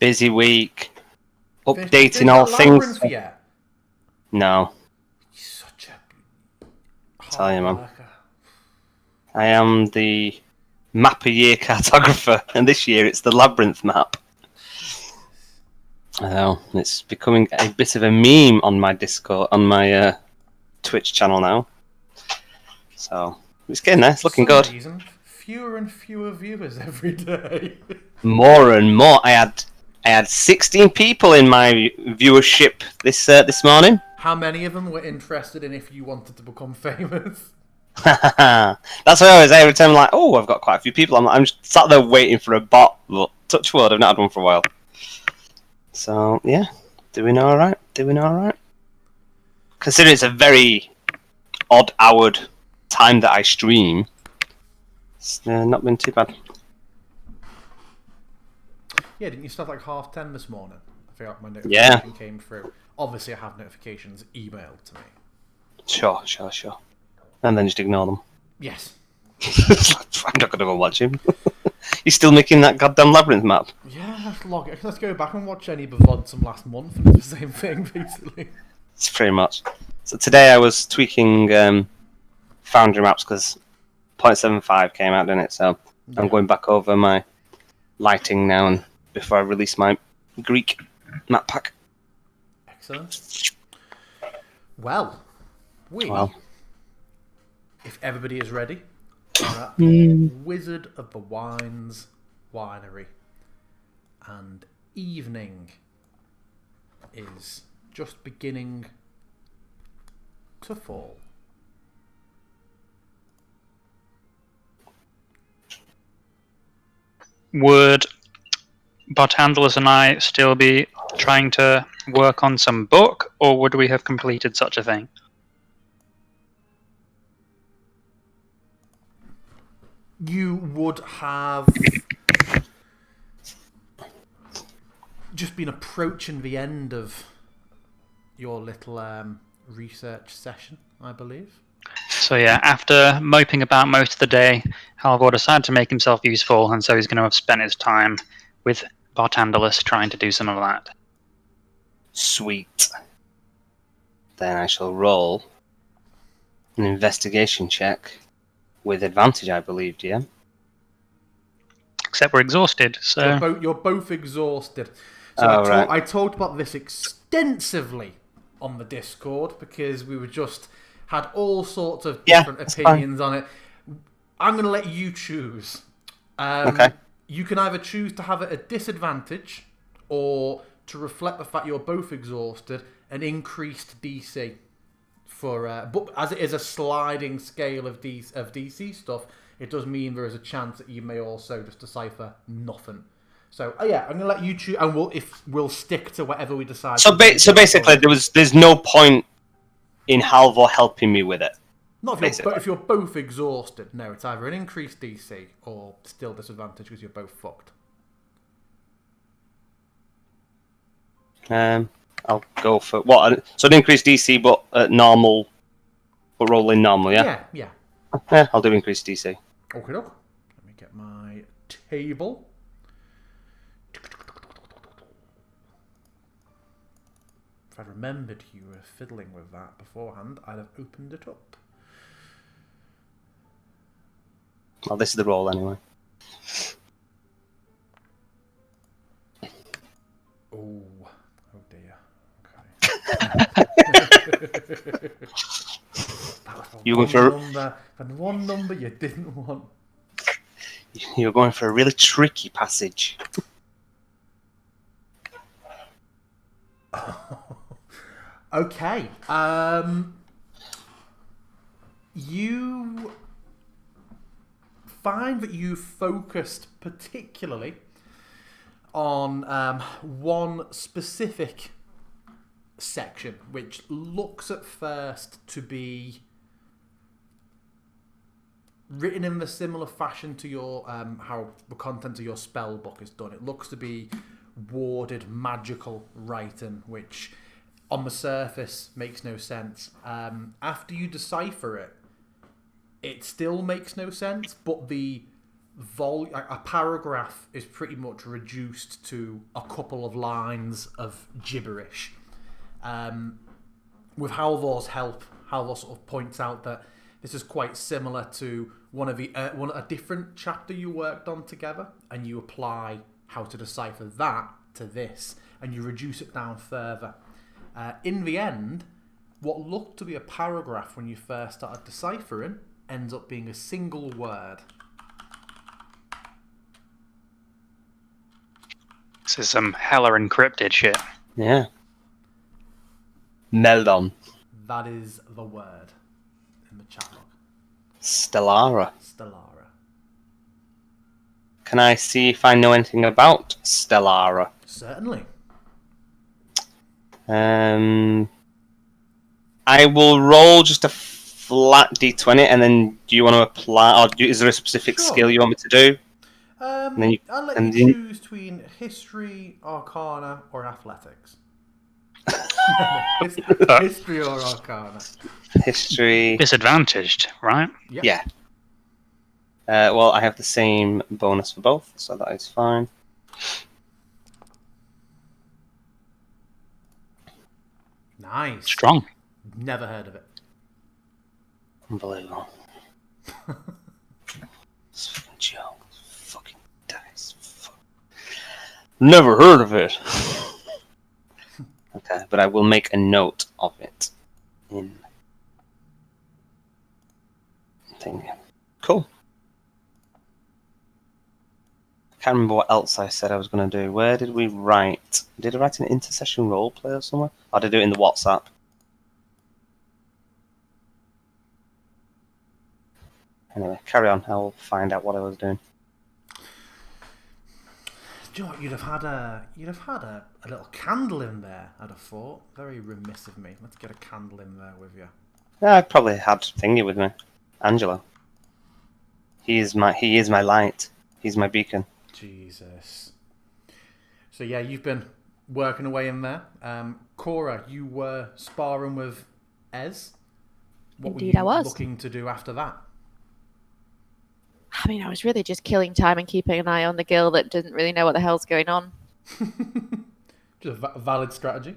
Busy week. Finished Updating all that things. Labyrinth yet? No, You're such a tell you, hard man. worker. I am the map a year cartographer, and this year it's the Labyrinth map. Jesus. I know, it's becoming a bit of a meme on my Discord, on my Twitch channel now. So it's getting there. It's looking For some good. reason, fewer and fewer viewers every day. More and more. I had 16 people in my viewership this morning. How many of them were interested in if you wanted to become famous? That's what I always say every time. I'm like, oh, I've got quite a few people. I'm just sat there waiting for a bot. But touch wood, I've not had one for a while. So yeah, doing all right. Considering it's a very odd-houred time that I stream, it's not been too bad. Yeah, didn't you start like 10:30 this morning? I feel like my notification came through. Obviously, I have notifications emailed to me. Sure. And then just ignore them. Yes. I'm not going to go watch him. He's still making that goddamn Labyrinth map. Yeah, let's go back and watch any of the VODs from last month, and it's the same thing, basically. It's pretty much. So today I was tweaking Foundry maps because 0.75 came out, didn't it? So I'm going back over my lighting now and before I release my Greek map pack. Excellent. Well, if everybody is ready, are at Wizard of the Wines Winery, and evening is just beginning to fall. Would Bartandalus and I still be trying to work on some book, or would we have completed such a thing? You would have just been approaching the end of your little research session, I believe. So yeah, after moping about most of the day, Halvor decided to make himself useful, and so he's going to have spent his time with Bartandalus trying to do some of that. Sweet. Then I shall roll an investigation check with advantage, I believe, DM. Except we're exhausted, so... You're both exhausted. So I talked about this extensively on the Discord because we had all sorts of different opinions on it. I'm going to let you choose. Okay. You can either choose to have it at disadvantage or to reflect the fact you're both exhausted, an increased DC. But as it is a sliding scale of DC stuff, it does mean there is a chance that you may also just decipher nothing. So I'm going to let you choose, and we'll stick to whatever we decide. So basically, there's no point in Halvor helping me with it. Not if you're both exhausted. No, it's either an increased DC or still disadvantage because you're both fucked. I'll go for what? So an increased DC, but normal, but rolling normal, yeah. Yeah. Yeah, I'll do increased DC. Okay, look. Let me get my table. If I remembered you were fiddling with that beforehand, I'd have opened it up. Well, this is the roll anyway. Oh dear. Okay. You were going for one number you didn't want. You're going for a really tricky passage. Okay. You find that you focused particularly on one specific section, which looks at first to be written in the similar fashion to your how the content of your spell book is done. It looks to be warded magical writing, which on the surface makes no sense. After you decipher it, it still makes no sense, but the a paragraph is pretty much reduced to a couple of lines of gibberish. With Halvor's help, Halvor sort of points out that this is quite similar to a different chapter you worked on together, and you apply how to decipher that to this, and you reduce it down further. In the end, what looked to be a paragraph when you first started deciphering ends up being a single word. This is some hella encrypted shit. Yeah. Meldon. That is the word in the chat log. Stellara. Stellara. Can I see if I know anything about Stellara? Certainly. I will roll just a flat d20, and then do you want to apply, or is there a specific Sure. skill you want me to do? I'll let you choose between history, arcana, or athletics. History or arcana? History. Disadvantaged, right? Yep. Yeah. Well, I have the same bonus for both, so that is fine. Nice. Strong. Never heard of it. Unbelievable. It's fucking joke. Fucking dice. Never heard of it. Okay, but I will make a note of it in thing. Cool. I can't remember what else I said I was going to do. Where did we write? Did I write an intercession roleplay or somewhere? Or did I do it in the WhatsApp? Anyway, carry on. I'll find out what I was doing. Do you know what? You'd have had a little candle in there, I'd have thought. Very remiss of me. Let's get a candle in there with you. Yeah, I probably had Thingy with me. Angelo. He is my light. He's my beacon. Jesus. So yeah, you've been working away in there. Cora, you were sparring with Ez. What Indeed, were you I was. looking to do after that? I mean, I was really just killing time and keeping an eye on the girl that doesn't really know what the hell's going on. Just a valid strategy.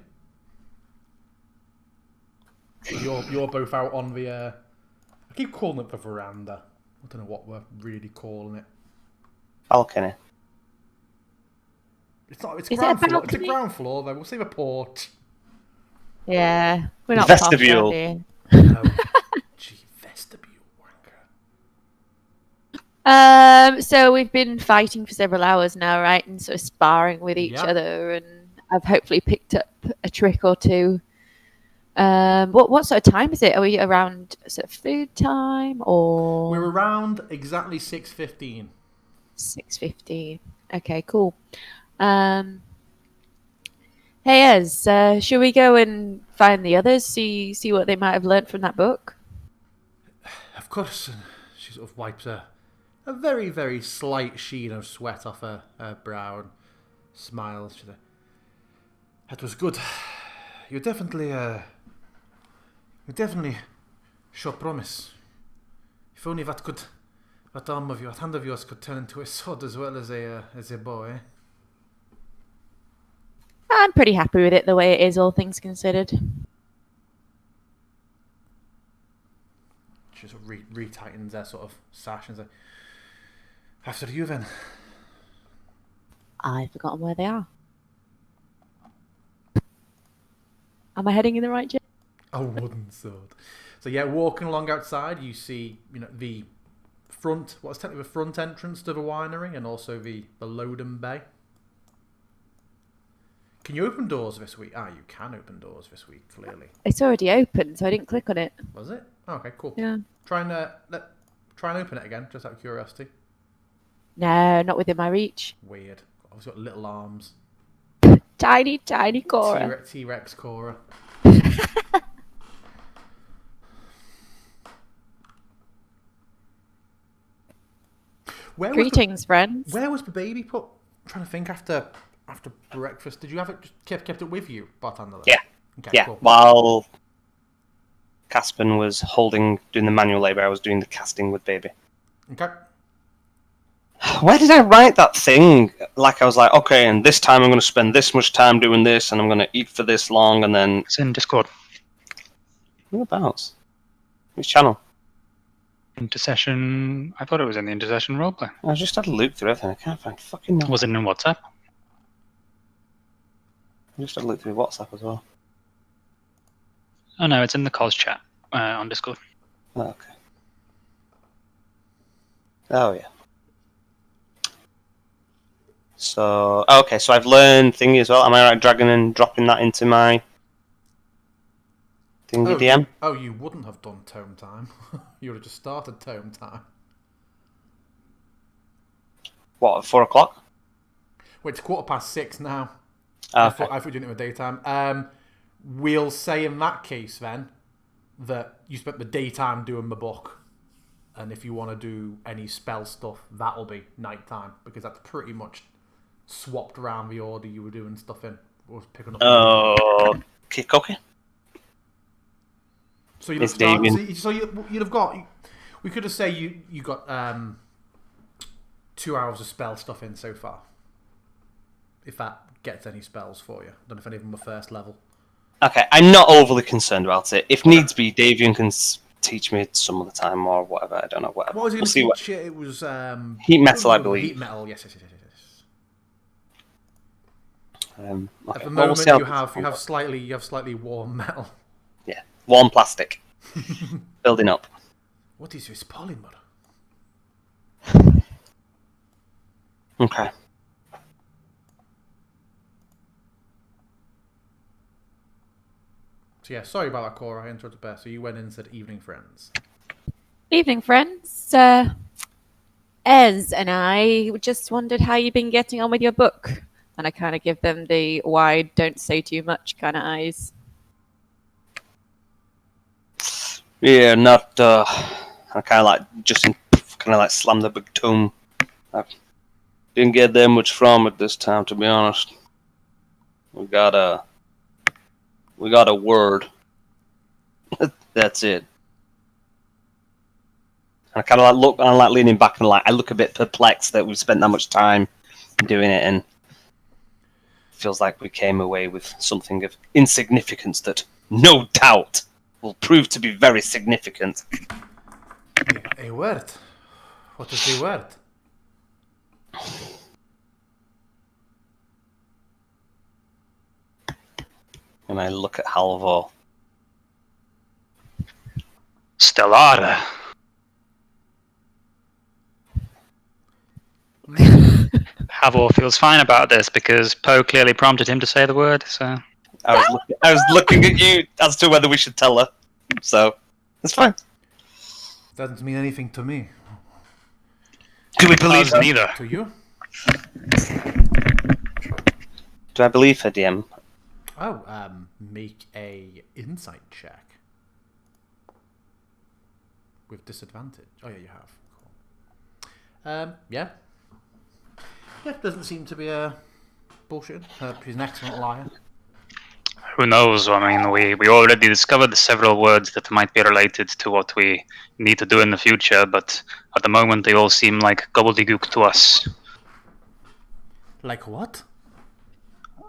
You're both out on the. I keep calling it the veranda. I don't know what we're really calling it. Balcony. It's not. It's Is it ground a floor. It's a balcony? ground floor though. We'll say the porch. Yeah, we're not Vestibule. posh around No. Gee, vestibule wanker. So we've been fighting for several hours now, right? And sort of sparring with each Yep. other, and I've hopefully picked up a trick or two. What sort of time is it? Are we around sort of food time or We're around exactly 6:15. 6:15? Okay, cool. Hey, Ez, should we go and find the others? See what they might have learnt from that book. Of course. And she sort of wipes a very, very slight sheen of sweat off her brow and smiles. She said, "That was good. You definitely show promise. If only that arm of yours, hand of yours could turn into a sword as well as a bow, eh?" I'm pretty happy with it the way it is, all things considered. She sort of retightens her sort of sash and says, "After you then." I've forgotten where they are. Am I heading in the right direction? A wooden sword. So yeah, walking along outside, you see, the front, what's technically the front entrance to the winery, and also the Loden Bay. Can you open doors this week? You can open doors this week, clearly. It's already open, so I didn't click on it. Was it? Okay, cool. Yeah. Try and open it again, just out of curiosity. No, not within my reach. Weird. I've got little arms. Tiny, tiny Cora. T-Rex Cora. Greetings, friends. Where was the baby put? I'm trying to think after breakfast. Did you have it? Just kept it with you, bartender? Yeah. Okay, Yeah. cool. While Caspin was doing the manual labour, I was doing the casting with baby. Okay. Where did I write that thing? Like I was like, okay, and this time I'm going to spend this much time doing this, and I'm going to eat for this long, and then It's in Discord. whereabouts? Which channel? Intercession. I thought it was in the Intercession roleplay. I just had to look through everything. I can't find fucking nothing. Was it in WhatsApp? I just had to look through WhatsApp as well. Oh no, it's in the cause chat on Discord. Oh, okay. Oh yeah. So okay, so I've learned thingy as well. Am I right, dragging and dropping that into my thingy DM? You wouldn't have done tome time. You would have just started tome time. What, at 4 o'clock? Well, it's 6:15 now. Okay. I thought you were doing it in the daytime. We'll say in that case then that you spent the daytime doing the book, and if you want to do any spell stuff, that'll be nighttime, because that's pretty much swapped around the order you were doing stuff in. Or picking up. Okay. So you'd It's have started, Damien. so you'd have got. We could have say you got 2 hours of spell stuff in so far. If that gets any spells for you. I don't know if any of them were first level. Okay, I'm not overly concerned about it. If needs be, Davian can teach me some of the time or whatever. I don't know. Whatever. What was he going to teach you? It was heat metal, I believe. Heat metal, yes. Okay. At the Well, moment, we'll you have slightly warm metal. Yeah, warm plastic. Building up. What is this polymer? Okay. So yeah, sorry about that, Cora. I interrupted Bear. So you went in and said, "Evening, friends." Evening, friends. Ez and I just wondered how you've been getting on with your book. And I kind of give them the wide, don't say too much kind of eyes. Yeah, not. I kind of like slam the big tome. I didn't get that much from it this time, to be honest. We got a word. That's it. I kind of like look. I like leaning back and I look a bit perplexed that we've spent that much time doing it, and feels like we came away with something of insignificance that, no doubt, will prove to be very significant. A word. What is the word? And I look at Halvor. Stellara. Havor feels fine about this because Poe clearly prompted him to say the word, so... I was looking at you as to whether we should tell her. So, it's fine. Doesn't mean anything to me. Do we believe her? Neither. To you? Do I believe her, DM? Make a insight check. With disadvantage. Oh yeah, you have. Cool. Yeah. Yeah, doesn't seem to be a bullshit. He's an excellent liar. Who knows? I mean, we already discovered several words that might be related to what we need to do in the future, but at the moment they all seem like gobbledygook to us. Like what?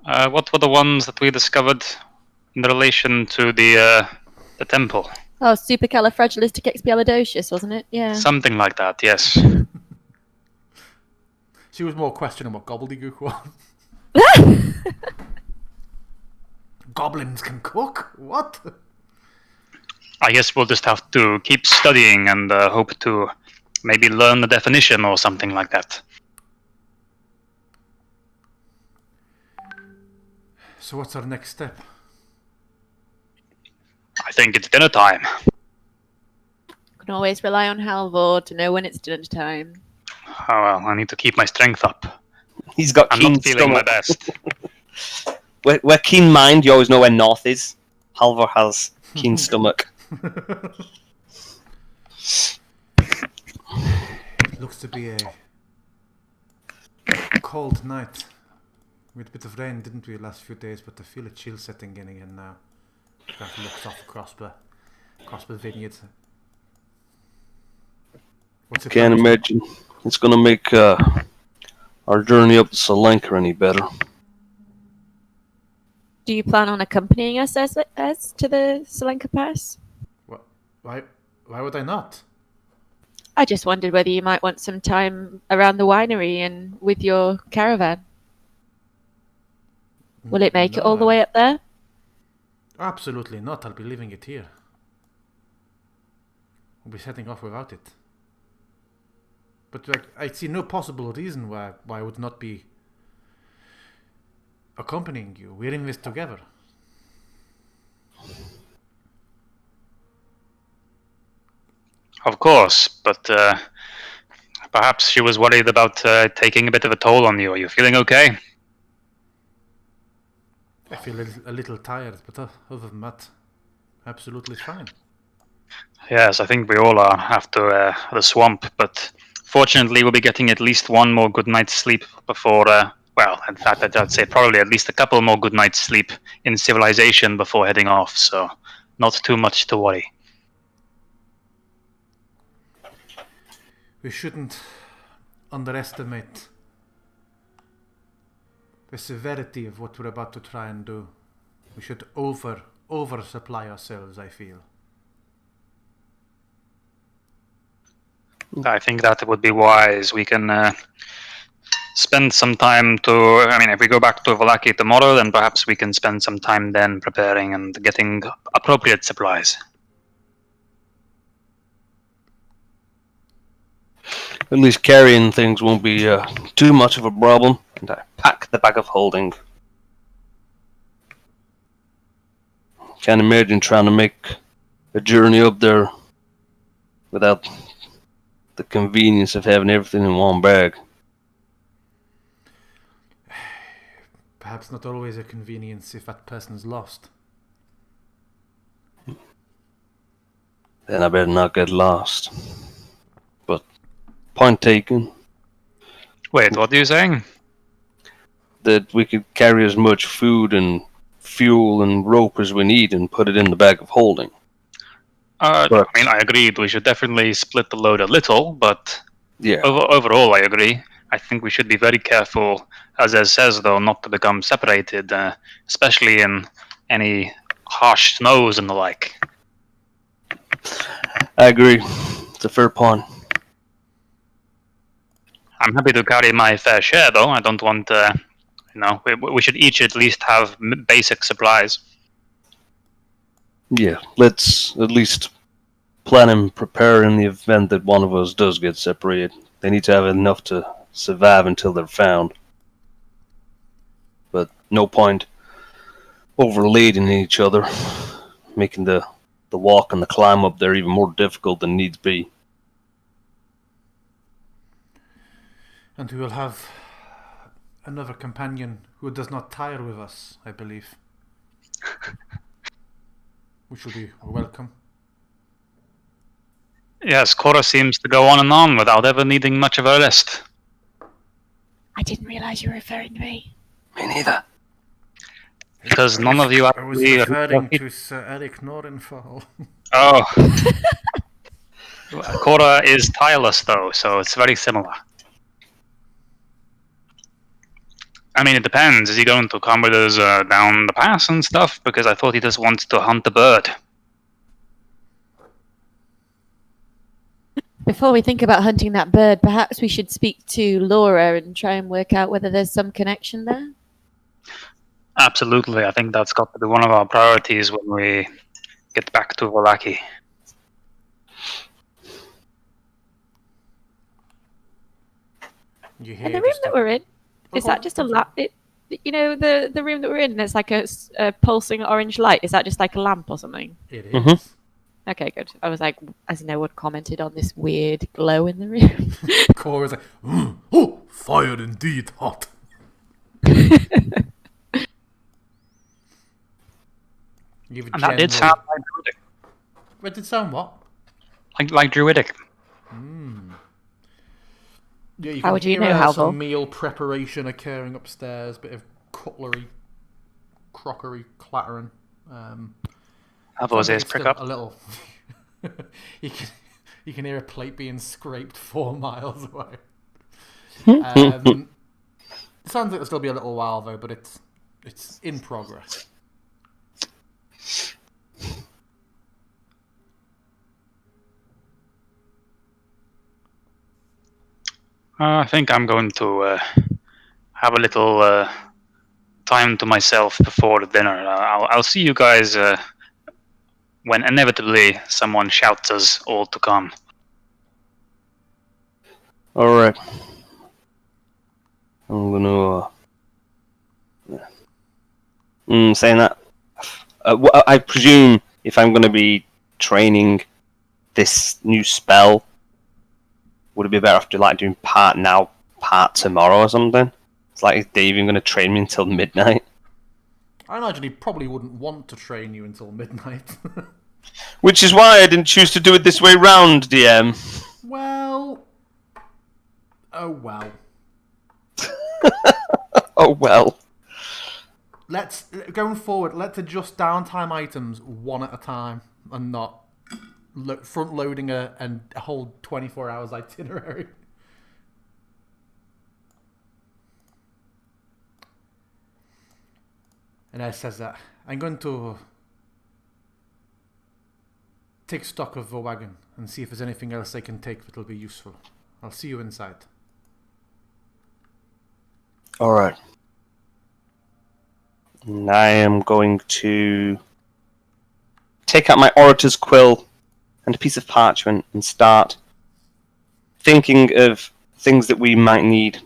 What were the ones that we discovered in relation to the temple? Oh, supercalifragilisticexpialidocious, wasn't it? Yeah. Something like that, yes. She was more questioning what gobbledygook was. Goblins can cook? What? I guess we'll just have to keep studying and hope to maybe learn the definition or something like that. So what's our next step? I think it's dinner time. Can always rely on Halvor to know when it's dinner time. Oh well, I need to keep my strength up. He's got I'm keen not feeling my stomach. best. We're keen mind, you always know where north is. Halvor has keen stomach. It looks to be a cold night. We had a bit of rain, didn't we, last few days, but I feel a chill setting in again now. That looks off across the vineyard. What's it Can't like? imagine it's gonna make our journey up to Salenka any better. Do you plan on accompanying us as to the Salenka Pass? Why would I not? I just wondered whether you might want some time around the winery and with your caravan. Will it make it all the No, way up there? absolutely not. I'll be leaving it here. We'll be setting off without it. But like, I see no possible reason why I would not be accompanying you. We're in this together. Of course, but perhaps she was worried about taking a bit of a toll on you. Are you feeling okay? I feel a little tired, but other than that, absolutely fine. Yes, I think we all are after the swamp, but fortunately we'll be getting at least one more good night's sleep before, well, in fact, I'd say probably at least a couple more good nights' sleep in civilization before heading off, so not too much to worry. We shouldn't underestimate the severity of what we're about to try and do. We should oversupply ourselves, I feel. I think that would be wise. We can spend some time if we go back to Valaki tomorrow, then perhaps we can spend some time then preparing and getting appropriate supplies. At least carrying things won't be too much of a problem. And I pack the bag of holding. Can't imagine trying to make a journey up there without the convenience of having everything in one bag. Perhaps not always a convenience if that person's lost. Then I better not get lost. But, point taken, Wait, what are you saying? that we could carry as much food and fuel and rope as we need and put it in the bag of holding. But, I agreed. We should definitely split the load a little, but yeah, overall, I agree. I think we should be very careful, as Ez says, though, not to become separated, especially in any harsh snows and the like. I agree. It's a fair point. I'm happy to carry my fair share, though. I don't want, we should each at least have basic supplies. Yeah, let's at least plan and prepare in the event that one of us does get separated. They need to have enough to survive until they're found. But no point overlading each other, making the walk and the climb up there even more difficult than needs be. And we will have another companion who does not tire with us, I believe. Which will be welcome. Yes, Cora seems to go on and on without ever needing much of a rest. I didn't realise you were referring to me. Me neither. Because none of you I was actually... referring to Sir Eric Nordenfall. Oh. Cora is tireless, though, so it's very similar. I mean, it depends. Is he going to come with us down the pass and stuff? Because I thought he just wants to hunt the bird. Before we think about hunting that bird, perhaps we should speak to Laura and try and work out whether there's some connection there. Absolutely. I think that's got to be one of our priorities when we get back to Valaki. You hear And the room that we're in, is Oh, that just a lamp? You know, the room that we're in, there's like a pulsing orange light. Is that just like a lamp or something? It is. Mhm. Okay, good. I was like, as no one commented on this weird glow in the room. Cora's like, oh, fire indeed, hot. And that did sound like druidic. It did sound what? Like druidic. Yeah, you How can would you hear, know, Halvor? some meal preparation occurring upstairs, bit of cutlery, crockery clattering. Have those Sounds like ears it's prick still up. a little. you can You can hear a plate being scraped 4 miles away. Sounds like it'll still be a little while though, but it's in progress. I think I'm going to have a little time to myself before the dinner. I'll see you guys when inevitably someone shouts us all to come. Alright. I'm gonna... saying that, I presume if I'm gonna be training this new spell, would it be better after like doing part now, part tomorrow or something? It's like, is Dave even gonna train me until midnight? I imagine he probably wouldn't want to train you until midnight. Which is why I didn't choose to do it this way round, DM. Well... Oh well. Oh well. Going forward, let's adjust downtime items one at a time and not front loading a whole 24 hours itinerary. And Ed says that I'm going to take stock of the wagon and see if there's anything else I can take that'll be useful. I'll see you inside. Alright. And I am going to take out my orator's quill and a piece of parchment and start thinking of things that we might need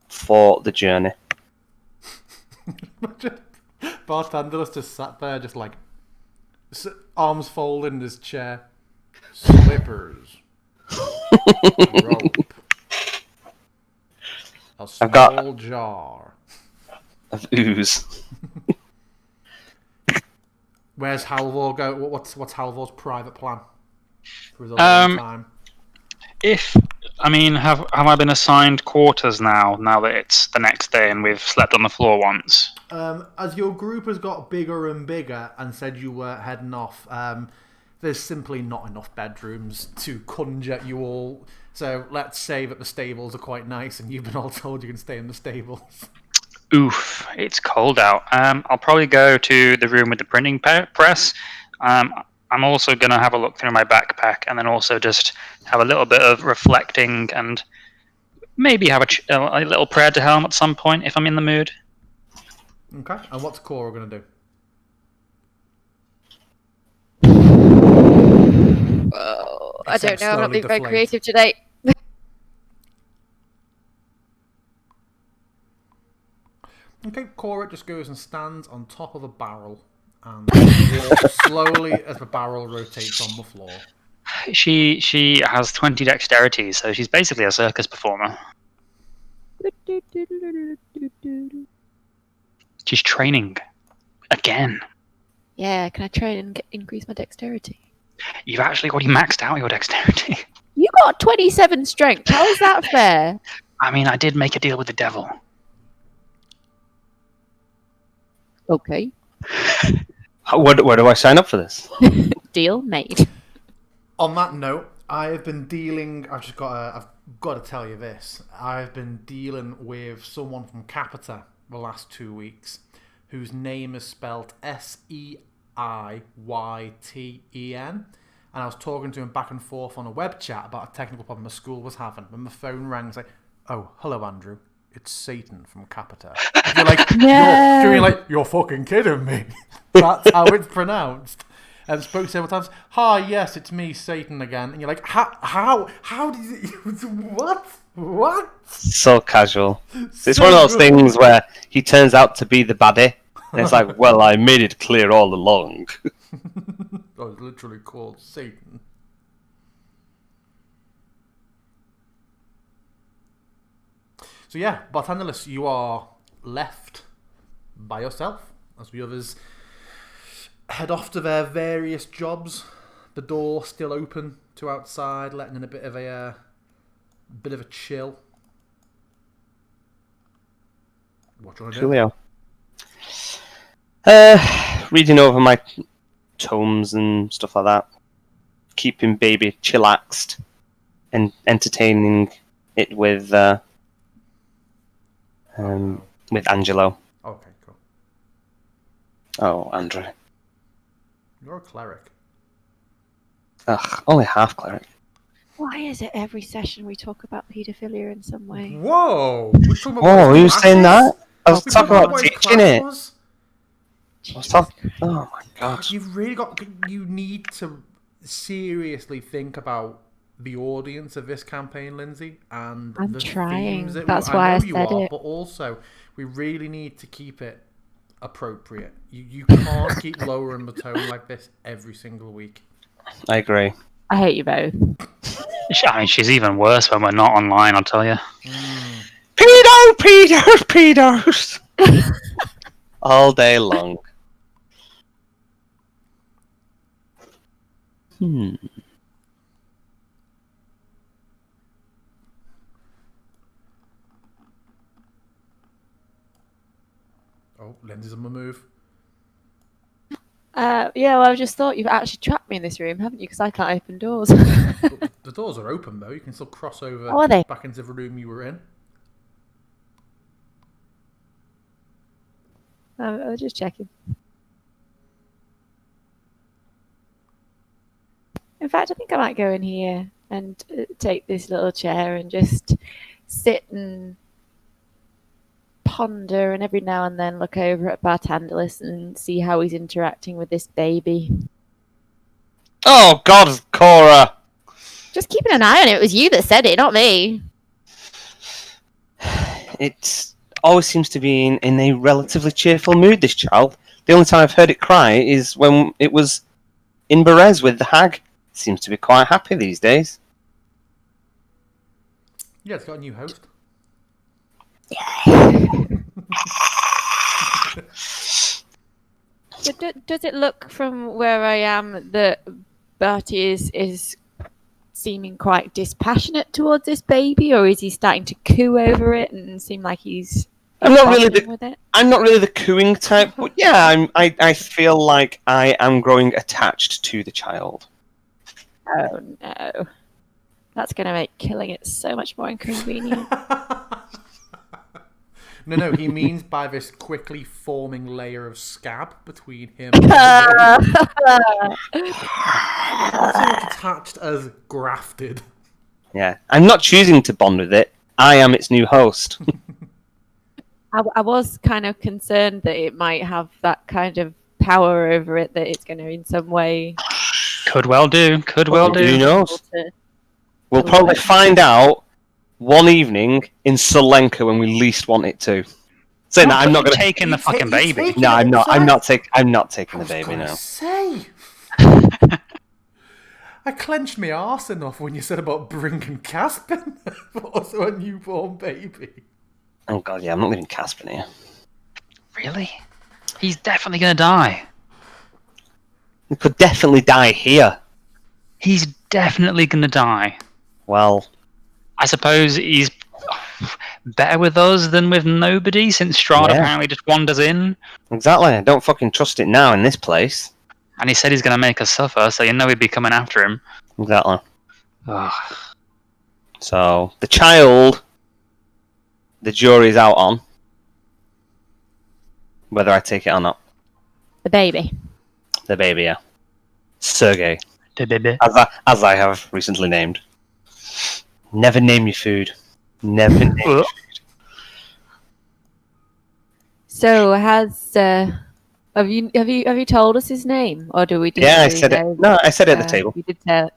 for the journey. Bartender's just sat there, just like arms folded in his chair. Slippers. A rope. A small jar of ooze. Where's Halvor go? What's Halvor's private plan for his alone time? Have I been assigned quarters now? Now that it's the next day and we've slept on the floor once. As your group has got bigger and bigger and said you were heading off, there's simply not enough bedrooms to conjure you all. So let's say that the stables are quite nice and you've been all told you can stay in the stables. Oof, it's cold out. I'll probably go to the room with the printing press. I'm also going to have a look through my backpack and then also just have a little bit of reflecting and maybe have a little prayer to Helm at some point if I'm in the mood. Okay, and what's Cora going to do? I don't know, I'm not being very creative today. Okay, Cora just goes and stands on top of a barrel and walks slowly as the barrel rotates on the floor. She has 20 dexterity, so she's basically a circus performer. She's training. Again. Yeah, can I try and increase my dexterity? You've actually already maxed out your dexterity. You got 27 strength. How is that fair? I mean, I did make a deal with the devil. Okay. Where do I sign up for this? Deal made. On that note, I've got to tell you this. I've been dealing with someone from Capita the last 2 weeks whose name is spelled Seyten. And I was talking to him back and forth on a web chat about a technical problem the school was having. When the phone rang, it's like, "Oh, hello, Andrew. It's Satan from Capita." And you're like, No. you're fucking kidding me. That's how it's pronounced. And spoke several times. "Hi, yes, it's me, Satan again." And you're like, how did you, what? So casual. It's So one of those good. things where he turns out to be the baddie. And it's like, well, I made it clear all along. I was literally called Satan. So yeah, Bartandelus, you are left by yourself as the others head off to their various jobs. The door still open to outside, letting in a bit of a chill. What do you want to do? Coolio. Reading over my tomes and stuff like that. keeping baby chillaxed and entertaining it with Angelo. Okay, cool. Oh, Andrew. You're a cleric. Ugh, only half cleric. Why is it every session we talk about paedophilia in some way? Whoa! We're talking about Oh, what who his was saying class that? is? I was We're talking talking about what his teaching class it. was? I was talking. Oh my god. You've really got. You need to seriously think about the audience of this campaign, Lindsay, and I'm the trying. themes that That's I why know I you said are, it. but also we really need to keep it appropriate. You can't keep lowering the tone like this every single week. I agree. I hate you both. I mean, she's even worse when we're not online, I'll tell you. Pedos! All day long. Oh, Lindsay's on the move. Yeah, well, I just thought you've actually trapped me in this room, haven't you? Because I can't open doors. The doors are open though. You can still cross over Oh, are they? back into the room you were in. I was just checking. In fact, I think I might go in here and take this little chair and just sit and ponder, and every now and then look over at Bartandalus and see how he's interacting with this baby. Oh god, Cora! Just keeping an eye on it. It was you that said it, not me. It always seems to be in a relatively cheerful mood, this child. The only time I've heard it cry is when it was in Berez with the hag. It seems to be quite happy these days. Yeah, it's got a new host. Does it look from where I am that Bertie is seeming quite dispassionate towards this baby, or is he starting to coo over it and seem like he's I'm not really bonding with it? I'm not really the cooing type, but yeah, I feel like I am growing attached to the child. Oh no. That's going to make killing it so much more inconvenient. No, he means by this quickly forming layer of scab between him and the baby. Not so much attached as grafted. Yeah, I'm not choosing to bond with it. I am its new host. I was kind of concerned that it might have that kind of power over it, that it's going to in some way... Could well do. Who knows? We'll probably find out one evening in Solenka when we least want it to. Saying that, I'm not going to take in the fucking baby. No, I'm not. I'm not taking the baby now. Say, I clenched my arse enough when you said about bringing Caspin, but also a newborn baby. Oh god, yeah, I'm not leaving Caspin here. Really? He's definitely gonna die. He could definitely die here. He's definitely gonna die. Well, I suppose he's better with us than with nobody, since Strahd apparently just wanders in. exactly. I don't fucking trust it now in this place. And he said he's gonna make us suffer, so you know he'd be coming after him. Exactly. Ugh. So, the child, the jury's out on whether I take it or not. The baby. The baby, yeah. Sergey. The baby. As I have recently named. Never name your food. Never name your food. So have you told us his name, or do we? Yeah, I said it. No, I said it at the table. You did tell.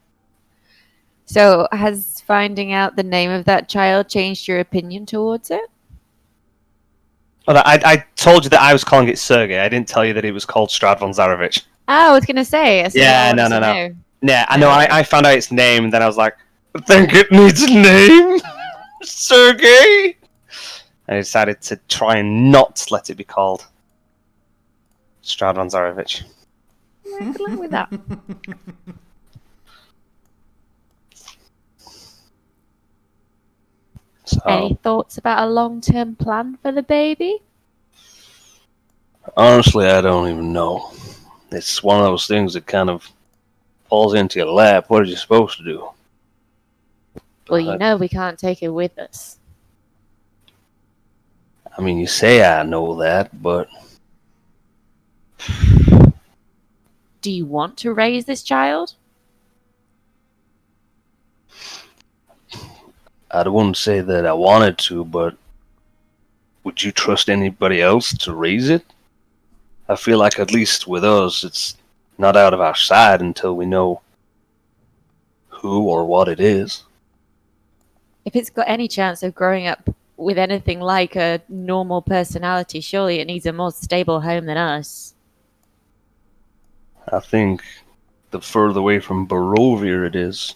So has finding out the name of that child changed your opinion towards it? Well, I told you that I was calling it Sergey. I didn't tell you that it was called Strahd von Zarevich. Oh, I was gonna say. So Yeah, I no. wanted to know. Yeah, I know. I found out its name, and then I was like, I think it needs a name, Sergey. I decided to try and not let it be called Strahd von Zarevich. Yeah, good luck with that. So, Any thoughts about a long-term plan for the baby? honestly, I don't even know. It's one of those things that kind of falls into your lap, what are you supposed to do? Well, you know we can't take her with us. I mean, you say I know that, but Do you want to raise this child? I wouldn't say that I wanted to, but would you trust anybody else to raise it? I feel like at least with us, it's not out of our sight until we know who or what it is. If it's got any chance of growing up with anything like a normal personality, surely it needs a more stable home than us. I think the further away from Barovia it is,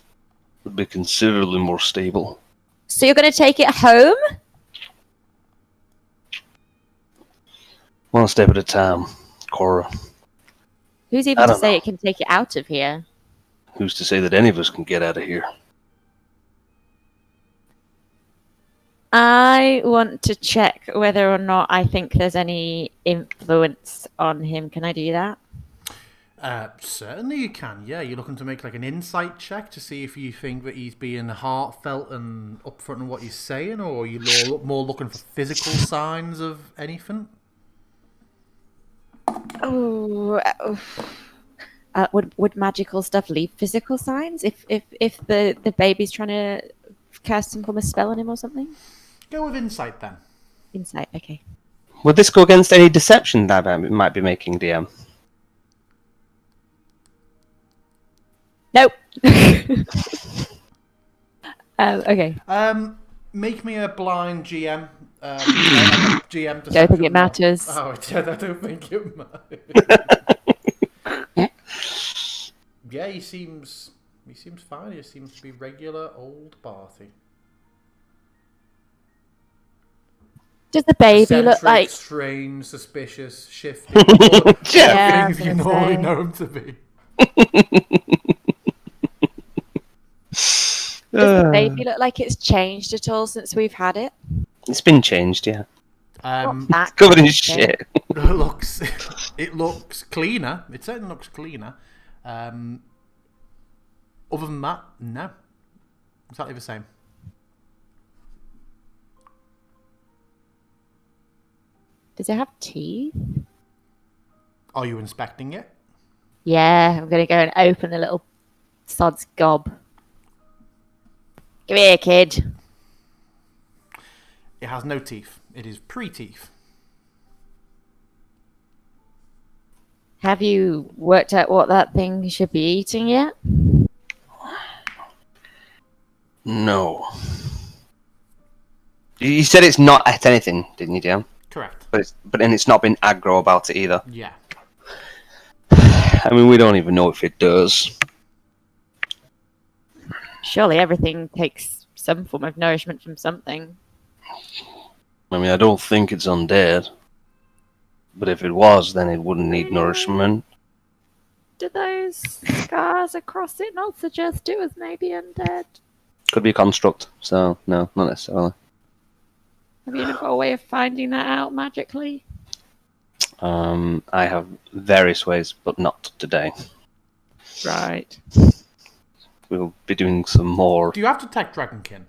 would be considerably more stable. So you're going to take it home? One step at a time, Cora. Who's I even to don't say know. it can take it out of here? Who's to say that any of us can get out of here? I want to check whether or not I think there's any influence on him. Can I do that? Certainly you can, yeah. You're looking to make like an insight check to see if you think that he's being heartfelt and upfront in what he's saying, or are you more looking for physical signs of anything? Oh, would magical stuff leave physical signs if the baby's trying to cast some form of spell on him or something? Go with insight then. Insight, okay. Would this go against any deception that I might be making, DM? Nope. Okay. Make me a blind GM. Like a GM deception. Don't think it matters. Oh, I don't think it matters. Yeah, he seems fine. He seems to be regular old Barty. Does the baby look Eccentric, like? strange, suspicious, shifty? All Yeah, things I you was gonna normally say. know him to be. Does the baby look like it's changed at all since we've had it? It's been changed, yeah. Um, That Covered in kind of shit. it looks cleaner. It certainly looks cleaner. Other than that, no, exactly the same. Does it have teeth? Are you inspecting it? Yeah, I'm gonna go and open the little sod's gob. Come here, kid. It has no teeth. It is pre-teeth. Have you worked out what that thing should be eating yet? No. You said it's not at anything, didn't you, DM? Correct. But it's not been aggro about it either. Yeah. I mean, we don't even know if it does. Surely everything takes some form of nourishment from something. I mean, I don't think it's undead. But if it was, then it wouldn't need nourishment. Do those scars across it not suggest it was maybe undead? Could be a construct, so no, not necessarily. Have you got a way of finding that out magically? I have various ways, but not today. Right. We'll be doing some more. Do you have detect dragonkin?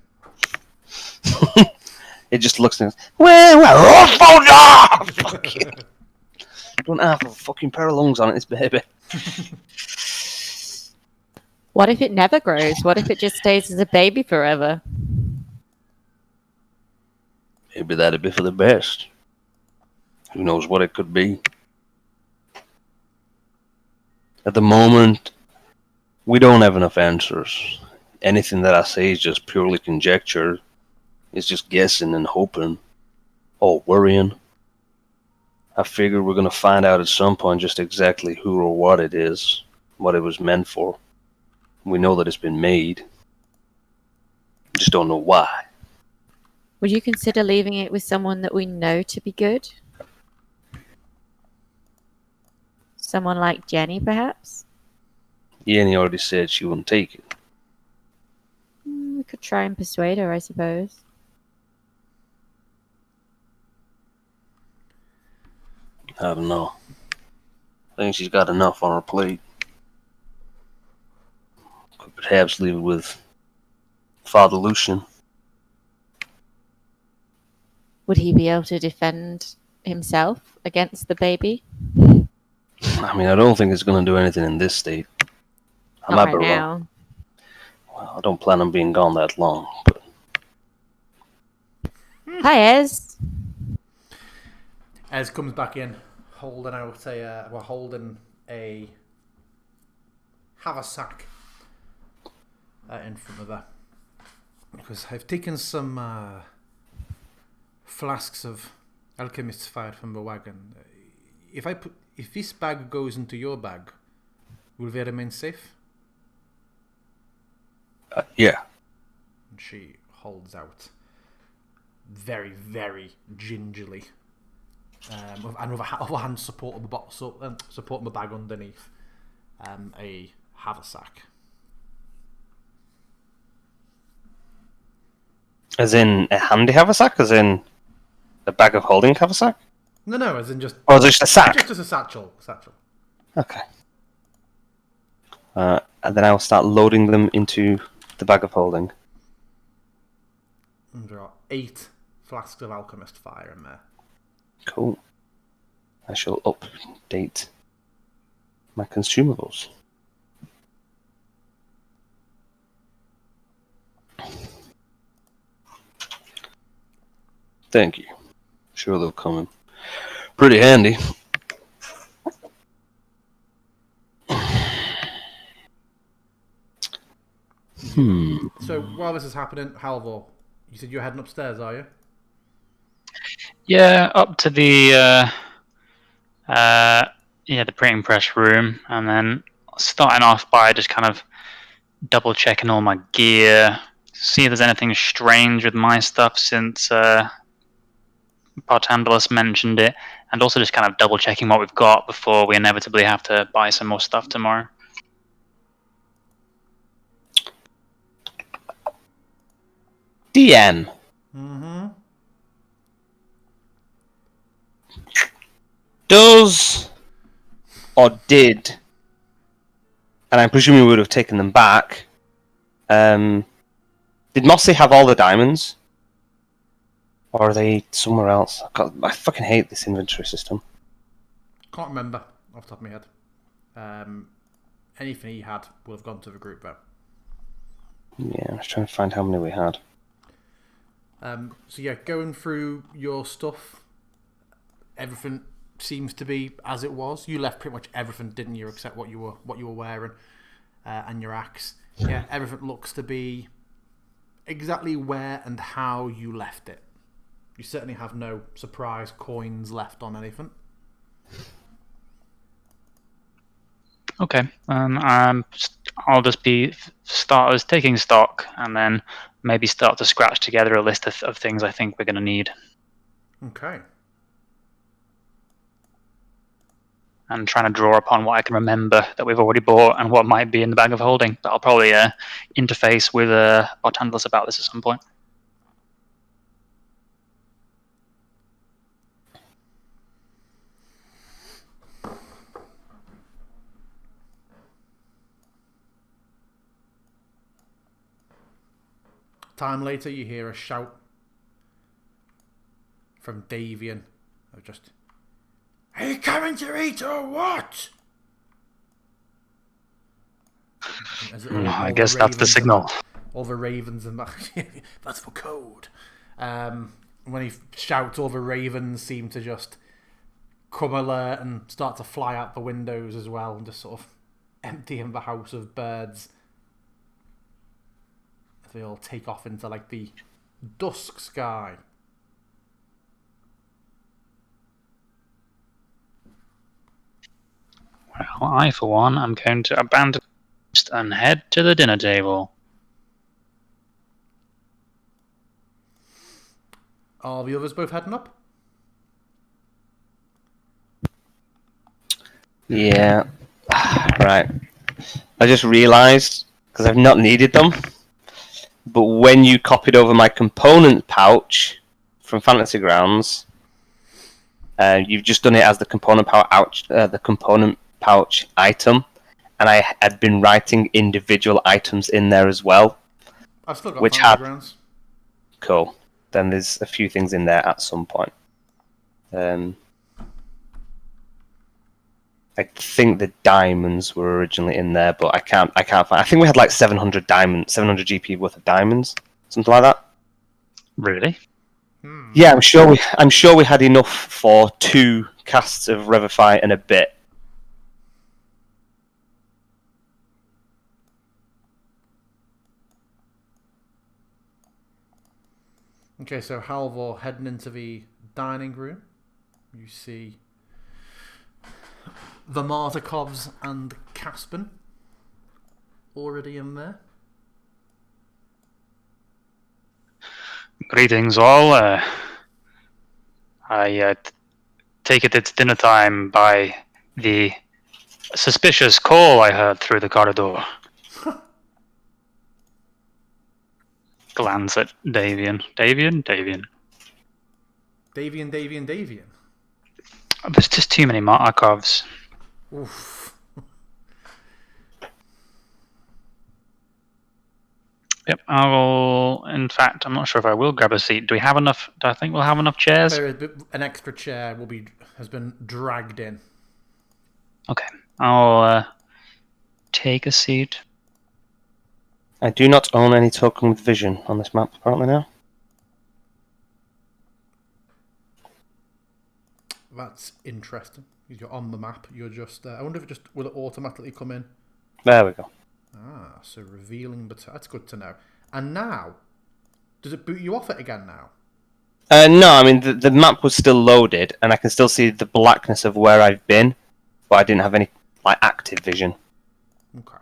It just looks like, well, fuck you. Don't have a fucking pair of lungs on it, this baby. What if it never grows? What if it just stays as a baby forever? Maybe that'd be for the best. Who knows what it could be? At the moment, we don't have enough answers. Anything that I say is just purely conjecture. It's just guessing and hoping. Or worrying. I figure we're going to find out at some point just exactly who or what it is. What it was meant for. We know that it's been made. We just don't know why. Would you consider leaving it with someone that we know to be good? Someone like Jenny, perhaps? Yenny already said she wouldn't take it. We could try and persuade her, I suppose. I don't know. I think she's got enough on her plate. Could perhaps leave it with Father Lucian. Would he be able to defend himself against the baby? I mean, I don't think it's going to do anything in this state. I Not might right be wrong. now. Well, I don't plan on being gone that long. But Hi, Ez. Ez comes back in, holding a haversack in front of her. Because I've taken some flasks of alchemist's fire from the wagon. If this bag goes into your bag, will they remain safe? yeah. And she holds out very, very gingerly, and with other hand supporting the bag underneath, a haversack. As in a handy haversack? As in a bag of holding haversack? No, as in just... Or just a sack? Just as a satchel. Okay. And then I'll start loading them into the bag of holding. And there are 8 flasks of alchemist fire in there. Cool. I shall update my consumables. Thank you. Sure they'll come in pretty handy. So while this is happening, Halvor, you said you're heading upstairs, are you? Yeah, up to the the printing press room, and then starting off by just kind of double checking all my gear, see if there's anything strange with my stuff since Bartandalus mentioned it, and also just kind of double checking what we've got before we inevitably have to buy some more stuff tomorrow. DM. Mm-hmm. Does or did, and I'm presuming we would have taken them back. Did Mossy have all the diamonds? Or are they somewhere else? I fucking hate this inventory system. Can't remember off the top of my head. Anything he had would have gone to the group though. Yeah, I was trying to find how many we had. So yeah, going through your stuff, everything seems to be as it was. You left pretty much everything, didn't you, except what you were wearing and your axe. Yeah, everything looks to be exactly where and how you left it. You certainly have no surprise coins left on anything. Okay, I'll just be starters taking stock, and then maybe start to scratch together a list of things I think we're going to need. Okay. And trying to draw upon what I can remember that we've already bought and what might be in the bag of holding. But I'll probably interface with Bartandalus about this at some point. Time later, you hear a shout from Davian of just, "Are you coming to eat or what?" I guess that's the signal. All the ravens and that's for code. When he shouts, all the ravens seem to just come alert and start to fly out the windows as well, and just sort of emptying the house of birds. They all take off into like the dusk sky. Well, I, for one, am going to abandon and head to the dinner table. Are the others both heading up? Yeah. Right. I just realised, because I've not needed them, but when you copied over my component pouch from Fantasy Grounds, you've just done it as the component pouch item, and I had been writing individual items in there as well. I've still got Which Foundry had- Grounds. Cool. Then there's a few things in there at some point. I think the diamonds were originally in there, but I can't find. I think we had like 700 diamonds, 700 GP worth of diamonds, something like that. Really? Yeah, I'm sure we had enough for 2 casts of Revivify and a bit. Okay, so Halvor heading into the dining room. You see the Martakovs and Caspin already in there. Greetings, all. I take it it's dinner time by the suspicious call I heard through the corridor. Glance at Davian. Davian? Davian. There's just too many Markovs. Oof. Yep, I will. In fact, I'm not sure if I will grab a seat. Do we have enough? Do I think we'll have enough chairs? An extra chair has been dragged in. Okay, I'll take a seat. I do not own any token with vision on this map, apparently now. That's interesting. You're on the map. You're just. I wonder if will it automatically come in? There we go. Ah, so revealing, but that's good to know. And now, does it boot you off it again now? No, I mean the map was still loaded, and I can still see the blackness of where I've been, but I didn't have any like active vision. Okay.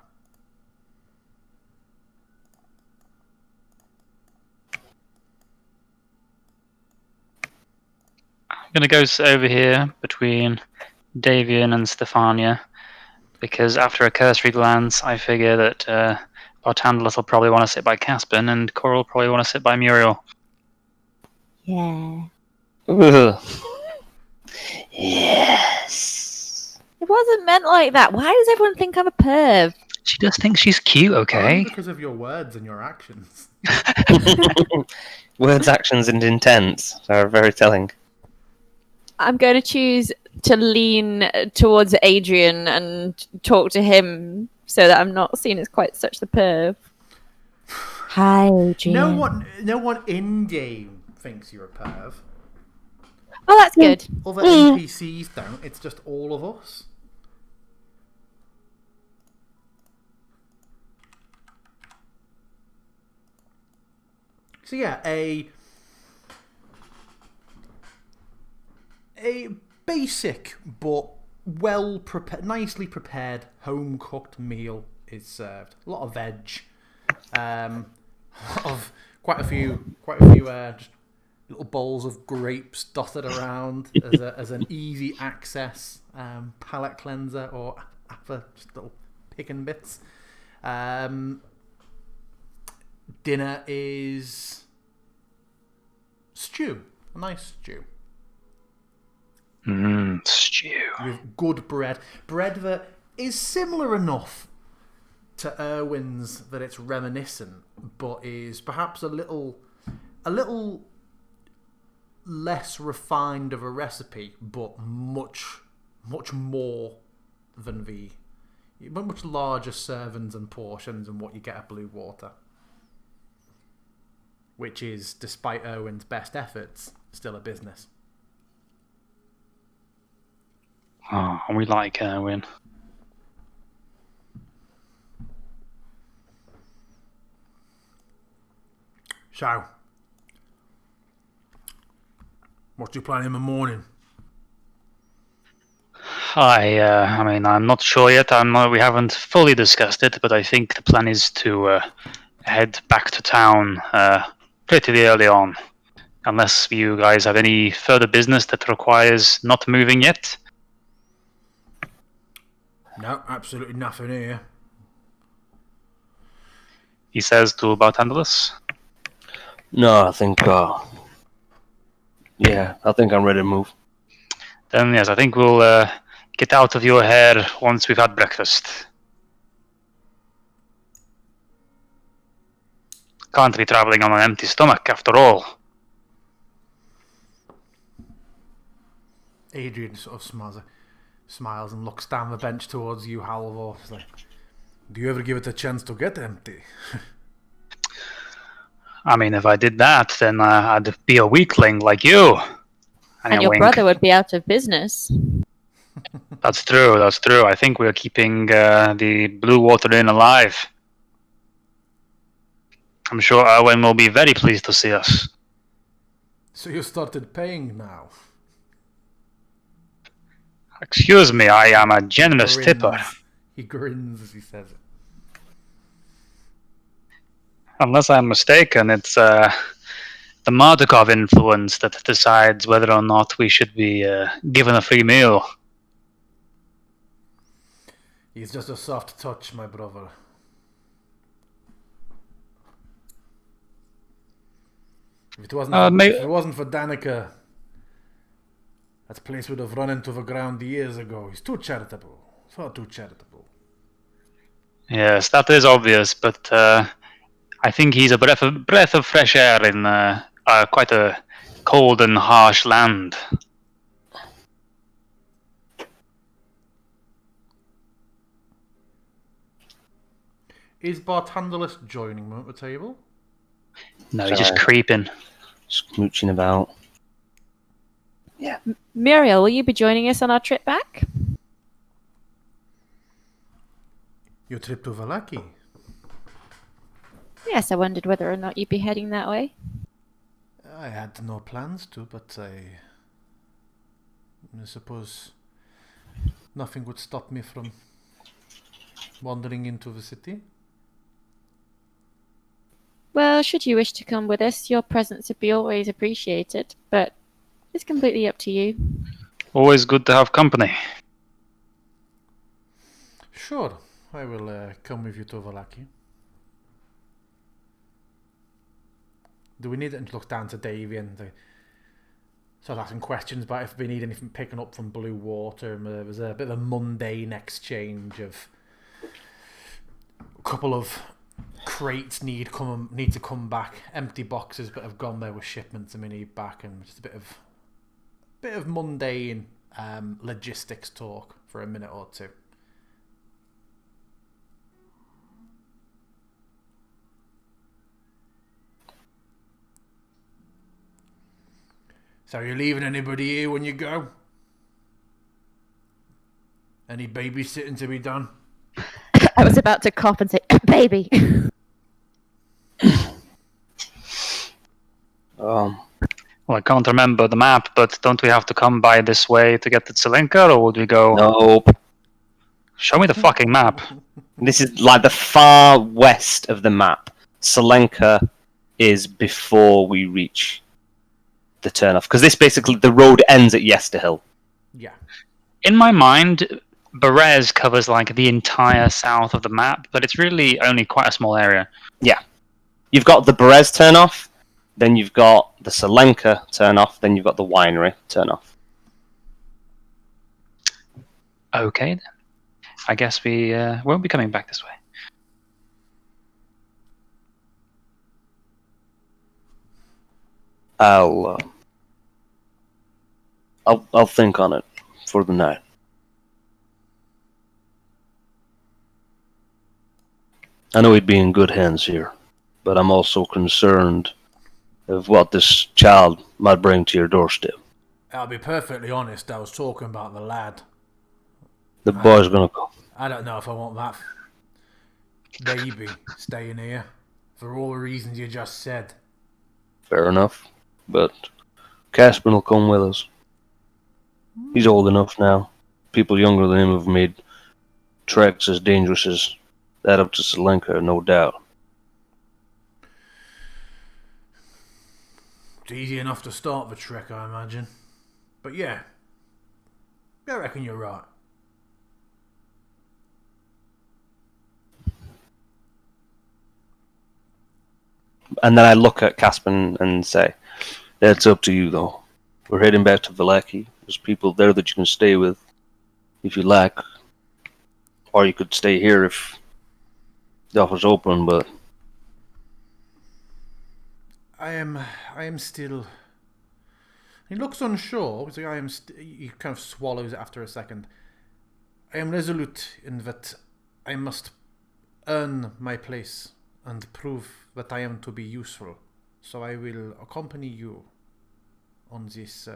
I'm gonna go over here between Davian and Stefania, because after a cursory glance, I figure that Bartandalus will probably want to sit by Caspin, and Coral will probably want to sit by Muriel. Yeah. Ugh. Yes. It wasn't meant like that. Why does everyone think I'm a perv? She does think she's cute, okay? Only because of your words and your actions. Words, actions, and intent are very telling. I'm going to choose to lean towards Adrian and talk to him so that I'm not seen as quite such the perv. Hi, Adrian. No one in game thinks you're a perv. Oh, that's good. Other NPCs don't. It's just all of us. So yeah, a basic but well prepared, nicely prepared, home cooked meal is served. A lot of veg, of quite a few just little bowls of grapes dotted around as an easy access palate cleanser or for just little picking bits. Dinner is stew, a nice stew. Stew. With good bread that is similar enough to Erwin's that it's reminiscent, but is perhaps a little less refined of a recipe, but much more than the much larger servings and portions than what you get at Blue Water, which is, despite Erwin's best efforts, still a business. Oh, we like Erwin. So, what do you plan in the morning? I mean, I'm not sure yet. We haven't fully discussed it, but I think the plan is to head back to town pretty early on. Unless you guys have any further business that requires not moving yet. No, absolutely nothing here. He says to Bartandalus. No, I think. Yeah, I think I'm ready to move. Then yes, I think we'll get out of your hair once we've had breakfast. Can't be traveling on an empty stomach after all. Adrian sort of smiles and looks down the bench towards you, Halvor. He's like, do you ever give it a chance to get empty? I mean, if I did that, then I'd be a weakling like you. And your brother would be out of business. That's true, that's true. I think we're keeping the Blue Water Inn alive. I'm sure Owen will be very pleased to see us. So you started paying now? Excuse me, I am a generous tipper. He grins as he says it. Unless I'm mistaken, it's the Mardukov influence that decides whether or not we should be given a free meal. He's just a soft touch, my brother. If it wasn't for Danica, that place would have run into the ground years ago. He's too charitable. Far too charitable. Yes, that is obvious, but I think he's a breath of fresh air in quite a cold and harsh land. Is Bartandalis joining them at the table? No, he's just creeping. Smooching about. Yeah. Muriel, will you be joining us on our trip back? Your trip to Vallaki? Yes, I wondered whether or not you'd be heading that way. I had no plans to, but I suppose nothing would stop me from wandering into the city. Well, should you wish to come with us, your presence would be always appreciated, but it's completely up to you. Always good to have company. Sure, I will come with you to Vallaki. Do we need to look down to Davy and start asking questions about if we need anything picking up from Blue Water? And there was a bit of a mundane exchange of a couple of crates need to come back, empty boxes but have gone there with shipments and we need back, and just a bit of mundane logistics talk for a minute or two. So are you leaving anybody here when you go? Any babysitting to be done? I was about to cough and say, baby. Well, I can't remember the map, but don't we have to come by this way to get to Tselenka, or would we go... Nope. Show me the fucking map. This is like the far west of the map. Selenka is before we reach the turnoff, because this basically, the road ends at Yesterhill. Yeah. In my mind, Berez covers like the entire south of the map, but it's really only quite a small area. Yeah. You've got the Berez turnoff, then you've got the Selenka turnoff, then you've got the winery turnoff. Okay, then. I guess we won't be coming back this way. I'll think on it for the night. I know he'd be in good hands here, but I'm also concerned of what this child might bring to your doorstep. I'll be perfectly honest, I was talking about the lad. The boy's gonna come. I don't know if I want that baby staying here for all the reasons you just said. Fair enough, but Caspian will come with us. He's old enough now. People younger than him have made treks as dangerous as that up to Selenka, no doubt. It's easy enough to start the trek, I imagine. But yeah, I reckon you're right. And then I look at Caspian and say, "That's up to you, though. We're heading back to Vallaki. There's people there that you can stay with, if you like. Or you could stay here if the offer's open, but I am still. He looks unsure. He's like, he kind of swallows it after a second. I am resolute in that I must earn my place and prove that I am to be useful. So I will accompany you on this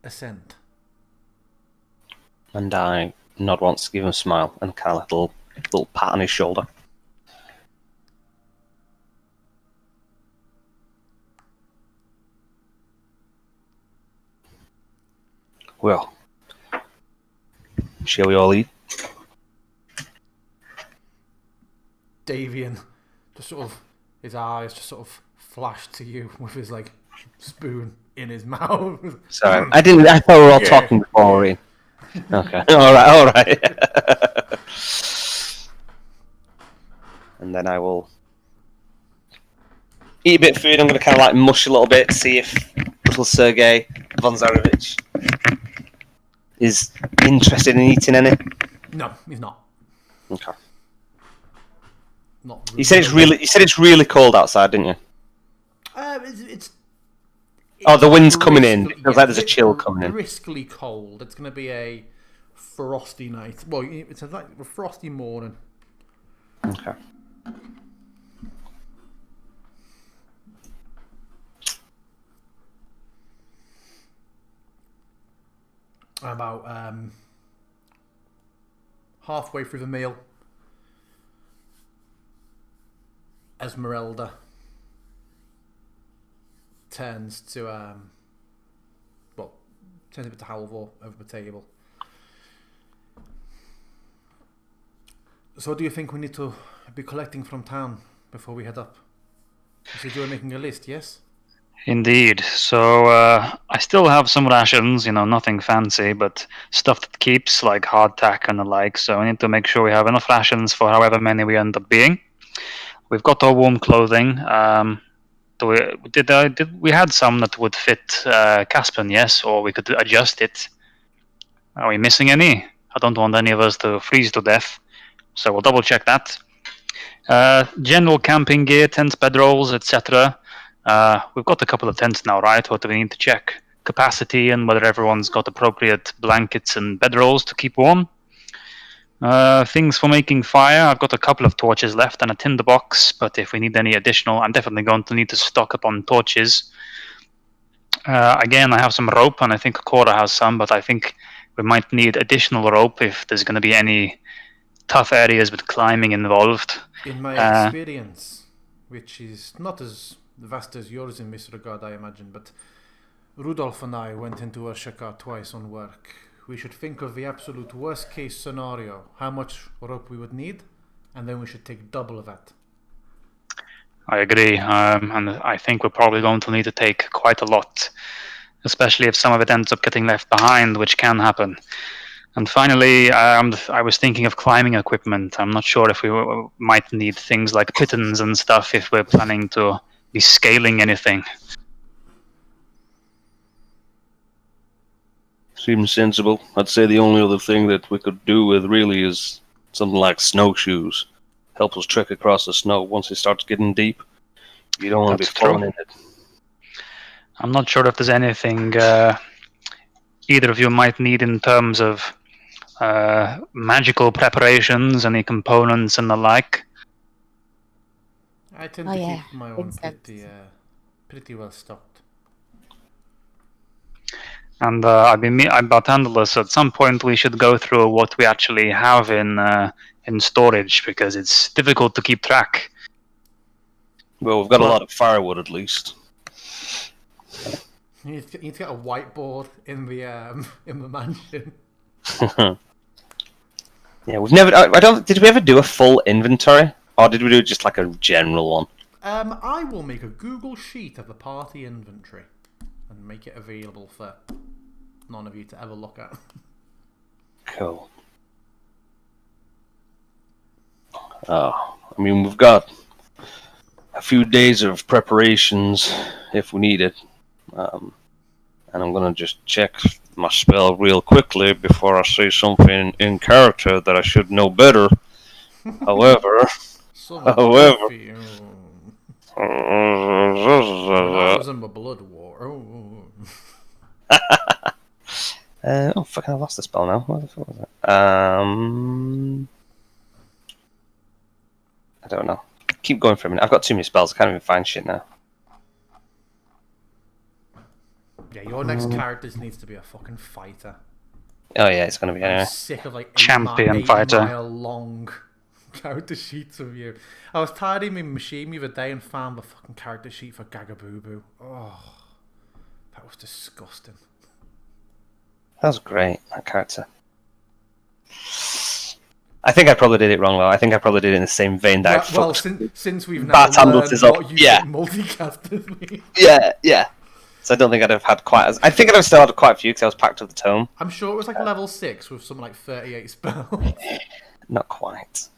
ascent. And I nod once, give him a smile, and kind of little pat on his shoulder. Well, shall we all eat? Davian just sort of, his eyes just sort of flashed to you with his like spoon in his mouth. Sorry, I didn't. I thought we were all Yeah. talking before we. Okay, all right. And then I will eat a bit of food. I'm going to kind of like mush a little bit, see if little Sergei Vonzarovich is interested in eating any. No, he's not. Okay. Not. You said it's really cold outside, didn't you? It's Oh, the wind's coming in. briskly- It feels like there's a chill coming in. Briskly cold. It's going to be a frosty night. Well, it's like a frosty morning. Okay. About halfway through the meal, Esmeralda turns to turns a bit to Halvor over the table. So what do you think we need to be collecting from town before we head up? You said you were making a list, yes? Indeed. So I still have some rations, nothing fancy, but stuff that keeps, like hardtack and the like. So I need to make sure we have enough rations for however many we end up being. We've got our warm clothing. We had some that would fit Caspian, yes, or we could adjust it. Are we missing any? I don't want any of us to freeze to death, so we'll double check that. General camping gear, tents, bedrolls, etc. We've got a couple of tents now, right? What do we need to check? Capacity and whether everyone's got appropriate blankets and bedrolls to keep warm. Things for making fire. I've got a couple of torches left and a tinderbox, but if we need any additional, I'm definitely going to need to stock up on torches. Again, I have some rope, and I think Cora has some, but I think we might need additional rope if there's going to be any tough areas with climbing involved. In my experience, which is not as vast as yours in this regard, I imagine, but Rudolph and I went into Urshaka twice on work. We should think of the absolute worst case scenario, how much rope we would need, and then we should take double of that. I agree, and I think we're probably going to need to take quite a lot, especially if some of it ends up getting left behind, which can happen. And finally, I was thinking of climbing equipment. I'm not sure if we might need things like pitons and stuff if we're planning to be scaling anything. Seems sensible. I'd say the only other thing that we could do with really is something like snowshoes. Help us trek across the snow once it starts getting deep. You don't want to be That's true. falling in it. I'm not sure if there's anything either of you might need in terms of magical preparations, any components and the like. I tend Oh, to yeah. keep my own Incense. pretty well stocked. And Bartandalus, at some point we should go through what we actually have in storage, because it's difficult to keep track. Well, we've got a lot of firewood at least. You need to get a whiteboard in the mansion. Yeah, we've never. I don't. Did we ever do a full inventory, or did we do just like a general one? I will make a Google sheet of the party inventory and make it available for none of you to ever look at. Cool. Oh, I mean, we've got a few days of preparations if we need it. And I'm going to just check my spell real quickly before I say something in character that I should know better. However, So However- coffee, That was in my blood war. Oh, fucking, I lost the spell now. What the fuck was it? I don't know. Keep going for a minute. I've got too many spells. I can't even find shit now. Yeah, your next character needs to be a fucking fighter. Oh yeah, it's gonna be I'm anyway. sick of like Champion 8 fighter. mile long character sheets of you. I was tidying my machine the other day and found the fucking character sheet for Gagaboo. Oh, that was disgusting. That was great. That character. I think I probably did it wrong though. I think I probably did it in the same vein that Well, I since we've now Bartended learned is up. what you Yeah. think multicasters mean. Yeah. So I don't think I'd have had quite as. I think I'd have still had quite a few because I was packed with the tome. I'm sure it was like level 6 with something like 38 spells. Not quite.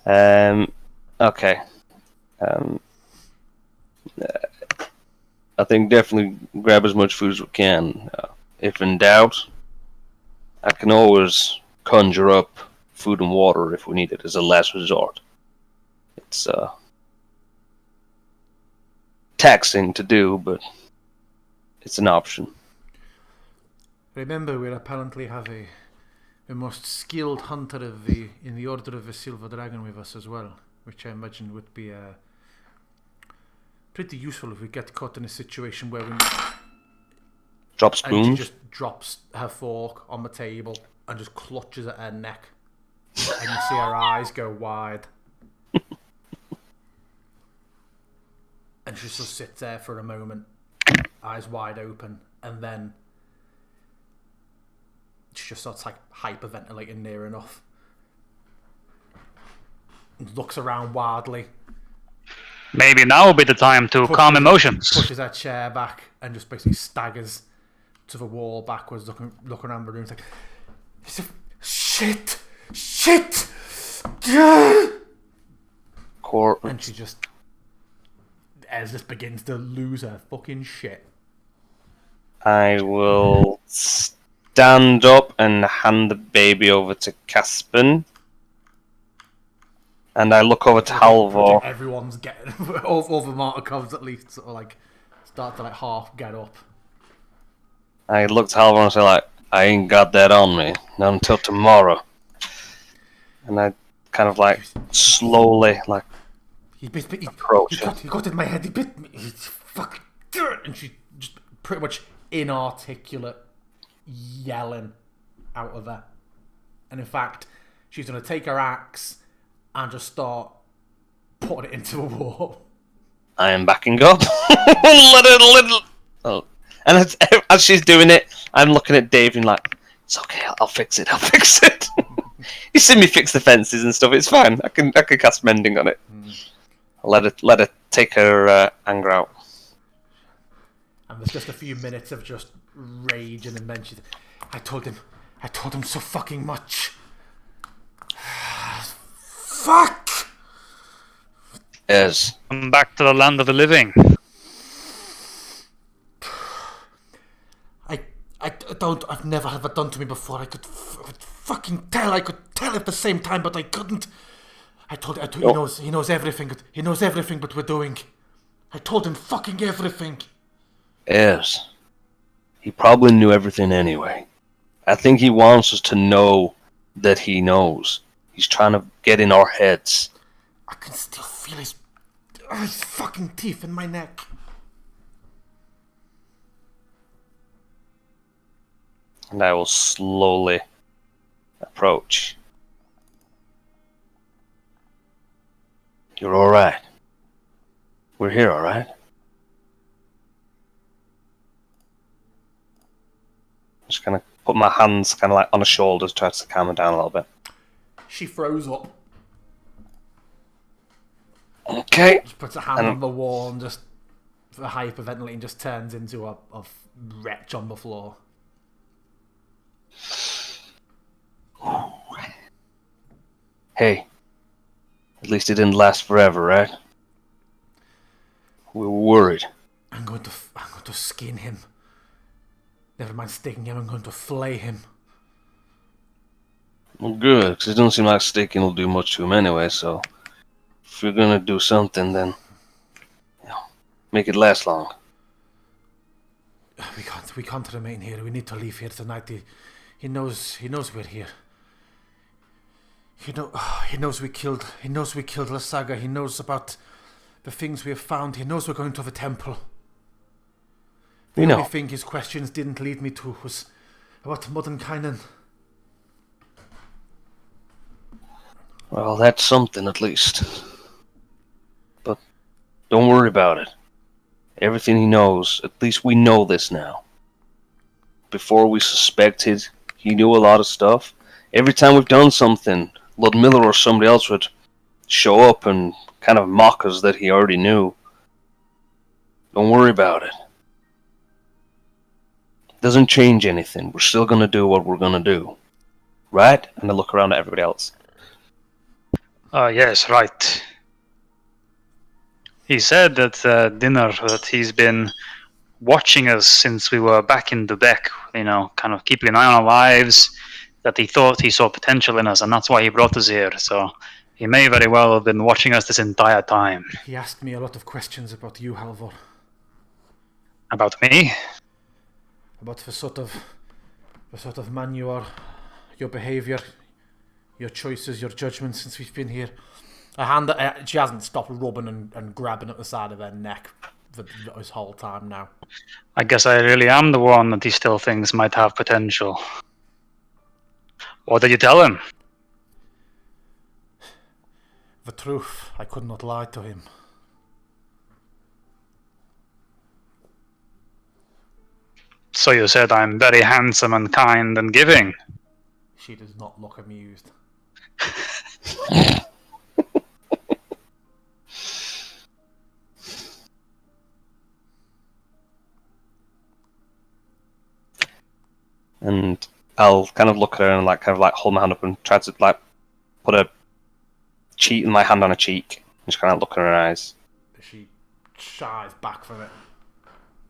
Okay. I think definitely grab as much food as we can. If in doubt, I can always conjure up food and water if we need it as a last resort. It's taxing to do, but it's an option. Remember, we apparently have a most skilled hunter in the Order of the Silver Dragon with us as well, which I imagine would be pretty useful if we get caught in a situation where we... Drop And she spoons. just drops her fork on the table and just clutches at her neck. And you see her eyes go wide. And she just sits there for a moment, eyes wide open, and then she just starts like hyperventilating near enough. And looks around wildly. Maybe now will be the time to calm emotions. Pushes her chair back and just basically staggers to the wall backwards, looking around the room. It's like, shit. And she just, as this begins to lose her fucking shit. I will stand up and hand the baby over to Caspin. And I look over to Halvor. Everyone's getting, all the Martikovs at least, sort of like, start to like half get up. I look to Halvor and say, like, I ain't got that on me. Not until tomorrow. And I kind of like slowly, like, approach her. He got in my head, he bit me. He's fucking... And she just pretty much inarticulate yelling out of her. And in fact, she's going to take her axe and just start putting it into a wall. I am backing up. Oh. And as she's doing it, I'm looking at Dave and like, it's okay, I'll fix it. You see me fix the fences and stuff, it's fine. I can cast mending on it. Let her take her anger out. And there's just a few minutes of just rage, and then she's, I told him so fucking much. Fuck! Yes. Come back to the land of the living. I've never had that done to me before. I could fucking tell. I could tell at the same time, but I couldn't. I told he knows everything. He knows everything but we're doing. I told him fucking everything. Yes. He probably knew everything anyway. I think he wants us to know that he knows. He's trying to get in our heads. I can still feel his fucking teeth in my neck. And I will slowly approach. You're alright. We're here, alright? Just gonna put my hands kind of like on her shoulders, try to calm her down a little bit. She froze up. Okay. Just puts her hand on the wall and just hyperventilating, just turns into a wretch on the floor. Hey, at least it didn't last forever, right? We were worried. I'm going to skin him. Never mind sticking him, I'm going to flay him. Well, good, because it doesn't seem like sticking will do much to him anyway, so if you're gonna do something, then Make it last long. We can't remain here. We need to leave here tonight. He knows we're here. He knows we killed Lasaga. He knows about the things we have found. He knows we're going to the temple. The only thing his questions didn't lead me to was about Modernkainen. Well, that's something at least. But don't worry about it. Everything he knows, at least we know this now. Before we suspected he knew a lot of stuff. Every time we've done something, Ludmilla or somebody else would show up and kind of mock us that he already knew. Don't worry about it. Doesn't change anything. We're still gonna do what we're gonna do. Right? And I look around at everybody else. Yes, right. He said at dinner that he's been watching us since we were back in Dubek, kind of keeping an eye on our lives, that he thought he saw potential in us, and that's why he brought us here. So he may very well have been watching us this entire time. He asked me a lot of questions about you, Halvor. About me? About the sort of man you are, your behaviour, your choices, your judgments since we've been here. She hasn't stopped rubbing and grabbing at the side of her neck this whole time now. I guess I really am the one that he still thinks might have potential. What did you tell him? The truth. I could not lie to him. So you said I'm very handsome and kind and giving. She does not look amused. And I'll kind of look at her and hold my hand up and try to put a cheek, my hand on her cheek, and just kind of look in her eyes. She shies back from it.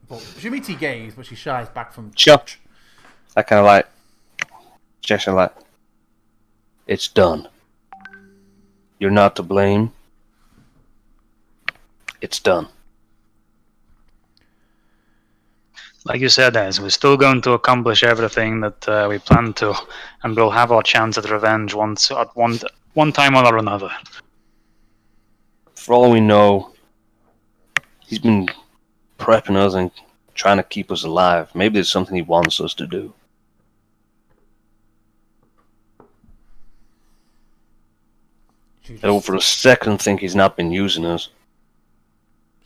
But she meets your gaze, but she shies back from. Sure. I kind of gesture it's done. You're not to blame. It's done. Like you said, we're still going to accomplish everything that we planned to, and we'll have our chance at revenge at one time or another. For all we know, he's been prepping us and trying to keep us alive. Maybe there's something he wants us to do. I don't for a second think he's not been using us.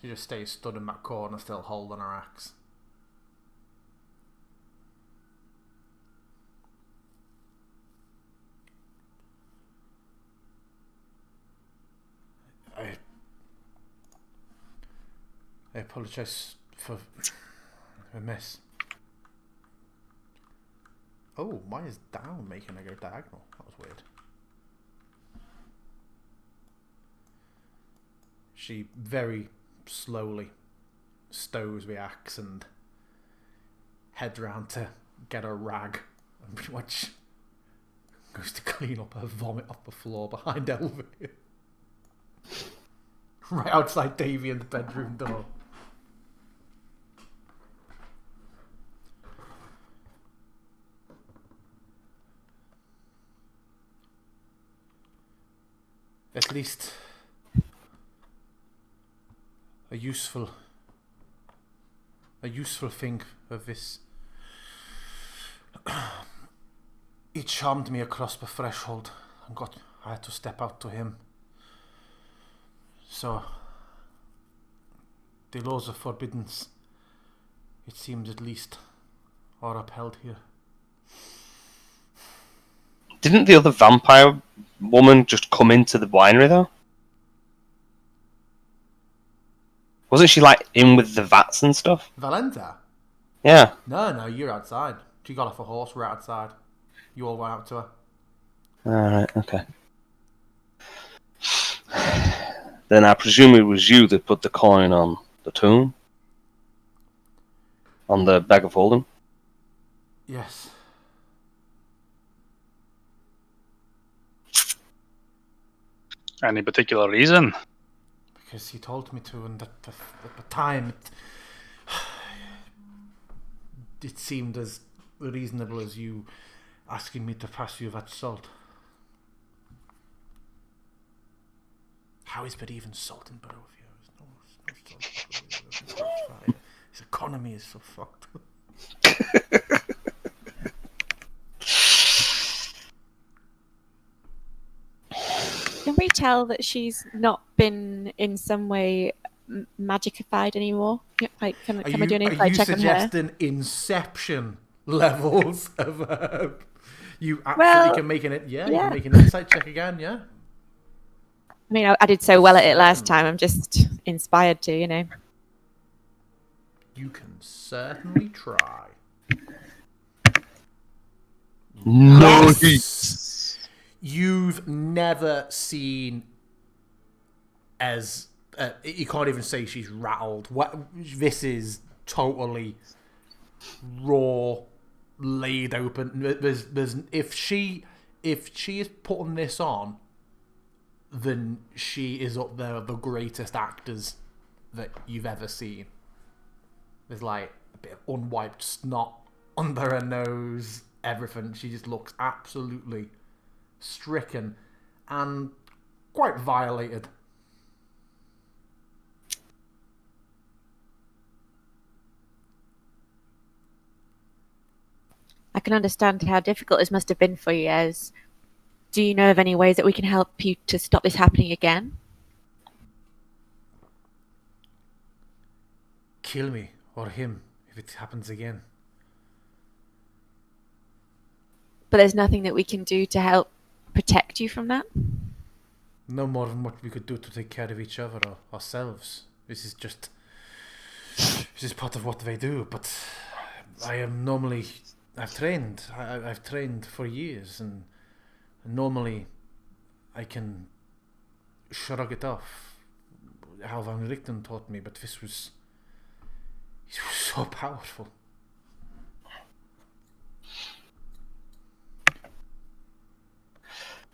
She just stays stood in that corner, still holding her axe. I apologise for the mess. Oh, mine is down, making her go diagonal. That was weird. She very slowly stows the axe and heads round to get a rag and pretty much goes to clean up her vomit off the floor behind Elvie. Right outside Davian's bedroom door. At least a useful thing of this. It charmed me across the threshold and I had to step out to him. So the laws of forbiddance, it seems at least, are upheld here. Didn't the other vampire woman just come into the winery though? Wasn't she in with the vats and stuff? Valenta? Yeah. No, you're outside. She got off a horse, we're outside. You all went out to her. Alright, okay. Then I presume it was you that put the coin on the tomb? On the bag of holding? Yes. Any particular reason? because he told me to, and at the time, it seemed as reasonable as you asking me to pass you that salt. How is there even salt in Barovia? There's no salt. His economy is so fucked. Can we tell that she's not been in some way magicified anymore? Like, can we do an insight check on her? Are you suggesting Inception levels of? You absolutely can make it. Yeah, you can make an insight check again. Yeah. I mean, I did so well at it last time. I'm just inspired to, You can certainly try. Nice. You've never seen as you can't even say she's rattled. This is totally raw, laid open. There's if she is putting this on, then she is up there with the greatest actors that you've ever seen. There's like a bit of unwiped snot under her nose, everything. She just looks absolutely stricken and quite violated. I can understand how difficult this must have been for you, Ez. Do you know of any ways that we can help you to stop this happening again? Kill me or him if it happens again. But there's nothing that we can do to help protect you from that? No more than what we could do to take care of each other or ourselves. This is part of what they do, but I've trained for years, and normally I can shrug it off, how Van Richten taught me, but this was so powerful.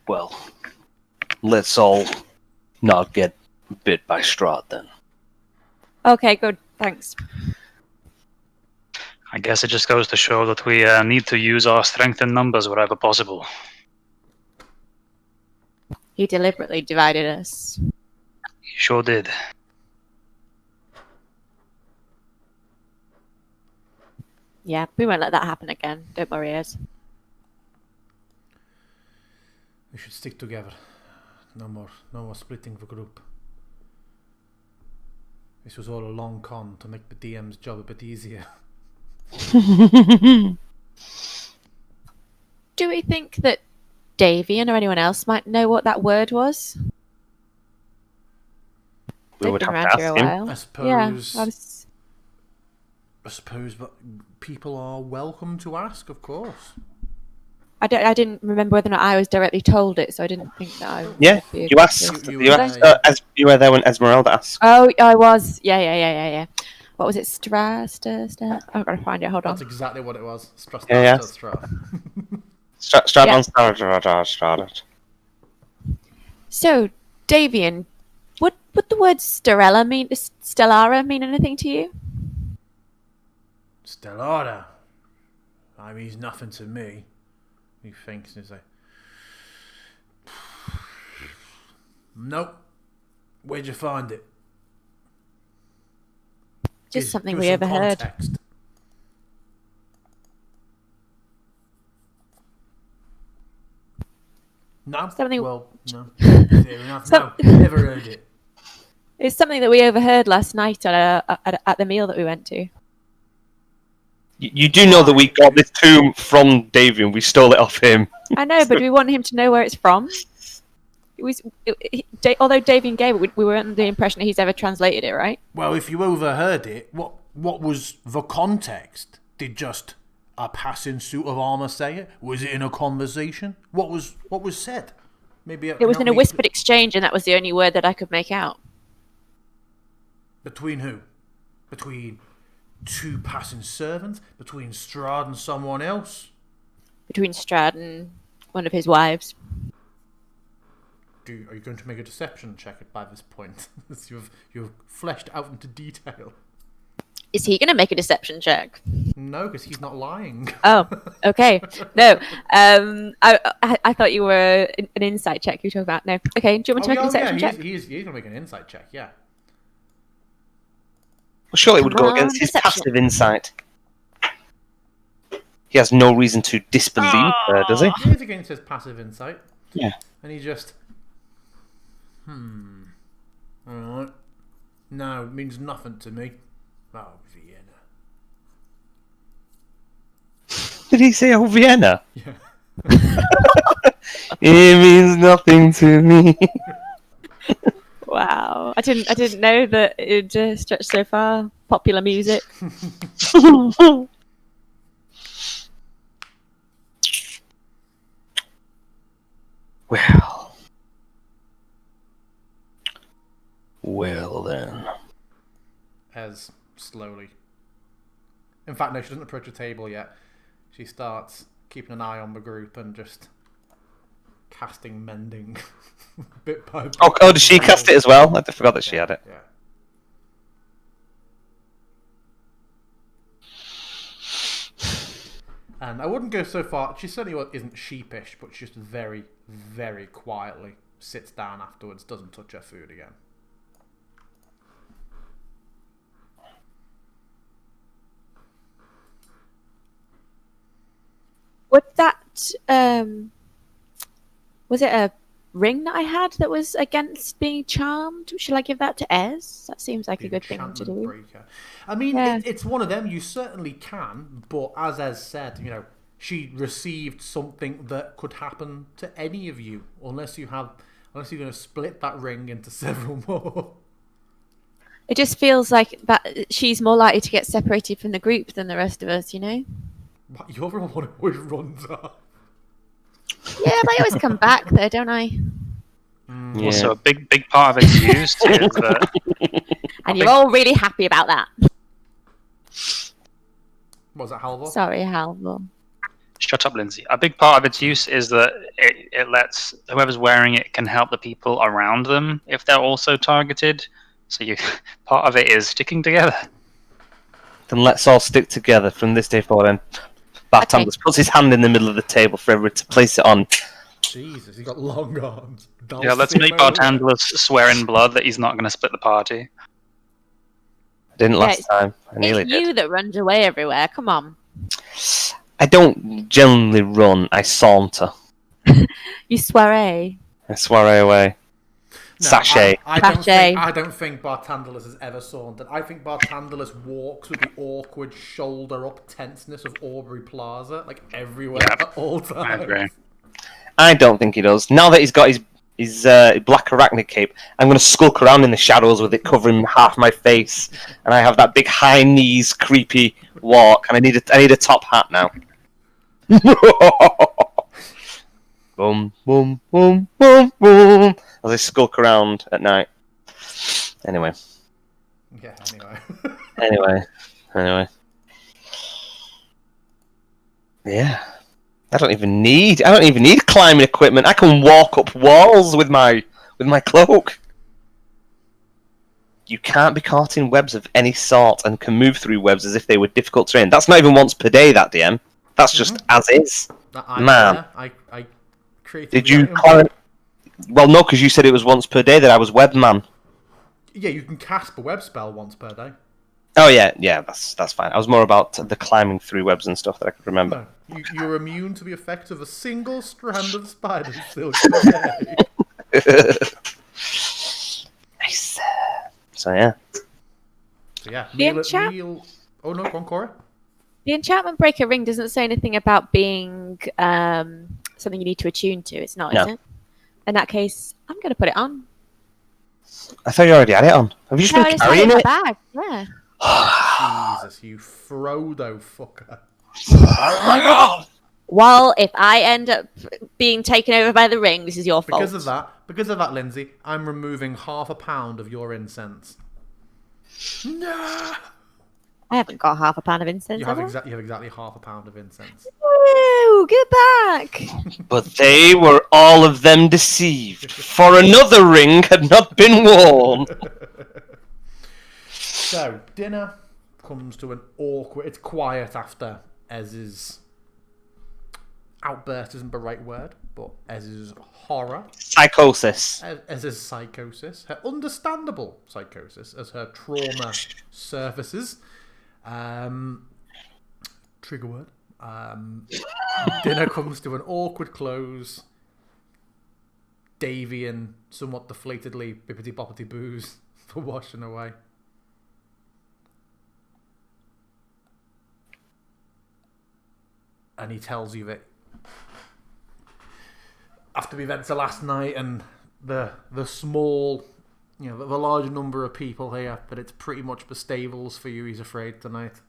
Well, let's all not get bit by Strahd then. Okay, good. Thanks. I guess it just goes to show that we need to use our strength in numbers wherever possible. He deliberately divided us. He sure did. Yeah, we won't let that happen again. Don't worry, Ez. We should stick together. No more splitting the group. This was all a long con to make the DM's job a bit easier. Do we think that Davian or anyone else might know what that word was? We would They've been have around to here ask a him. while. I suppose. Yeah, I suppose, but people are welcome to ask, of course. I didn't remember whether or not I was directly told it, so I didn't think that I. Yeah, would be you able asked. to- You As you were there when Esmeralda asked. Oh, I was. Yeah. What was it? Strahd? I've got to find it. Hold on. That's exactly what it was. Yeah. Strahd Yeah. on Strahd. So, Davian, would the word Stellara mean anything to you? Stellara. I mean, he's nothing to me. He thinks he's like, nope. Where'd you find it? Just something Give we some overheard. context. No. Something- Well, no. Fair enough. No, never heard it. It's something that we overheard last night at the meal that we went to. You do know that we got this tomb from Davian. We stole it off him. I know, but we want him to know where it's from. Although Davian gave it, we weren't under the impression that he's ever translated it, right? Well, if you overheard it, what was the context? Did just a passing suit of armor say it? Was it in a conversation? What was said? Maybe It was in a whispered exchange, and that was the only word that I could make out. Between who? Between two passing servants? Between Strahd and someone else? Between Strahd and one of his wives. Are you going to make a deception check by this point? You've fleshed out into detail. Is he going to make a deception check? No, because he's not lying. Oh, okay. No, I thought you were an insight check you were talking about. No. Okay, do you want me to make a deception check? He's going to make an insight check, yeah. Well, surely it would Come go on, against his deception. passive insight. He has no reason to disbelieve her, does he? It is against his passive insight. Yeah. And he just... Alright. No, it means nothing to me. Oh, Vienna. Did he say, "Oh, Vienna"? Yeah. It means nothing to me. Wow, I didn't know that it stretched so far. Popular music. Well then. As slowly. In fact, no, she doesn't approach a table yet. She starts keeping an eye on the group and just casting mending bit by bit. Oh, did she cast it as well? I forgot that she had it. Yeah. And I wouldn't go so far. She certainly isn't sheepish, but she just very, very quietly sits down afterwards, doesn't touch her food again. Would that was it a ring that I had that was against being charmed? Shall I give that to Ez? That seems like a good thing to Enchantment do. breaker. I mean, Yeah. it's one of them. You certainly can, but as Ez said, she received something that could happen to any of you, unless you're going to split that ring into several more. It just feels like that she's more likely to get separated from the group than the rest of us, you know? What, you're the one who always runs off. Yeah, but I always come back though, don't I? Yeah. Also, a big part of its use is that. And you're all really happy about that. What was that, Halvor? Sorry, Halvor. Shut up, Lindsay. A big part of its use is that it lets whoever's wearing it can help the people around them if they're also targeted. So part of it is sticking together. Then let's all stick together from this day forward. And Bartandus puts his hand in the middle of the table for everyone to place it on. Jesus, he's got long arms. Yeah, let's make Bartandus swear in blood that he's not going to split the party. I didn't last it's- time. I nearly It's did. you that runs away everywhere. Come on. I don't generally run. I saunter. You soiree. I soiree away. Sachet. I Sachet. don't think Bartandulus has ever sauntered. I think Bartandulus walks with the awkward shoulder up tenseness of Aubrey Plaza, like everywhere Yep. at all I times. agree. I don't think he does. Now that he's got his black arachnid cape, I'm going to skulk around in the shadows with it covering half my face, and I have that big high knees, creepy walk, and I need a top hat now. Boom, boom, boom, boom, boom. As I skulk around at night. Anyway. Yeah, Anyway. Yeah. I don't even need climbing equipment. I can walk up walls with my cloak. You can't be caught in webs of any sort and can move through webs as if they were difficult terrain. That's not even once per day, that DM. That's just as is. Man. I created. Did you climb? Well, no, because you said it was once per day that I was webman. Yeah, you can cast a web spell once per day. Oh yeah, that's fine. I was more about the climbing through webs and stuff that I could remember. No, you're immune to the effect of a single strand of spider silk per day. Nice. So yeah. So yeah, The enchant- Oh no, go on, Cora. The enchantment breaker ring doesn't say anything about being something you need to attune to. It's not, No. is it? In that case, I'm going to put it on. I thought you already had it on. Have you just No, I been just had it carrying in my it? bag. Yeah. Jesus, you Frodo fucker. Oh my god! Well, if I end up being taken over by the ring, this is your fault. Because of that, Lindsay, I'm removing ½ a pound of your incense. No. I haven't got ½ a pound of incense. You have have I? exactly ½ a pound of incense. Woo, No, get back! But they were all of them deceived, for another ring had not been worn. So, dinner comes to an awkward... It's quiet after Ez's outburst isn't the right word, but Ez's horror. Psychosis. Ez's psychosis. Her understandable psychosis as her trauma surfaces. Trigger word. Dinner comes to an awkward close. Davy and somewhat deflatedly bippity boppity boos for washing away. And he tells you that after the events of last night and the small, the large number of people here, that it's pretty much the stables for you, he's afraid, tonight.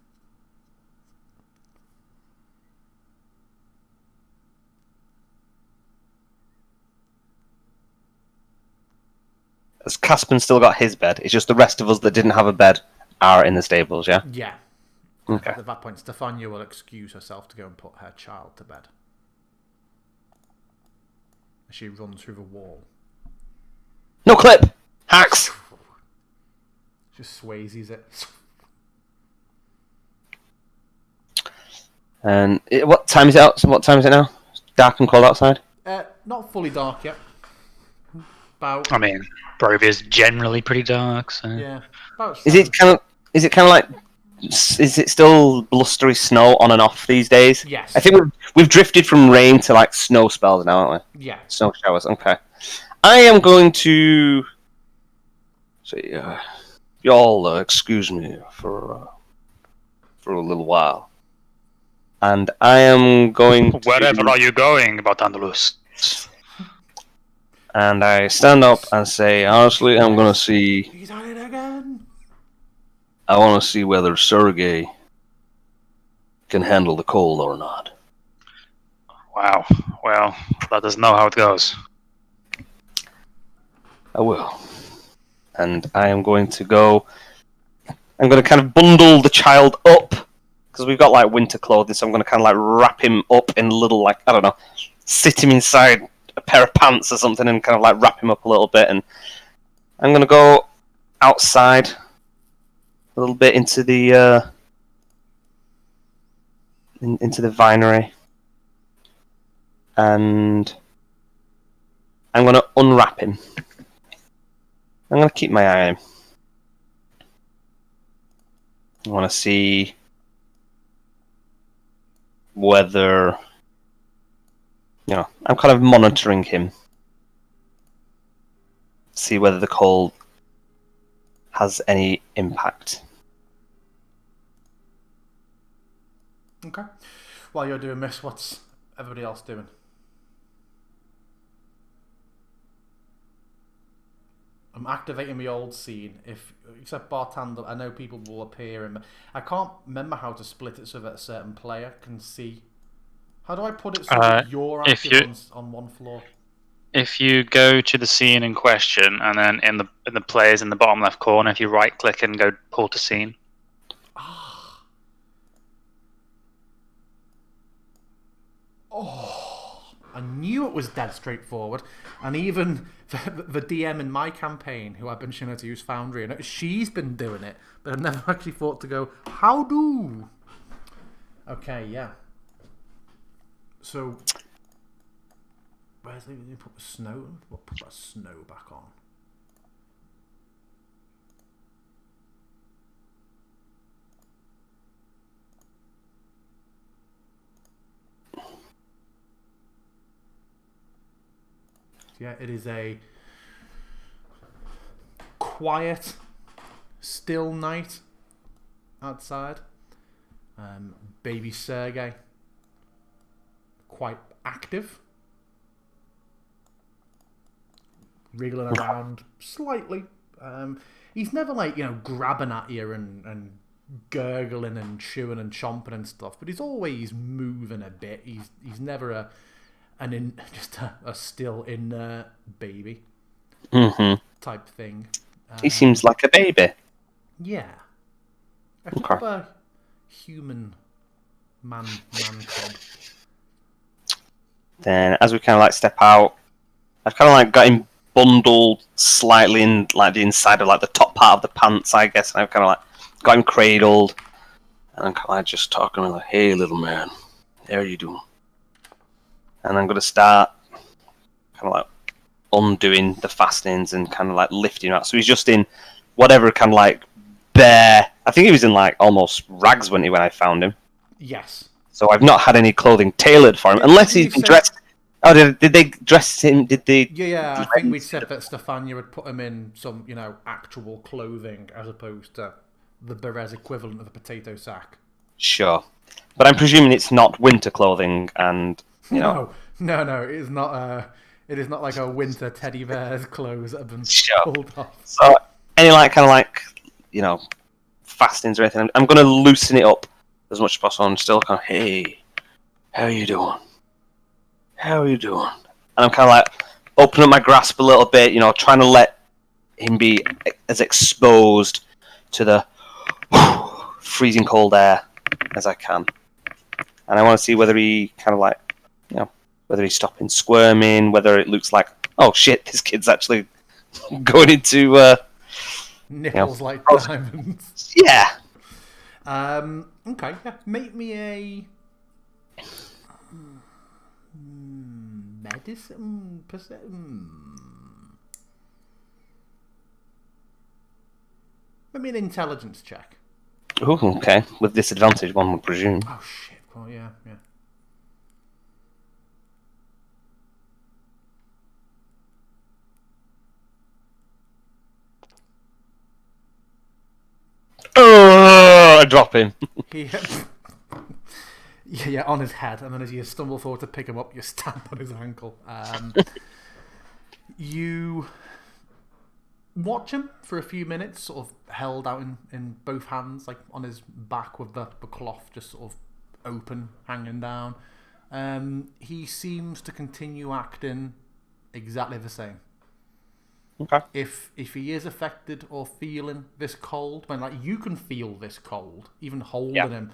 Has Caspian still got his bed? It's just the rest of us that didn't have a bed are in the stables, yeah? Yeah. Okay. At that point, Stefania will excuse herself to go and put her child to bed. As she runs through the wall. No clip! Hacks! Just sways it. And what time is it out? What time is it now? It's dark and cold outside? Not fully dark yet. About... I mean, Barovia is generally pretty dark, so... Yeah. About Is it kind of like... Is it still blustery snow on and off these days? Yes. I think we've drifted from rain to like snow spells now, aren't we? Yeah. Snow showers, okay. I am going to... say, y'all excuse me for a little while. And I am going to... Wherever are you going, Bartandalus? And I stand up and say, honestly, I'm going to see... He's on it again! I want to see whether Sergei can handle the cold or not. Wow. Well, let us know how it goes. I will. And I am going to go... I'm going to kind of bundle the child up, because we've got, like, winter clothing, so I'm going to kind of, like, wrap him up in a little, like, I don't know, sit him inside a pair of pants or something and kind of, like, wrap him up a little bit. And I'm going to go outside a little bit into the into the vinery, and I'm going to unwrap him. I'm going to keep my eye on him. I want to see whether, I'm kind of monitoring him. See whether the cold has any impact. Okay. While you're doing this, what's everybody else doing? I'm activating the old scene. Except Bartender, I know people will appear in. I can't remember how to split it so that a certain player can see. How do I put it so that you're active on one floor? If you go to the scene in question, and then in the players in the bottom left corner, if you right click and go pull to scene. I knew it was dead straightforward, and even the DM in my campaign, who I've been showing her to use Foundry, and she's been doing it, but I've never actually thought to go, how do? Okay, yeah. So, where's the put the snow? We'll put that snow back on. Yeah, it is a quiet, still night outside. Baby Sergei, quite active, wriggling around slightly. He's never like grabbing at you and gurgling and chewing and chomping and stuff, but he's always moving a bit. He's never just a still inert baby type thing. He seems like a baby. Yeah. A Okay. proper human man cub. Then, as we kind of like step out, I've kind of like got him bundled slightly in like the inside of like the top part of the pants, I guess. And I've kind of like got him cradled, and I'm kind of like just talking like, "Hey, little man, how are you doing?" And I'm gonna start kind of like undoing the fastenings and kind of like lifting him out. So he's just in whatever kind of like bare. I think he was in like almost rags when I found him. Yes. So I've not had any clothing tailored for him, unless he's been dressed. Oh, did they dress him? Did they? Yeah. I think we said that Stefania would put him in some, actual clothing as opposed to the Berez equivalent of the potato sack. Sure, but I'm presuming it's not winter clothing, and No, it is not. It is not like a winter teddy bear's clothes that have been pulled off. So any like kind of like fastenings or anything, I'm going to loosen it up as much as possible. I'm still kind of, hey, how are you doing? How are you doing? And I'm kind of like opening up my grasp a little bit, trying to let him be as exposed to the freezing cold air as I can. And I want to see whether he kind of like, whether he's stopping squirming, whether it looks like, oh shit, this kid's actually going into nipples like diamonds. Yeah. Okay. Yeah. Make me a medicine. Make me an intelligence check. Oh, okay. With disadvantage, one would presume. Oh shit! Well, yeah. Oh, I drop him. Yeah, on his head, and then as you stumble forward to pick him up, you stamp on his ankle. You watch him for a few minutes, sort of held out in both hands, like on his back with the cloth just sort of open, hanging down. He seems to continue acting exactly the same. Okay. If he is affected or feeling this cold, when like you can feel this cold, even holding him,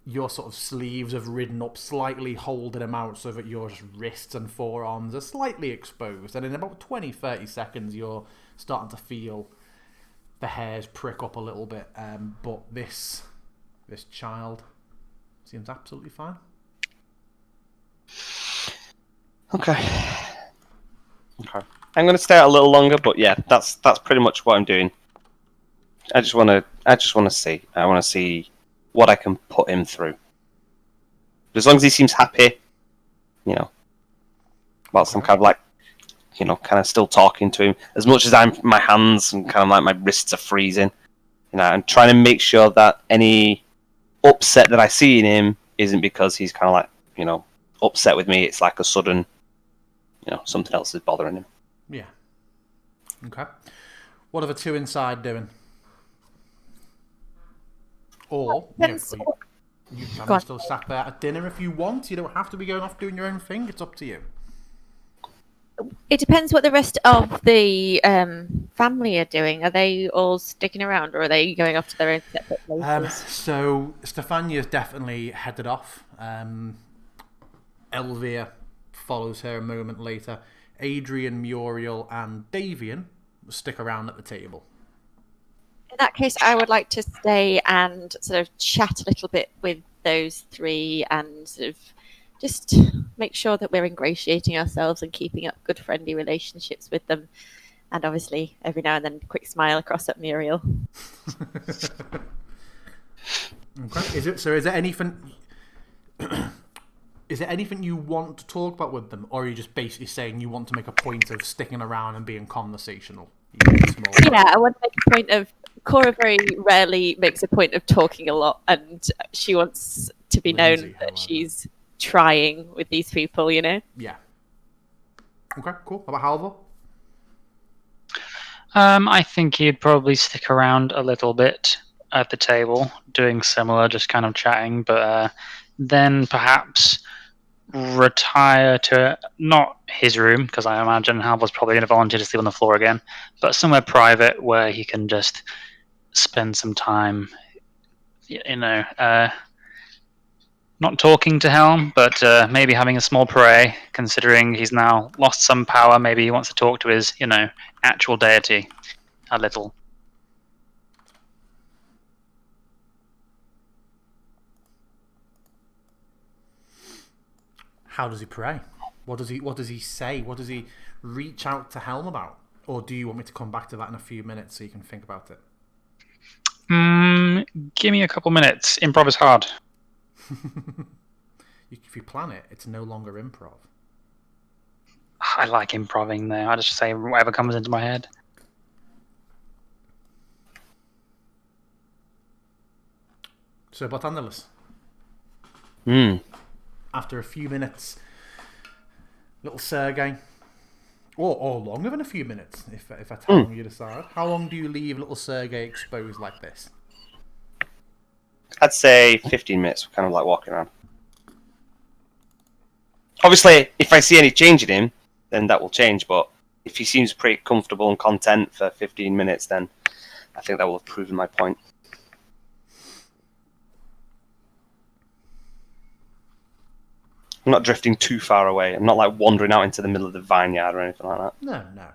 your sort of sleeves have ridden up slightly, holding him out so that your wrists and forearms are slightly exposed. And in about 20-30 seconds, you're starting to feel the hairs prick up a little bit. But this child seems absolutely fine. Okay. I'm going to stay out a little longer, but yeah, that's pretty much what I'm doing. I just want to see. I want to see what I can put him through. As long as he seems happy, whilst I'm kind of like, kind of still talking to him. As much as my hands and kind of like my wrists are freezing, I'm trying to make sure that any upset that I see in him isn't because he's kind of like, upset with me. It's like a sudden, something else is bothering him. Yeah. Okay. What are the two inside doing? Or you can still sat there at dinner if you want. You don't have to be going off doing your own thing. It's up to you. It depends what the rest of the family are doing. Are they all sticking around, or are they going off to their own separate places? So Stefania's definitely headed off. Elvira follows her a moment later. Adrian, Muriel, and Davian stick around at the table. In that case, I would like to stay and sort of chat a little bit with those three and sort of just make sure that we're ingratiating ourselves and keeping up good friendly relationships with them. And obviously, every now and then, a quick smile across at Muriel. Okay. Is there anything... Is there anything you want to talk about with them, or are you just basically saying you want to make a point of sticking around and being conversational? Yeah, I want to make a point of... Cora very rarely makes a point of talking a lot, and she wants to be known that she's trying with these people, Yeah. Okay, cool. How about Halvor? I think he'd probably stick around a little bit at the table, doing similar, just kind of chatting, but then perhaps retire to not his room, because I imagine Halvor's probably going to volunteer to sleep on the floor again, but somewhere private where he can just spend some time, Not talking to Helm, but maybe having a small prey, considering he's now lost some power. Maybe he wants to talk to his, actual deity a little. How does he pray? What does he say? What does he reach out to Helm about? Or do you want me to come back to that in a few minutes so you can think about it? Give me a couple minutes. Improv is hard. If you plan it, it's no longer improv. I like improving there. I just say whatever comes into my head. So, Barthandelus, after a few minutes, little Sergei, or longer than a few minutes, if that's how long you decide. How long do you leave little Sergei exposed like this? I'd say 15 minutes, kind of like walking around. Obviously, if I see any change in him, then that will change, but if he seems pretty comfortable and content for 15 minutes, then I think that will have proven my point. I'm not drifting too far away. I'm not like wandering out into the middle of the vineyard or anything like that. No.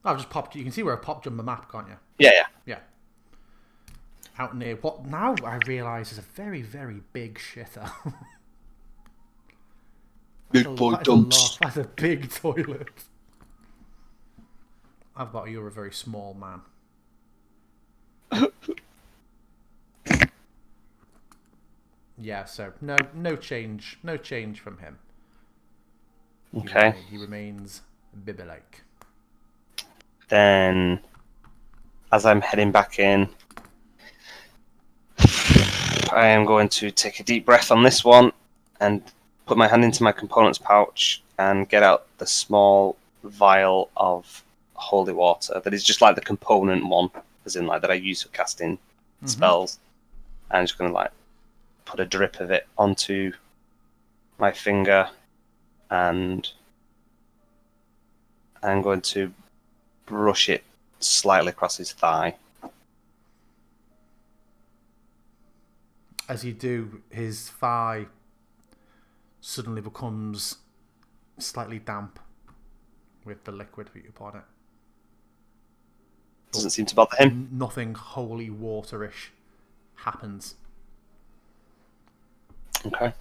I've just popped. You can see where I popped on the map, can't you? Yeah. Out near what now I realise is a very, very big shitter. Big boy dumps. That's a big toilet. I thought you were a very small man. Yeah, so no change from him. Okay. He remains Bibby-like. Then, as I'm heading back in, I am going to take a deep breath on this one and put my hand into my components pouch and get out the small vial of holy water that is just like the component one, as in like that I use for casting spells. And I'm just going to like put a drip of it onto my finger, and I'm going to brush it slightly across his thigh. As you do, his thigh suddenly becomes slightly damp with the liquid that you put on it. Doesn't seem to bother him. Nothing holy waterish happens. Okay.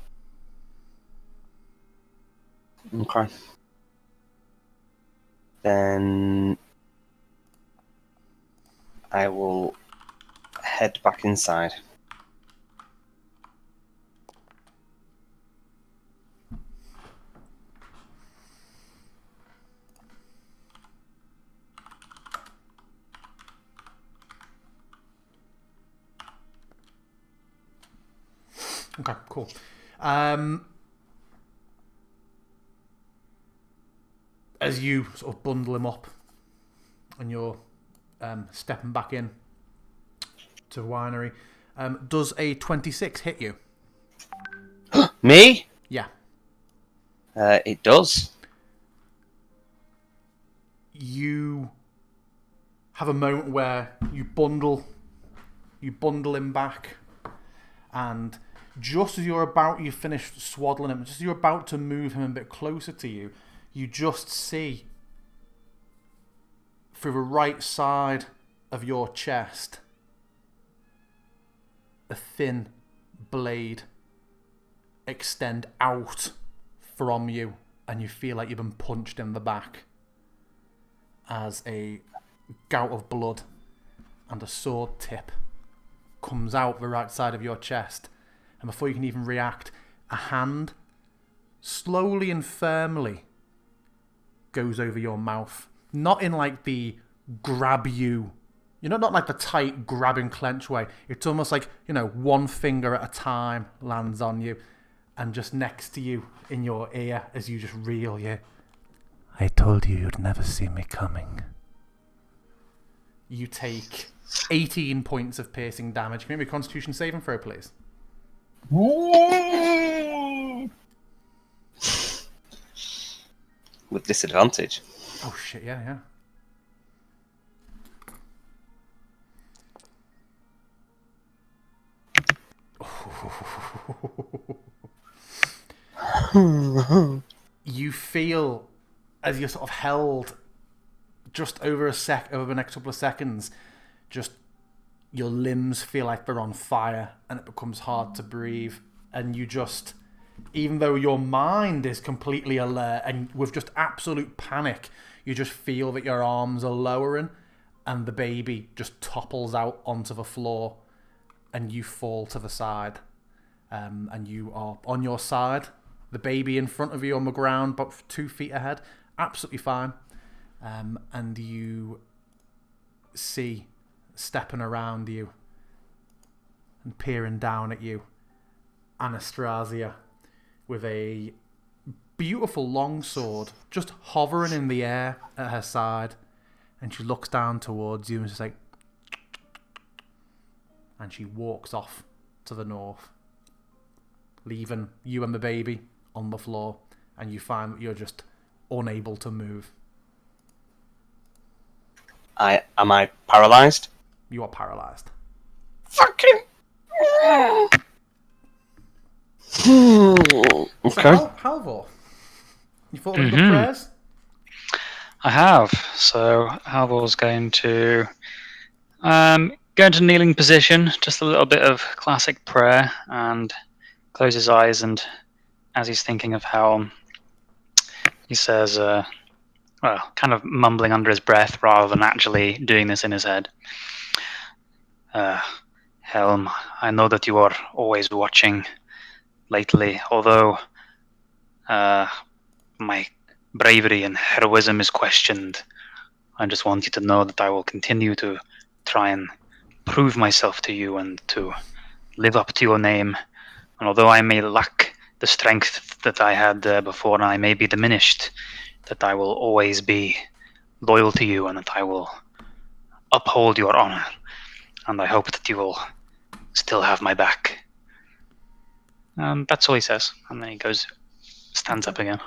Then I will head back inside. Okay, cool. As you sort of bundle him up and you're stepping back in to the winery, does a 26 hit you? Me? Yeah. It does. You have a moment where you bundle him back, and just as you've finished swaddling him, just as you're about to move him a bit closer to you, you just see through the right side of your chest a thin blade extend out from you, and you feel like you've been punched in the back as a gout of blood and a sword tip comes out the right side of your chest, and before you can even react, a hand slowly and firmly goes over your mouth. Not in like the grab you, not like the tight grab and clench way. It's almost like, one finger at a time lands on you, and just next to you in your ear as you just reel you. I told you you'd never see me coming. You take 18 points of piercing damage. Can you make me a Constitution saving throw, please? With disadvantage. Oh shit, yeah. You feel as you're sort of held just over over the next couple of seconds, just your limbs feel like they're on fire and it becomes hard to breathe. And you just, even though your mind is completely alert and with just absolute panic, you just feel that your arms are lowering and the baby just topples out onto the floor and you fall to the side. And you are on your side. The baby in front of you on the ground, about 2 feet ahead. Absolutely fine. And you see stepping around you and peering down at you Anastasia with a beautiful longsword just hovering in the air at her side, and she looks down towards you and she's like, and she walks off to the north, leaving you and the baby on the floor, and you find that you're just unable to move. Am I paralyzed? You are paralyzed. Fucking. Okay. So, Halvor, you thought of any good prayers? I have. So Halvor's going to go into kneeling position, just a little bit of classic prayer, and close his eyes. And as he's thinking of how he says, well, kind of mumbling under his breath rather than actually doing this in his head. Helm, I know that you are always watching lately, although my bravery and heroism is questioned. I just want you to know that I will continue to try and prove myself to you and to live up to your name. And although I may lack the strength that I had before, and I may be diminished, that I will always be loyal to you and that I will uphold your honor. And I hope that you will still have my back. And that's all he says. And then he goes, stands up again.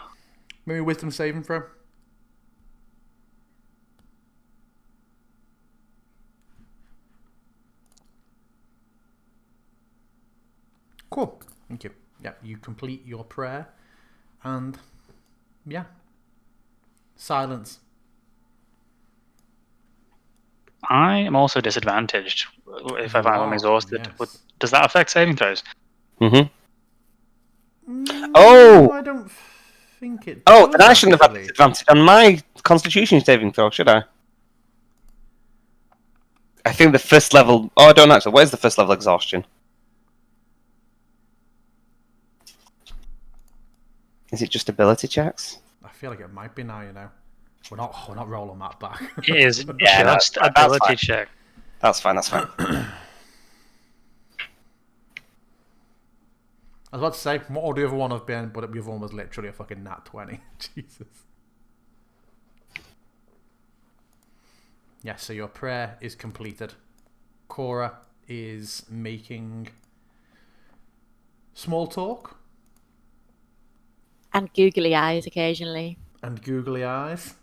Maybe wisdom saving throw. Cool. Thank you. Yeah, you complete your prayer. And, yeah. Silence. I am also disadvantaged if I You find I'm are, exhausted. yes. Does that affect saving throws? Mm-hmm. Oh! I don't think it Oh, does, then I shouldn't have had actually. disadvantage on my Constitution saving throw, should I? I think the first level. Oh, I don't know. So, where's the first level exhaustion? Is it just ability checks? I feel like it might be now, you know. We're not rolling that back. It is Yeah, no, just that's ability fine. check. That's fine. That's fine. I was about to say, what would the other one have been? But the other one was literally a fucking nat 20. Jesus. Yeah, so your prayer is completed. Cora is making small talk. And googly eyes occasionally. And googly eyes.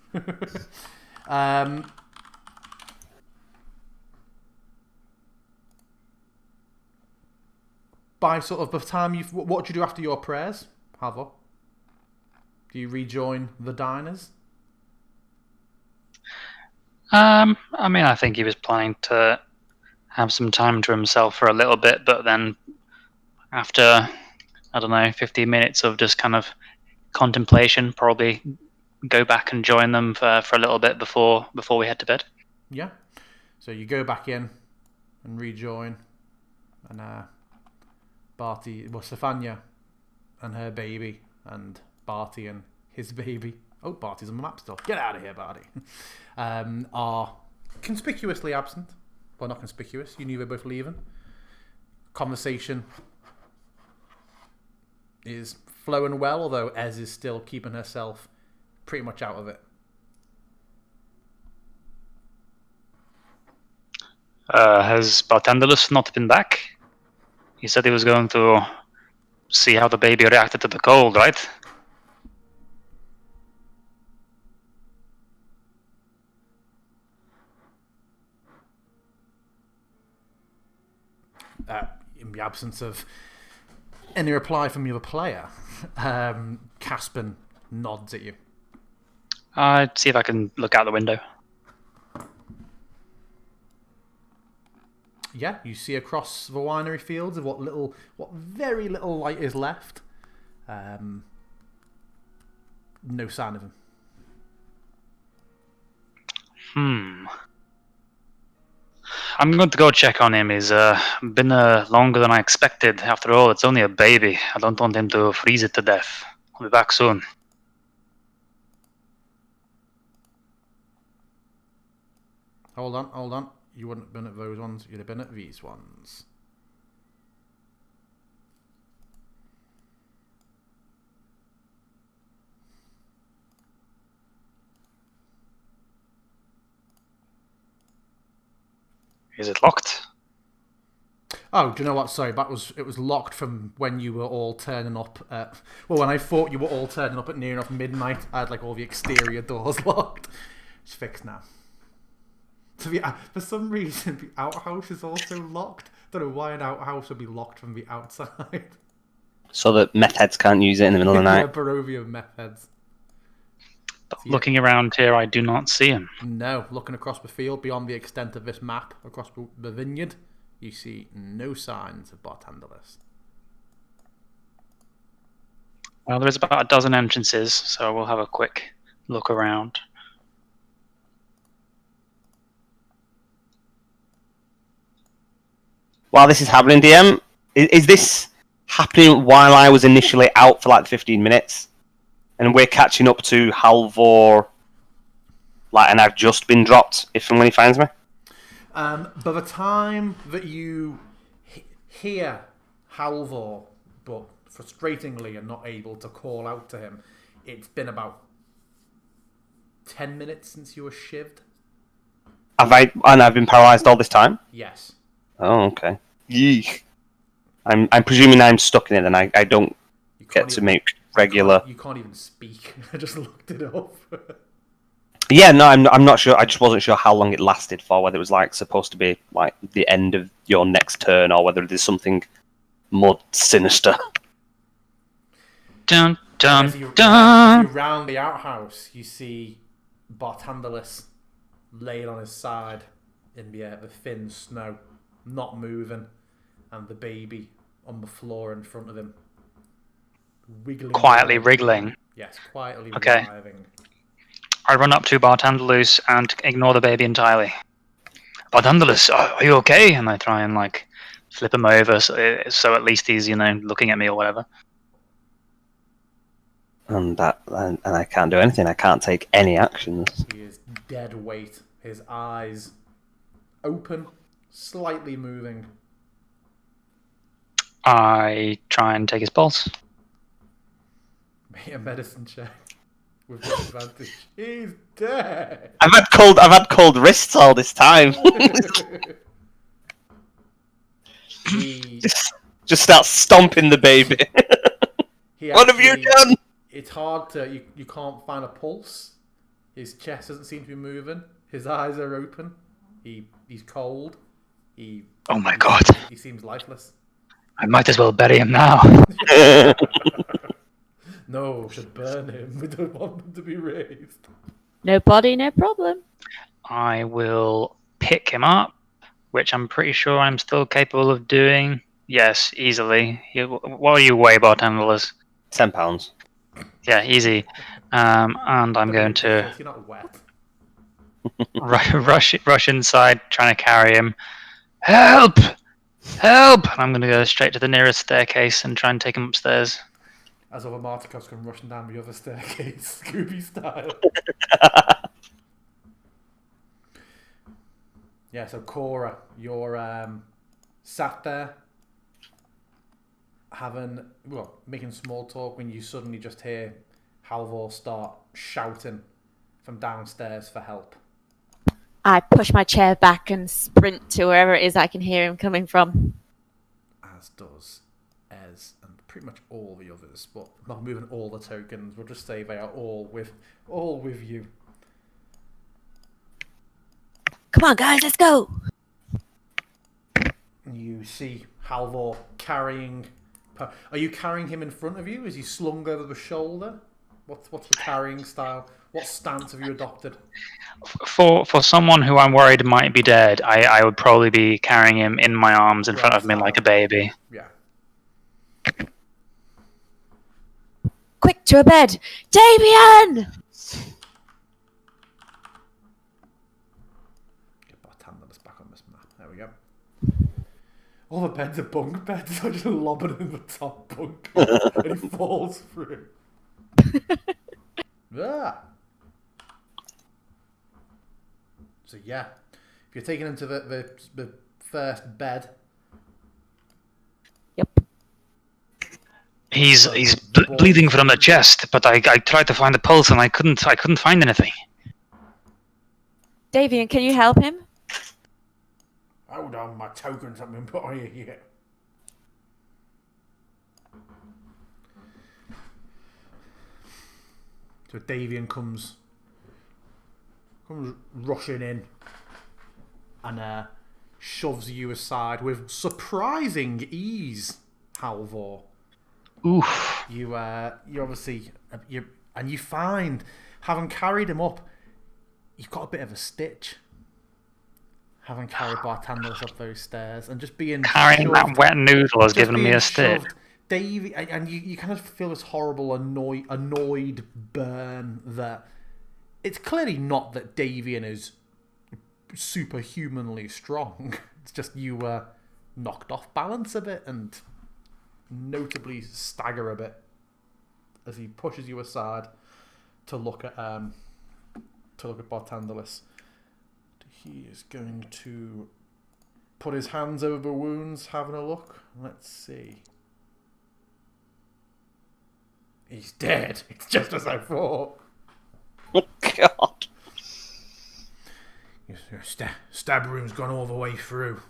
By sort of the time what do you do after your prayers, Havok? Do you rejoin the diners? I mean, I think he was planning to have some time to himself for a little bit, but then after, I don't know, 15 minutes of just kind of contemplation, probably go back and join them for a little bit before we head to bed. Yeah. So you go back in and rejoin, and Barty, well, Stefania and her baby, and Barty and his baby. Oh, Barty's on the map still. Get out of here, Barty. Are conspicuously absent. Well, not conspicuous. You knew they were both leaving. Conversation is flowing well, although Ez is still keeping herself pretty much out of it. Has Bartendulus not been back? He said he was going to see how the baby reacted to the cold, right? In the absence of Any reply from the other player? Caspin nods at you. I'd see if I can look out the window. Yeah, you see across the winery fields of what very little light is left. No sign of him. I'm going to go check on him. He's been longer than I expected. After all, it's only a baby. I don't want him to freeze it to death. I'll be back soon. Hold on. You wouldn't have been at those ones. You'd have been at these ones. Is it locked? Oh, do you know what? Sorry, it was locked from when you were all turning up at... Well, when I thought you were all turning up at near enough midnight, I had like all the exterior doors locked. It's fixed now. For some reason, the outhouse is also locked. Don't know why an outhouse would be locked from the outside. So that meth heads can't use it in the middle of the Yeah, night. Barovia meth heads. Looking around here, I do not see him. No, looking across the field beyond the extent of this map, across the vineyard, you see no signs of Bartandalis. Well, there's about a dozen entrances, so we'll have a quick look around. While this is happening, DM, is this happening while I was initially out for like 15 minutes? And we're catching up to Halvor, and I've just been dropped, if and when he finds me? By the time that you hear Halvor, but frustratingly are not able to call out to him, it's been about 10 minutes since you were shivved. I've been paralysed all this time? Yes. Oh, okay. Yeesh. I'm presuming I'm stuck in it, and I don't get to make regular... You can't even speak. I just looked it up. Yeah, no, I'm not sure. I just wasn't sure how long it lasted for, whether it was supposed to be the end of your next turn, or whether there's something more sinister. Dun dun As you dun. round the outhouse, you see Bartandalis laying on his side in the thin snow, not moving, and the baby on the floor in front of him, wiggling. Quietly wriggling. Yes, quietly Okay. writhing. I run up to Bartandalus and ignore the baby entirely. Bartandalus, are you okay? And I try and flip him over so at least he's looking at me or whatever. And I can't do anything. I can't take any actions. He is dead weight. His eyes open, slightly moving. I try and take his pulse. Make a medicine check with disadvantage. He's dead. I've had cold wrists all this time. He just start stomping the baby. What have you done? It's hard to... You can't find a pulse. His chest doesn't seem to be moving. His eyes are open. He's cold. Oh my god. He seems lifeless. I might as well bury him now. No, we should burn him. We don't want him to be raised. No body, no problem. I will pick him up, which I'm pretty sure I'm still capable of doing. Yes, easily. What are you weigh, Bartandalus? 10 pounds. Yeah, easy. And I'm going to You're not wet. rush inside, trying to carry him. Help! Help! And I'm going to go straight to the nearest staircase and try and take him upstairs. As other Martikos come rushing down the other staircase, Scooby style. Yeah, so Cora, you're sat there making small talk when you suddenly just hear Halvor start shouting from downstairs for help. I push my chair back and sprint to wherever it is I can hear him coming from. As does Ez and pretty much all the others, but not moving all the tokens. We'll just say they are all with you. Come on, guys, let's go. You see Halvor carrying Are you carrying him in front of you? Is he slung over the shoulder? What's the carrying style? What stance have you adopted? For someone who I'm worried might be dead, I would probably be carrying him in my arms in front of me like a baby. Yeah. Quick, to a bed! Damien! Get Bartandalis back on this map. There we go. All the beds are bunk beds. I just lob it in the top bunk. And he falls through. Ah. So yeah. If you're taking him to the first bed. Yep. He's bleeding from the chest, but I tried to find a pulse and I couldn't find anything. Davian, can you help him? Hold on, my tokens haven't been put on you yet. So Davian comes rushing in and shoves you aside with surprising ease, Halvor. Oof. You obviously you find, having carried him up, you've got a bit of a stitch. Having carried Bartandalis up those stairs and just being Carrying shoved, that wet noodle has just given me being a stick. shoved. Davey, and you kind of feel this horrible annoyed burn that it's clearly not that Davian is superhumanly strong. It's just you were knocked off balance a bit and notably stagger a bit as he pushes you aside to look at Bartandalis. He is going to put his hands over the wounds, having a look. Let's see. He's dead. It's just as I thought. Oh, God. Your stab wound's gone all the way through.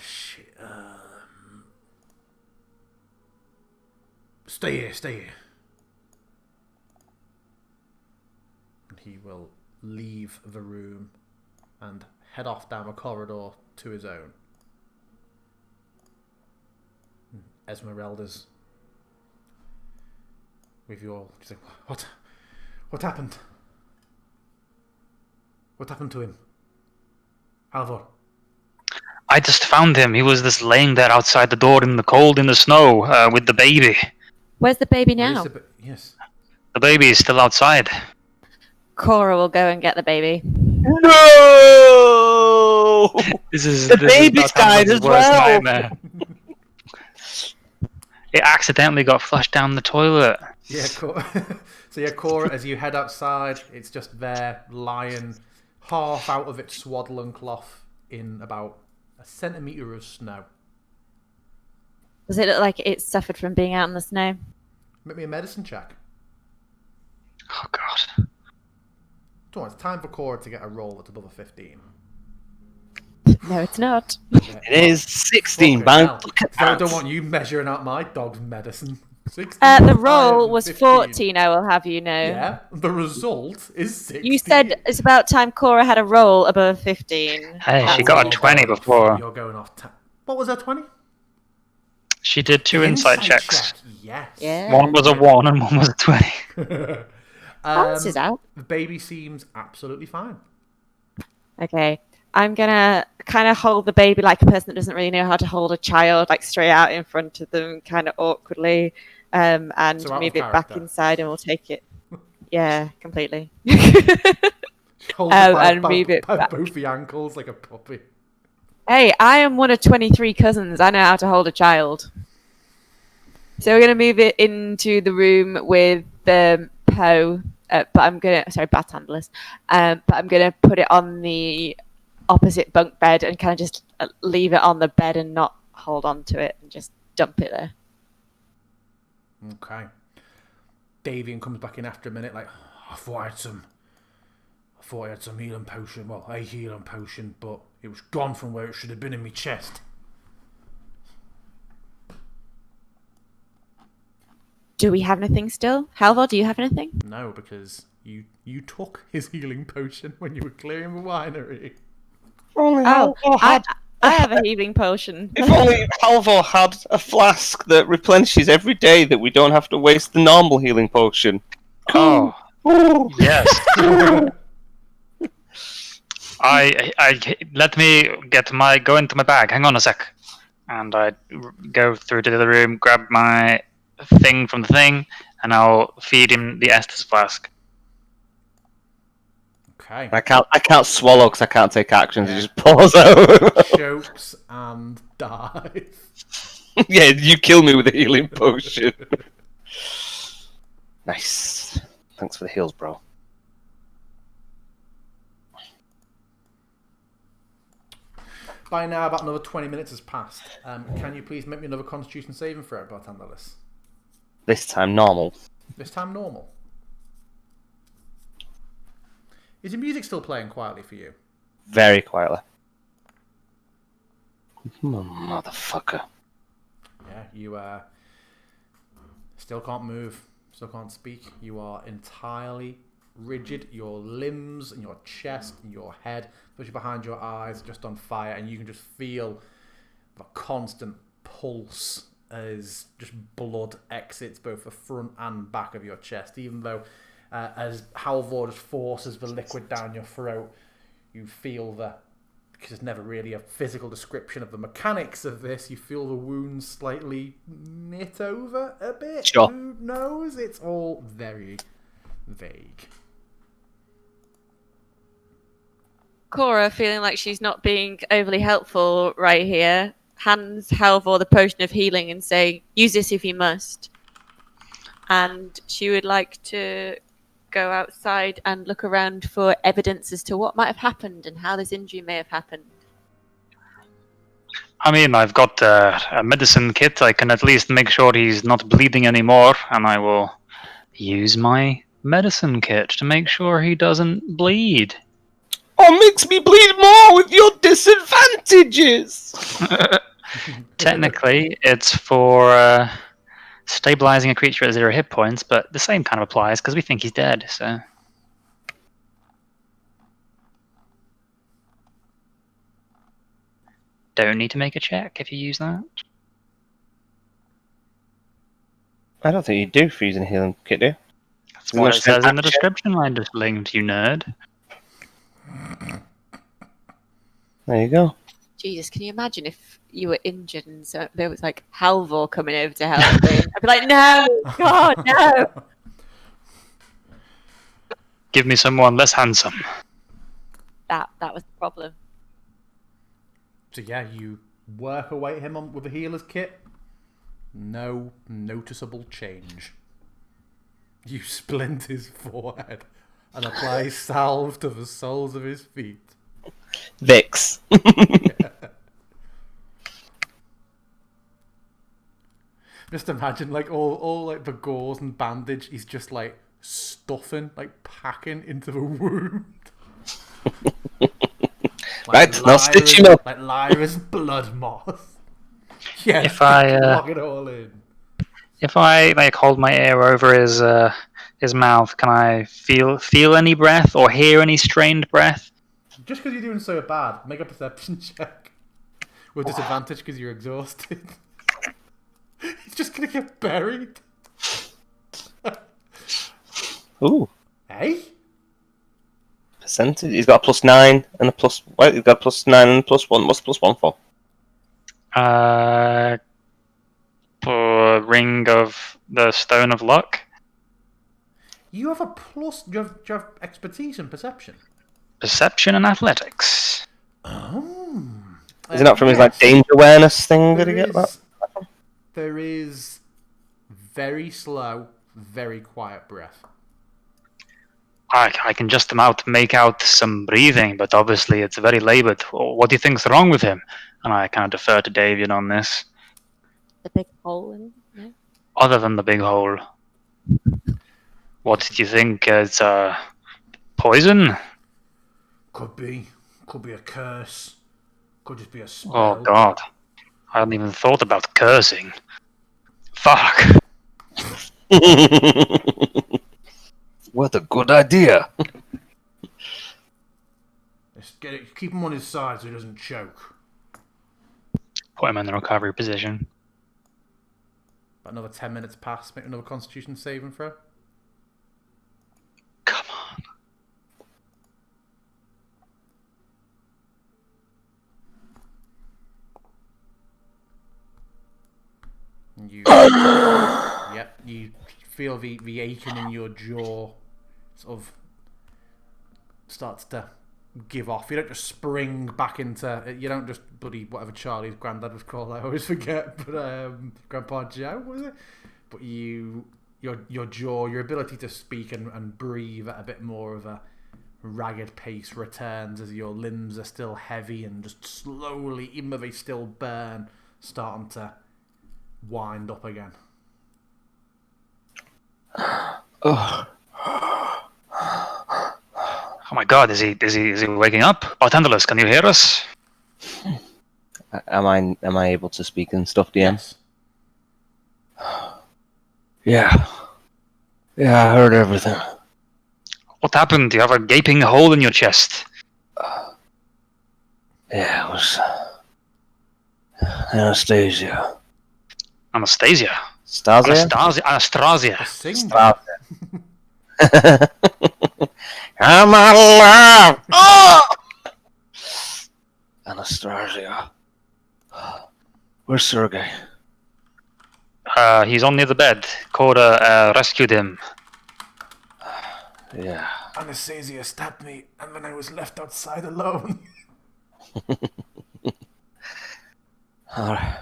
Shit. Stay here. And he will leave the room and head off down a corridor to his own. Esmeralda's with you all. She's like, what happened? What happened to him? Halvor. I just found him. He was just laying there outside the door in the cold, in the snow, with the baby. Where's the baby now? Yes. The baby is still outside. Cora will go and get the baby. No! The baby's died as well. Nightmare. It accidentally got flushed down the toilet. Yeah, so yeah, Cora, as you head outside, it's just there, lying half out of its swaddling cloth in about a centimetre of snow. Does it look like it suffered from being out in the snow? Make me a medicine check. Oh, God. Come on, it's time for Cora to get a roll that's above a 15. No, it's not. It is 16, man. I don't want you measuring out my dog's medicine. 16, The roll was 15. 14, I will have you know. Yeah, the result is 16. You said it's about time Cora had a roll above 15. Hey, she got a 20 before. You're going off. What was that, 20? She did two insight checks. Check. Yes. Yeah. One was a 1 and one was a 20. Balance is out. The baby seems absolutely fine. Okay. I'm gonna kind of hold the baby like a person that doesn't really know how to hold a child, like straight out in front of them, kind of awkwardly, and So move it back inside, and we'll take it. Yeah, completely. Hold it and move it by back. both the ankles like a puppy. Hey, I am one of 23 cousins. I know how to hold a child. So we're gonna move it into the room with Poe, but I'm gonna Bartandalis, but I'm gonna put it on the opposite bunk bed and kind of just leave it on the bed and not hold on to it and just dump it there. Okay. Davian comes back in after a minute like, I thought I had some healing potion. Well, a healing potion, but it was gone from where it should have been in my chest. Do we have anything still? Halvor, do you have anything? No, because you took his healing potion when you were clearing the winery. Oh, I have a healing potion. If only Halvor had a flask that replenishes every day that we don't have to waste the normal healing potion. Oh, Ooh. yes. I let me go into my bag. Hang on a sec. And I go through to the other room, grab my thing from the thing, and I'll feed him the Estus flask. Okay. I can't swallow because I can't take actions. Yeah. It just pours out. Chokes and dies. Yeah, you kill me with a healing potion. Nice. Thanks for the heals, bro. By now, about another 20 minutes has passed. Can you please make me another Constitution saving throw, Bartandalis? This time normal. This time normal. Is the music still playing quietly for you? Very quietly. Motherfucker. Yeah, you still can't move, still can't speak. You are entirely rigid. Your limbs and your chest and your head, especially behind your eyes, are just on fire, and you can just feel the constant pulse as just blood exits both the front and back of your chest. Even though, as Halvor just forces the liquid down your throat, you feel because there's never really a physical description of the mechanics of this, you feel the wounds slightly knit over a bit. Sure. Who knows? It's all very vague. Cora, feeling like she's not being overly helpful right here, hands Halvor the potion of healing and say, "Use this if you must." And she would like to go outside and look around for evidence as to what might have happened and how this injury may have happened. I mean, I've got a medicine kit. I can at least make sure he's not bleeding anymore, and I will use my medicine kit to make sure he doesn't bleed. Oh, makes me bleed more with your disadvantages! Technically, it's for stabilizing a creature at 0 hit points, but the same kind of applies because we think he's dead, so... Don't need to make a check if you use that. I don't think you do for using a healing kit, do you? That's what it says in the action. description I just linked, you nerd. There you go. Jesus, can you imagine if you were injured and so there was like Halvor coming over to help me? I'd be like, no, God, no. Give me someone less handsome. That was the problem. So yeah, you work away at him with a healer's kit. No noticeable change. You splint his forehead and apply salve to the soles of his feet. Vix. Just imagine like all like the gauze and bandage he's just like stuffing, like packing into the wound. Right, now stitch him up. Like Lyra's blood moth. Yeah, If I lock it all in. if I like hold my ear over his mouth, can I feel any breath or hear any strained breath? Just because you're doing so bad, make a perception check with disadvantage because you're exhausted. He's just gonna get buried. Ooh. Hey? Percentage. He's got a +9 and a plus. Wait, he's got a +9 and a +1. What's +1 for? Ring of the Stone of Luck. You have a plus. Do you have expertise in perception? Perception and athletics. Oh. Is it not from his like danger awareness thing? Did he get that? There is very slow, very quiet breath. I can just about make out some breathing, but obviously it's very laboured. What do you think's wrong with him? And I kind of defer to Davian on this. The big hole in it. Other than the big hole, what do you think is poison? Could be a curse. Could just be a spell. Oh God, I hadn't even thought about cursing. Fuck. What a good idea. Let's keep him on his side so he doesn't choke. Put him in the recovery position. About another 10 minutes pass. Make another Constitution saving throw. Come on. And you, yep, you feel the aching in your jaw sort of starts to give off. You don't just spring back into. You don't just bloody whatever Charlie's granddad was called. I always forget, but Grandpa Joe was it? But your jaw, your ability to speak and breathe at a bit more of a ragged pace returns as your limbs are still heavy and just slowly, even though they still burn, starting to wind up again. Oh, Oh my God! Is he waking up? Bartenderless, can you hear us? am I able to speak and stuff, DM? Yes. Yeah, I heard everything. What happened? You have a gaping hole in your chest. Yeah, it was Anastasia. Anastasia. Stasia? Anastasia. Sing. Stasia. I'm alive! Oh! Anastasia. Where's Sergey? He's on near the bed. Cora rescued him. Yeah. Anastasia stabbed me, and then I was left outside alone. Alright.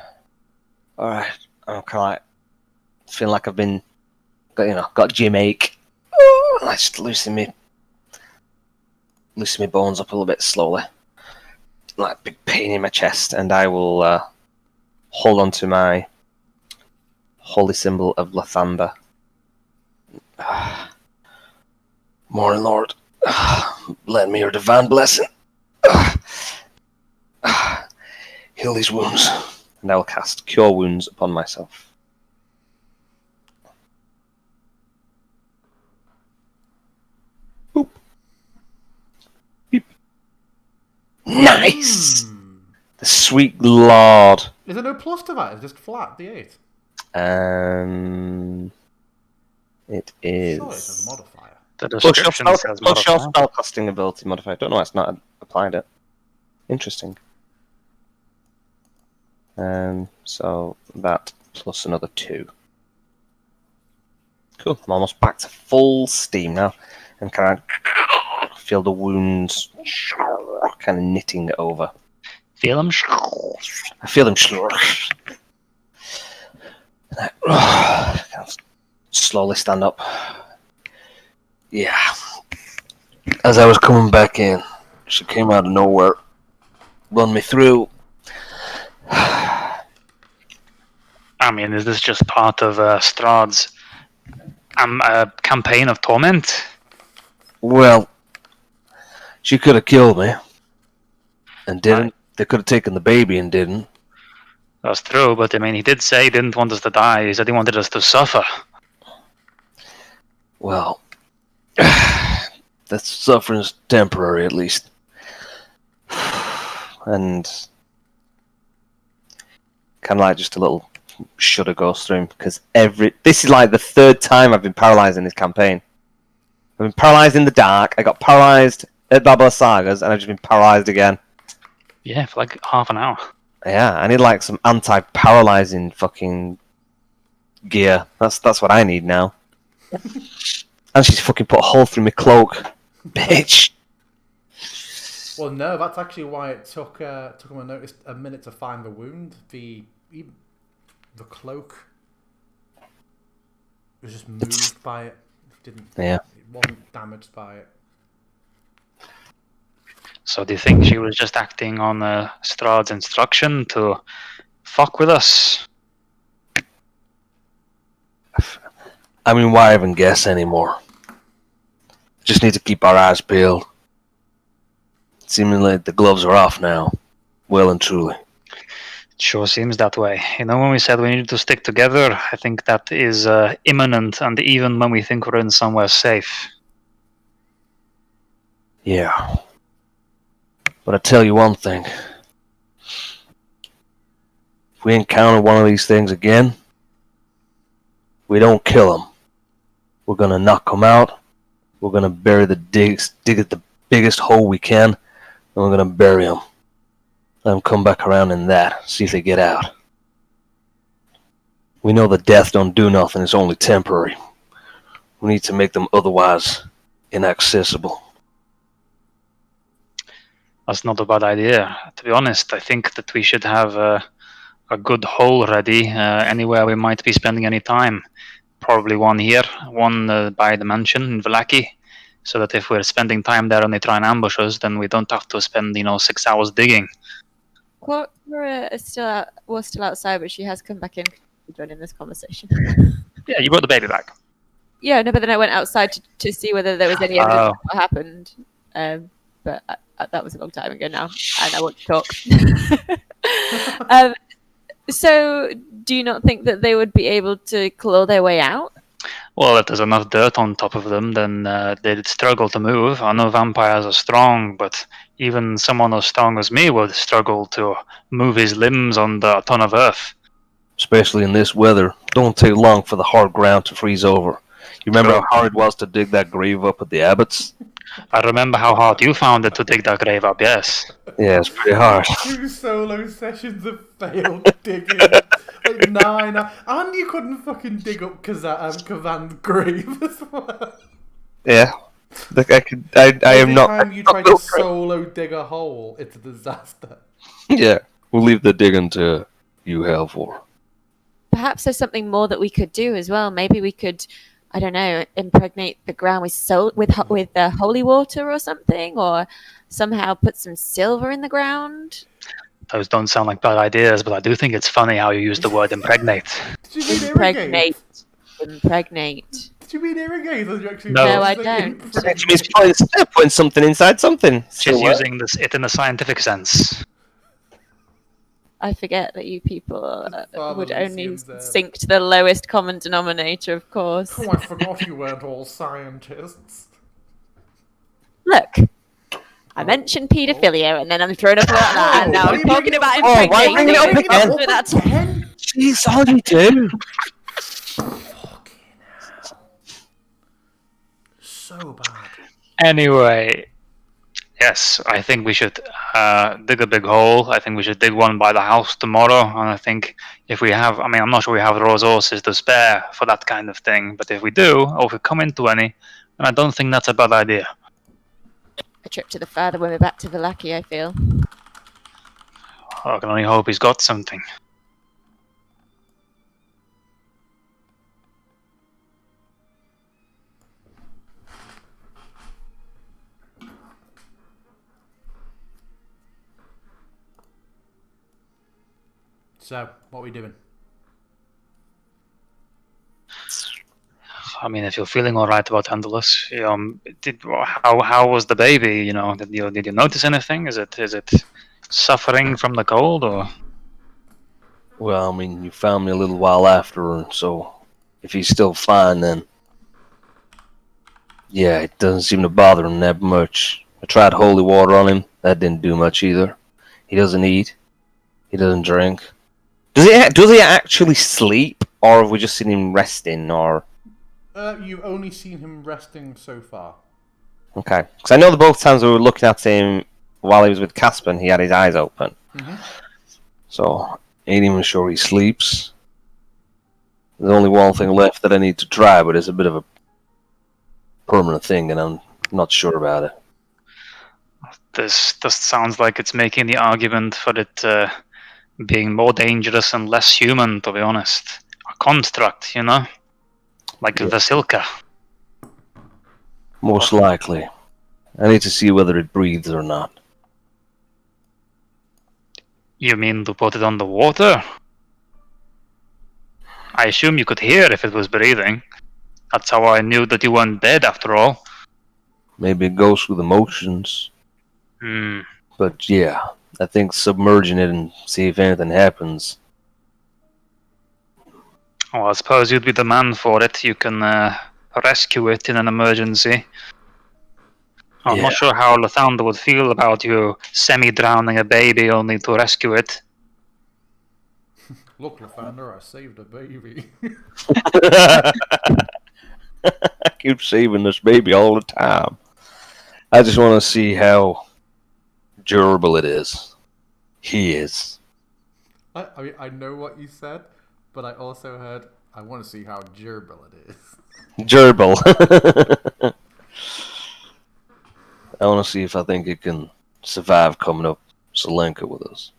I'm kind of like feeling like I've been, got gym ache. I just loosen my bones up a little bit slowly. Like big pain in my chest, and I will hold on to my holy symbol of Lathander. Morning, Lord. Lend me your divine blessing. Heal these wounds. And I will cast Cure Wounds upon myself. Boop. Beep. Nice! The sweet Lord. Is there no plus to that? It's just flat, D8. It is. Sorry, it's a modifier. The Plus your description spell, says plus your modifier. spellcasting ability modifier. I don't know why it's not applied it. Interesting. So that plus another 2. Cool. I'm almost back to full steam now, and kind of feel the wounds kind of knitting over. Feel him? I feel them and I kind of slowly stand up. Yeah. As I was coming back in, she came out of nowhere, run me through. I mean, is this just part of Strahd's campaign of torment? Well, she could have killed me, and didn't. They could have taken the baby and didn't. That's true, but I mean, he did say he didn't want us to die. He said he wanted us to suffer. Well, that suffering's temporary, at least. And kind of like just a little shudder goes through him, because this is like the 3rd time I've been paralyzed in this campaign. I've been paralyzed in the dark, I got paralyzed at Babylon Sagas, and I've just been paralyzed again. Yeah, for like half an hour. Yeah, I need like some anti-paralyzing fucking gear. That's what I need now. And she's fucking put a hole through my cloak. Bitch! Well, no, that's actually why it took him a minute to find the wound. The cloak was just moved by it. It wasn't damaged by it. So do you think she was just acting on Strahd's instruction to fuck with us? I mean, why even guess anymore? Just need to keep our eyes peeled. Seemingly the gloves are off now. Well and truly. It sure seems that way. You know, when we said we needed to stick together, I think that is imminent, and even when we think we're in somewhere safe. Yeah. But I tell you one thing. we encounter one of these things again, we don't kill them. We're gonna knock them out. We're gonna dig at the biggest hole we can, and we're gonna bury them. Let them come back around in that, see if they get out. We know that death don't do nothing, it's only temporary. We need to make them otherwise inaccessible. That's not a bad idea. To be honest, I think that we should have a good hole ready anywhere we might be spending any time. Probably one here, one by the mansion in Vallaki, so that if we're spending time there and they try and ambush us, then we don't have to spend 6 hours digging. Cora is was still outside, but she has come back in to join in this conversation. Yeah, you brought the baby back. Yeah, no, but then I went outside to see whether there was any evidence of what happened. But that was a long time ago now, and I want to talk. So, do you not think that they would be able to claw their way out? Well, if there's enough dirt on top of them, then they'd struggle to move. I know vampires are strong, but even someone as strong as me would struggle to move his limbs under a ton of earth. Especially in this weather. Don't take long for the hard ground to freeze over. You remember how hard it was to dig that grave up at the Abbots? I remember how hard you found it to dig that grave up, yes. Yeah, it's pretty hard. 2 solo sessions have failed digging up. Like 9. And you couldn't fucking dig up Kavan's grave as well. Yeah. I am not... Every time you try to solo dig a hole, it's a disaster. Yeah. We'll leave the digging to you, Halvor. Perhaps there's something more that we could do as well. Maybe we could, I don't know, impregnate the ground with holy water or something, or somehow put some silver in the ground. Those don't sound like bad ideas, but I do think it's funny how you use the word impregnate. Did you mean irrigate? Impregnate. Did you mean irrigate? Or did you actually No, I don't. It actually means putting something inside something. She's using it in a scientific sense. I forget that you people would only Lucian's, sink to the lowest common denominator, of course. Oh, I forgot you weren't all scientists. Look, I mentioned paedophilia, and then I'm thrown up like that, and now why I'm are you talking bringing about it up- Oh, why impregnating. bring it up again? That's Jeez, all you do. So bad. Anyway, yes, I think we should dig a big hole. I think we should dig one by the house tomorrow. And I think if we have, I'm not sure we have the resources to spare for that kind of thing. But if we do, or if we come into any, then I don't think that's a bad idea. a trip to the father when we're back to Vallaki, I feel. I can only hope he's got something. So, what are we doing? I mean, if you're feeling all right about Andalus, how was the baby? Did you notice anything? Is it suffering from the cold, or? Well, I mean, you found me a little while after, so if he's still fine, then yeah, it doesn't seem to bother him that much. I tried holy water on him. That didn't do much either. He doesn't eat. He doesn't drink. Does he actually sleep, or have we just seen him resting, or? You've only seen him resting so far. Okay, because I know the both times we were looking at him while he was with Caspin, he had his eyes open. Mm-hmm. So, ain't even sure he sleeps. There's only one thing left that I need to try, but it's a bit of a permanent thing, and I'm not sure about it. This just sounds like it's making the argument for it being more dangerous and less human, to be honest. A construct, like a Vasilka. Most likely. I need to see whether it breathes or not. You mean to put it on the water? I assume you could hear if it was breathing. That's how I knew that you weren't dead, after all. Maybe it goes through the motions. But yeah, I think submerging it and see if anything happens. Well, I suppose you'd be the man for it. You can rescue it in an emergency. I'm not sure how Lathander would feel about you semi-drowning a baby only to rescue it. Look, Lathander, I saved a baby. I keep saving this baby all the time. I just want to see how durable it is. He is. I mean, I know what you said, but I also heard, I want to see how durable it is. Durable. I want to see if I think it can survive coming up Sri Lanka with us.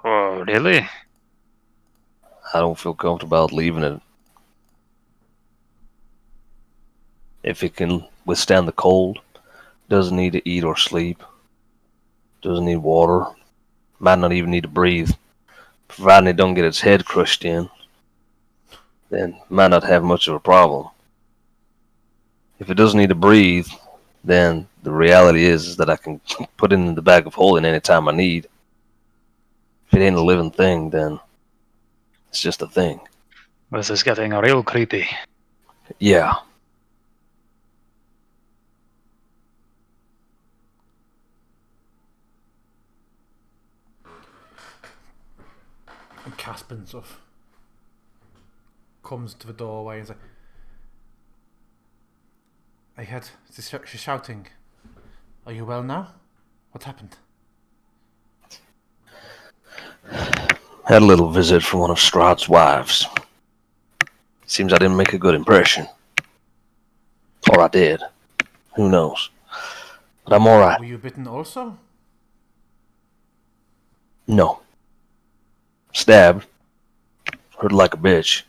Oh, really? I don't feel comfortable about leaving it. If it can withstand the cold, doesn't need to eat or sleep, doesn't need water, might not even need to breathe, providing it don't get its head crushed in, then might not have much of a problem. If it doesn't need to breathe, then the reality is that I can put it in the bag of holding anytime I need. If it ain't a living thing, then it's just a thing. This is getting real creepy. Yeah. And Caspin sort of comes to the doorway and says, I heard she's shouting. Are you well now? What happened? Had a little visit from one of Strahd's wives. Seems I didn't make a good impression. Or I did. Who knows? But I'm alright. Were you bitten also? No. Stabbed. Hurt like a bitch.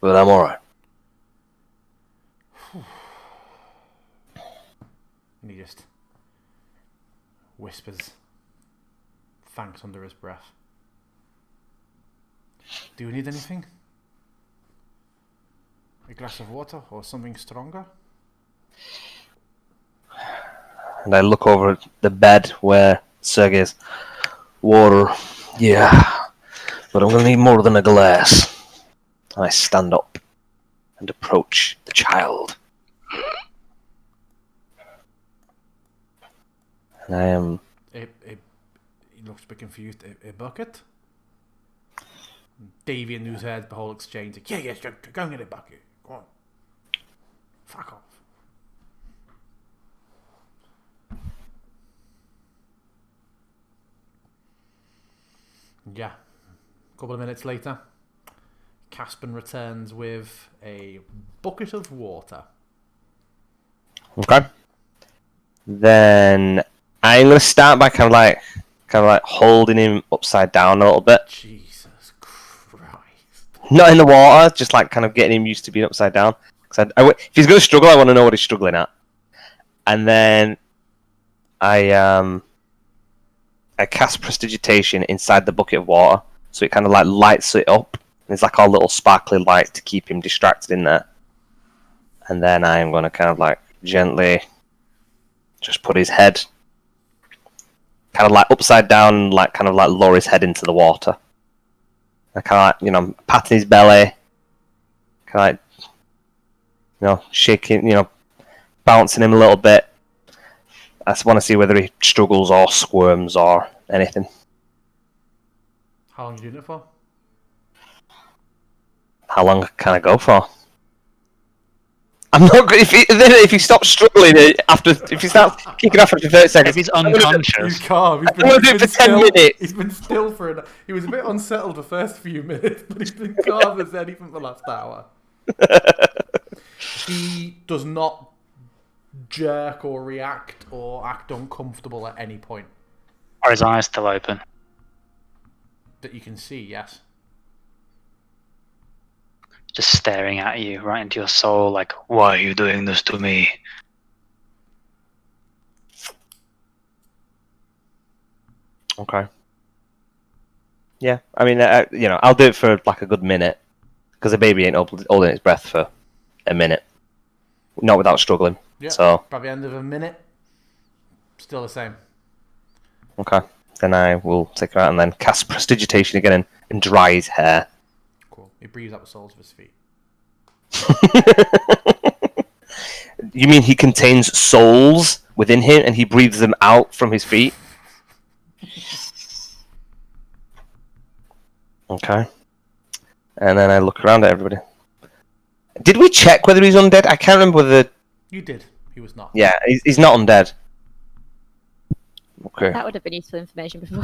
But I'm alright. And he just whispers thanks under his breath. Do you need anything? A glass of water or something stronger? And I look over at the bed where Sergey's water. Yeah. But I'm gonna need more than a glass. And I stand up and approach the child. And I am... He looks a bit confused. A bucket? Davy and who's heard the whole exchange. Like, yeah, go and get a bucket. Go on. Fuck off. Yeah. A couple of minutes later, Caspin returns with a bucket of water. Okay. Then I'm gonna start by kind of like holding him upside down a little bit. Jesus Christ. Not in the water, just like kind of getting him used to being upside down. Because if he's gonna struggle, I want to know what he's struggling at. And then I cast Prestidigitation inside the bucket of water, so it kind of like lights it up. There's like a little sparkly light to keep him distracted in there. And then I am gonna kind of like gently just put his head kind of like upside down, like kind of like lower his head into the water. I kind of like, patting his belly, kind of like, shaking, bouncing him a little bit. I just want to see whether he struggles or squirms or anything. How long are you doing it for? How long can I go for? I'm not good. If he stops struggling if he starts kicking off after 30 seconds, If he's unconscious. He's calm. I'm gonna do it for 10 minutes. He's been still for he was a bit unsettled the first few minutes, but he's been calm as anything for the last hour. He does not jerk or react or act uncomfortable at any point Are his eyes still open? that you can see. Yes. Just staring at you right into your soul, like, why are you doing this to me? Okay. Yeah, I mean, I'll do it for like a good minute, because the baby ain't holding its breath for a minute, not without struggling. Yeah. So By the end of a minute, still the same. okay, then I will take her out and then cast Prestidigitation again and dry his hair. Cool. He breathes out the soles of his feet. You mean he contains souls within him and he breathes them out from his feet? Okay. And then I look around at everybody. Did we check whether he's undead? I can't remember whether... You did. He was not. Yeah, he's not undead. Okay. That would have been useful information before.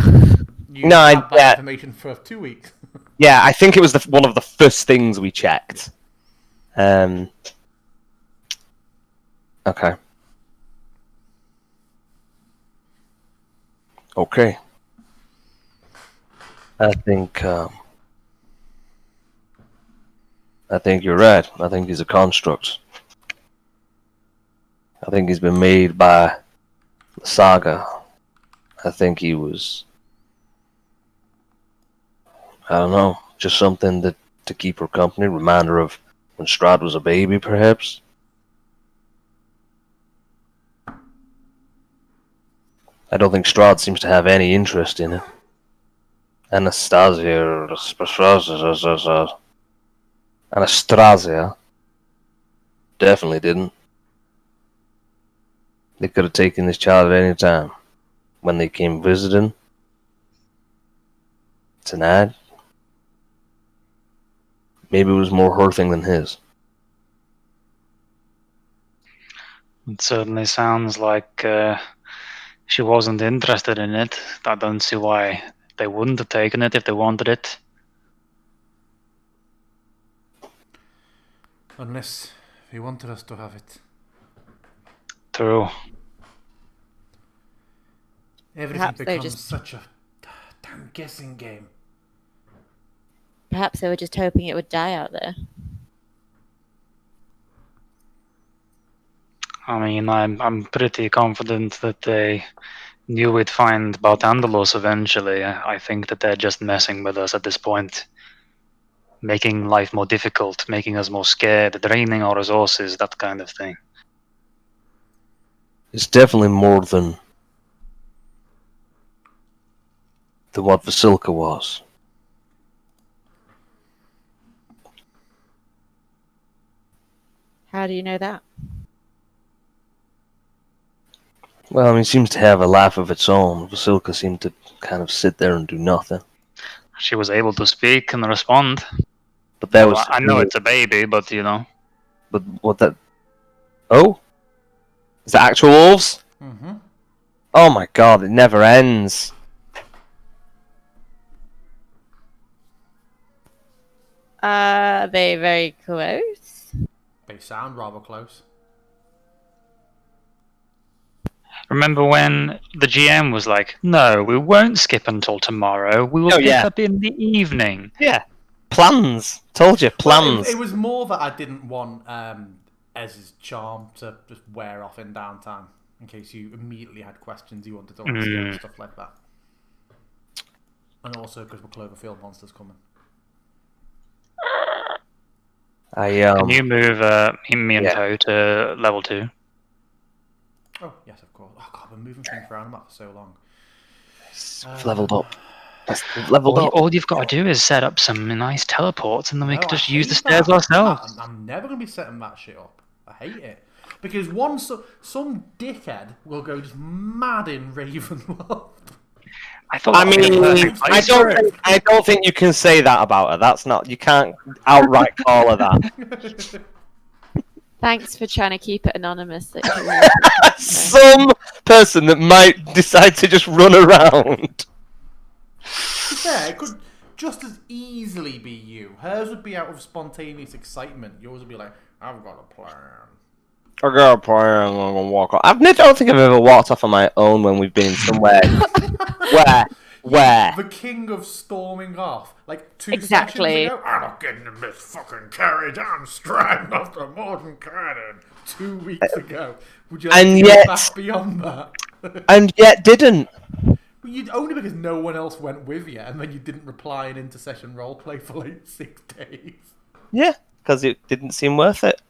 You No, had that yeah. information for 2 weeks. Yeah, I think it was one of the first things we checked. Okay. Okay. I think you're right. I think he's a construct. I think he's been made by the saga. I think he was, I don't know, just something to keep her company. Reminder of when Strahd was a baby, perhaps. I don't think Strahd seems to have any interest in it. Anastasia definitely didn't. They could have taken this child at any time. When they came visiting tonight, maybe it was more her thing than his. It certainly sounds like she wasn't interested in it. I don't see why they wouldn't have taken it if they wanted it. Unless he wanted us to have it. True. Everything Perhaps they becomes just- such a damn guessing game. Perhaps they were just hoping it would die out there. I mean, I'm pretty confident that they knew we'd find Baltandalos eventually. I think that they're just messing with us at this point. Making life more difficult, making us more scared, draining our resources, that kind of thing. It's definitely more than what Vasilka was. How do you know that? Well, I mean, it seems to have a life of its own. Vasilka seemed to kind of sit there and do nothing. She was able to speak and respond. But that Well, was... I know it's a baby, but you know. But what that... Oh? Is that actual wolves? Mm-hmm. Oh my god, it never ends. Are they very close? They sound rather close. Remember when the GM was like, "No, we won't skip until tomorrow. We will Oh, pick yeah. up in the evening." Yeah. Plans. Told you, plans. Well, it was more that I didn't want Ez's charm to just wear off in downtime, in case you immediately had questions you wanted to ask him and stuff like that. And also because we're Cloverfield monsters coming. Can you move me and yeah. Poe to level 2? Oh, yes, of course. Oh, God, I've been moving things around for so long. We've leveled up. Leveled up. All you've got to do is set up some nice teleports, and then we No, can just I use the hate stairs that. ourselves. I'm never going to be setting that shit up. I hate it. Because some dickhead will go just mad in Ravenloft. I mean, I don't think you can say that about her. That's not... You can't outright call her that. Thanks for trying to keep it anonymous. Some person that might decide to just run around. Yeah, it could just as easily be you. Hers would be out of spontaneous excitement. Yours would be like, I've got a plan. I got a plan. I'm gonna walk off. I don't think I've ever walked off on my own when we've been somewhere. Where? The king of storming off. Like 2 Exactly. sessions ago, I'm not getting in this fucking carriage. I'm striding off the modern cannon. 2 weeks ago. Would you like And to go yet- back beyond that? And yet didn't. Well, only because no one else went with you, and then you didn't reply in intercession roleplay for like 6 days. Yeah, because it didn't seem worth it.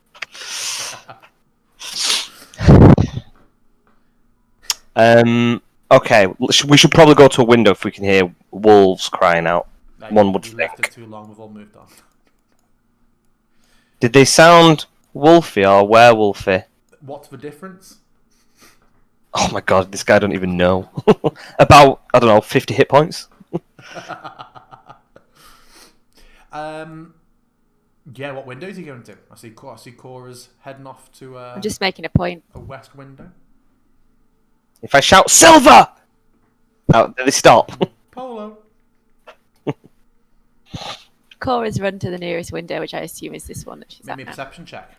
Okay, we should probably go to a window if we can hear wolves crying out. Like, One would you left think. it too long. We've all moved on. Did they sound wolfy or werewolfy? What's the difference? Oh my god, this guy don't even know. About, I don't know, 50 hit points? Yeah, what window is he going to? I see Cora's heading off to I'm just making a point. a west window. If I shout silver, oh, did they stop? Polo. Cora's run to the nearest window, which I assume is this one that she's Make at me a now. perception check.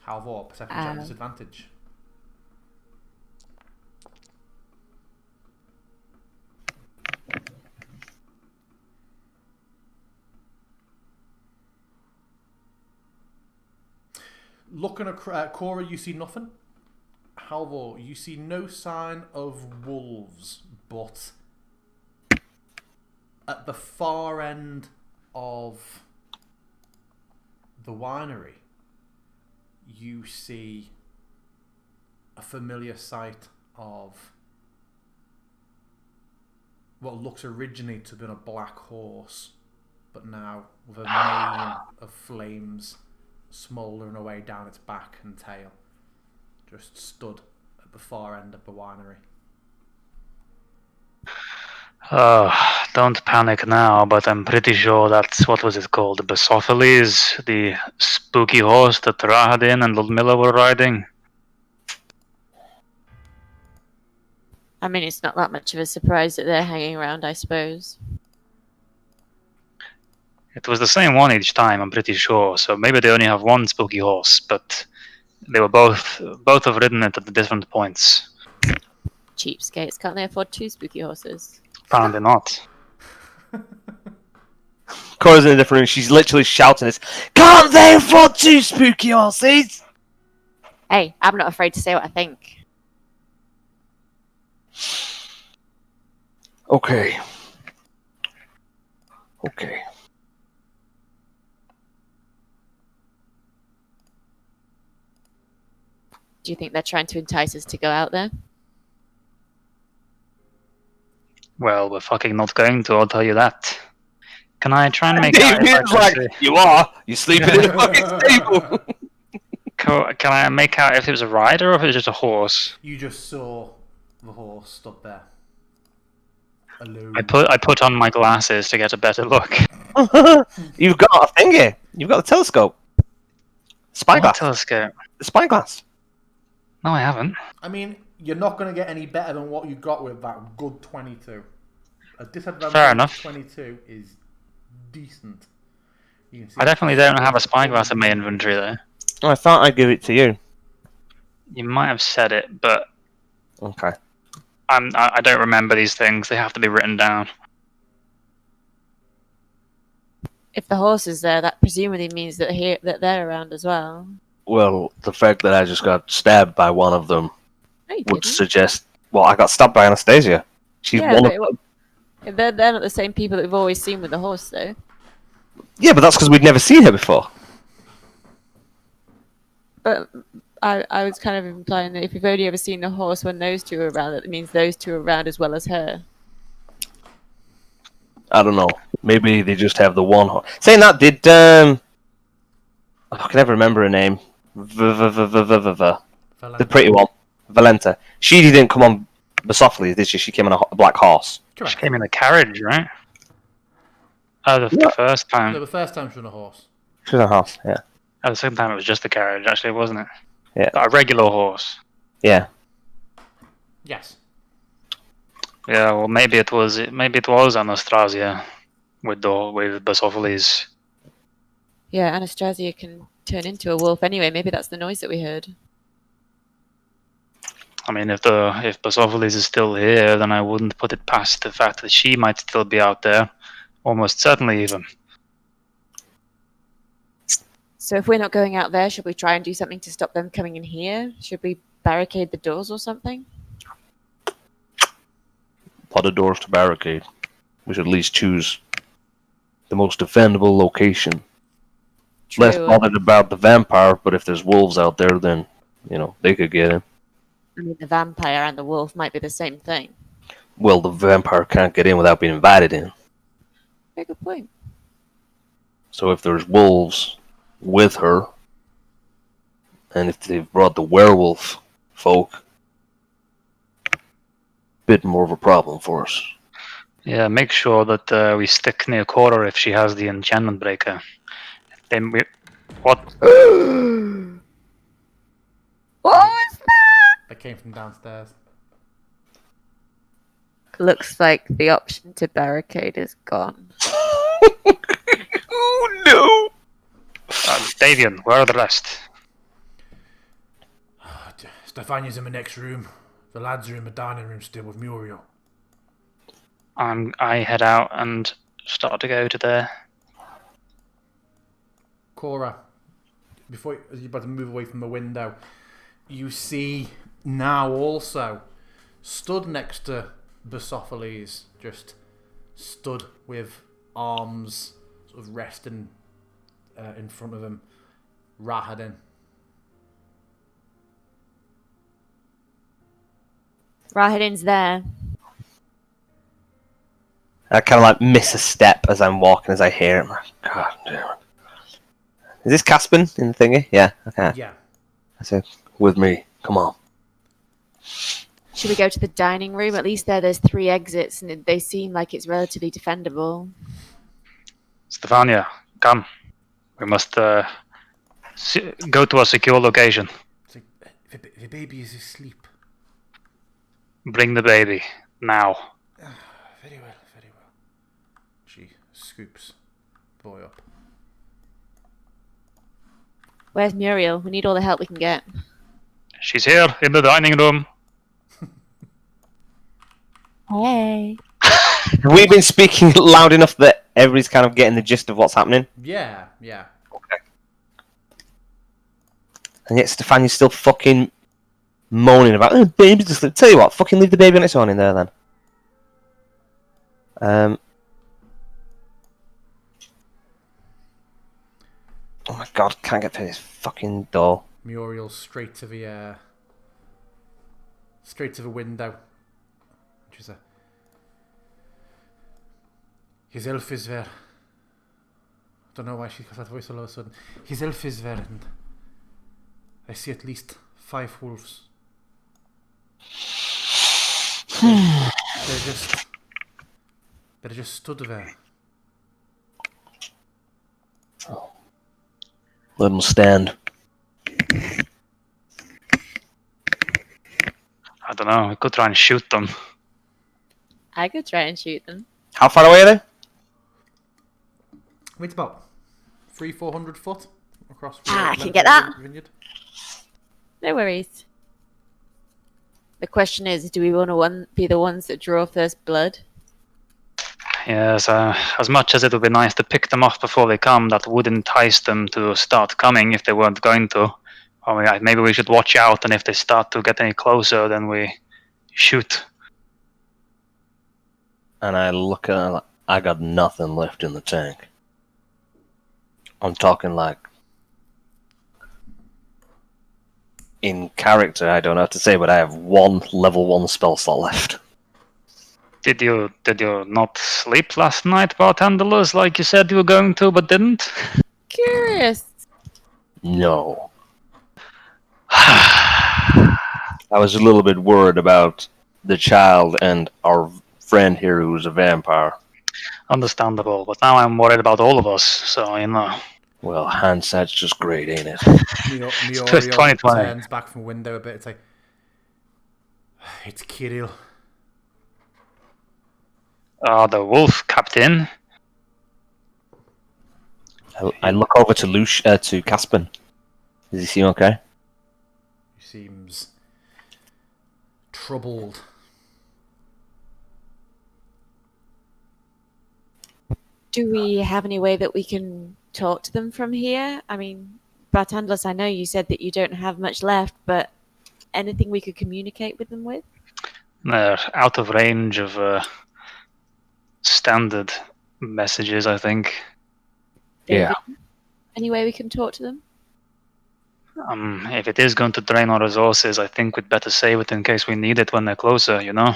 Halvor, perception check disadvantage. Looking at Cora, you see nothing. Halvor, you see no sign of wolves, but at the far end of the winery, you see a familiar sight of what looks originally to have been a black horse, but now with a mane of flames smouldering away down its back and tail, just stood at the far end of the winery. Don't panic now, but I'm pretty sure that's, what was it called? The Basophiles, the spooky horse that Rahadin and Ludmilla were riding. I mean, it's not that much of a surprise that they're hanging around, I suppose. It was the same one each time, I'm pretty sure, so maybe they only have one spooky horse, but they were both have ridden it at the different points. Cheapskates, can't they afford 2 spooky horses? Apparently not. Cora's in a different room. She's literally shouting this. Can't they afford 2 spooky horses? Hey, I'm not afraid to say what I think. Okay. Okay. Do you think they're trying to entice us to go out there? Well, we're fucking not going to, I'll tell you that. Can I try and make out if I David's can like, see- you are. You're sleeping in a fucking stable. Can I make out if it was a rider or if it was just a horse? You just saw the horse stood there, alone. I put on my glasses to get a better look. You've got a thingy. You've got a telescope. What Spyglass. telescope? The spyglass. No, I haven't. I mean, you're not going to get any better than what you got with that good 22. A disadvantage Fair enough. 22 is decent. You can see I definitely don't have a spyglass in my inventory though. Oh, I thought I'd give it to you. You might have said it, but Okay. I don't remember these things. They have to be written down. If the horse is there, that presumably means that they're around as well. Well, the fact that I just got stabbed by one of them No, you would didn't. suggest. Well, I got stabbed by Anastasia. She's Yeah, one of but them. they're not the same people that we've always seen with the horse, though. Yeah, but that's because we'd never seen her before. But I was kind of implying that if we've only ever seen the horse when those two are around, that means those two are around as well as her. I don't know. Maybe they just have the one. Saying that, did I can never remember her name. The pretty one, Valenta. She didn't come on Basophiles, did she? She came on a black horse. Correct. She came in a carriage, right? Oh, the first No, time. the first time she was on a horse. She was on a horse. Yeah. Oh, the second time it was just a carriage, actually, wasn't it? Yeah. A regular horse. Yeah. Yes. Yeah, well, maybe it was Anastasia with Basophiles. Yeah, Anastasia can turn into a wolf anyway. Maybe that's the noise that we heard. I mean, if Basophiles is still here, then I wouldn't put it past the fact that she might still be out there. Almost certainly, even. So if we're not going out there, should we try and do something to stop them coming in here? Should we barricade the doors or something? Lot of doors to barricade. We should at least choose the most defendable location. True. Less bothered about the vampire, but if there's wolves out there, then they could get in. I mean, the vampire and the wolf might be the same thing. Well, the vampire can't get in without being invited in. Very good point. So if there's wolves with her, and if they've brought the werewolf folk, bit more of a problem for us. Yeah, make sure that we stick near Cora if she has the enchantment breaker. Then we. What? What was that? That came from downstairs. Looks like the option to barricade is gone. Oh no! Davian, where are the rest? Stefania's in the next room. The lads are in the dining room still with Muriel. I head out and start to go to there. Cora, as you're about to move away from the window, you see now also stood next to Basophiles, just stood with arms sort of resting in front of him, Rahadin. Rahadin's there. I kind of like miss a step as I'm walking, as I hear it. I'm like, God damn it. Is this Caspin in the thingy? Yeah, okay. Yeah. I said, With me. Come on. Should we go to the dining room? At least there's 3 exits, and they seem like it's relatively defendable. Stefania, come. We must go to a secure location. It's like, the baby is asleep. Bring the baby now. Very well, very well. She scoops the boy up. Where's Muriel? We need all the help we can get. She's here in the dining room. Hey. have we been speaking loud enough that everybody's kind of getting the gist of what's happening? Yeah. Okay. And yet Stefania's still fucking moaning about, oh, baby's asleep. Tell you what, fucking leave the baby on its own in there then. Oh my god, can't get through this fucking door. Muriel straight to the window. She's a. His elf is there. I don't know why she got that voice all of a sudden. His elf is there, and I see at least 5 wolves. They're just stood there. Let them stand. I don't know. We could try and shoot them. I could try and shoot them. How far away are they? Wait, about 300-400 foot across. I can get that. Vineyard. No worries. The question is, do we want to be the ones that draw first blood? Yes, as much as it would be nice to pick them off before they come, that would entice them to start coming if they weren't going to. Or maybe we should watch out, and if they start to get any closer, then we shoot. And I look at her like, I got nothing left in the tank. I'm talking like... In character, I don't know what to say, but I have 1 level 1 spell slot left. Did you not sleep last night, bartenders, like you said you were going to, but didn't? Curious. No. I was a little bit worried about the child and our friend here who's a vampire. Understandable, but now I'm worried about all of us, so you know. Well, hindsight's just great, ain't it? Muriel 2020. turns back from the window a bit. It's like, it's Kirill. The wolf captain. I look over to to Caspin. Does he seem okay? He seems troubled. Do we have any way that we can talk to them from here? I mean, Bartandless, I know you said that you don't have much left, but anything we could communicate with them with? They're out of range of standard messages, I think. Yeah. Any way we can talk to them? If it is going to drain our resources, I think we'd better save it in case we need it when they're closer, you know?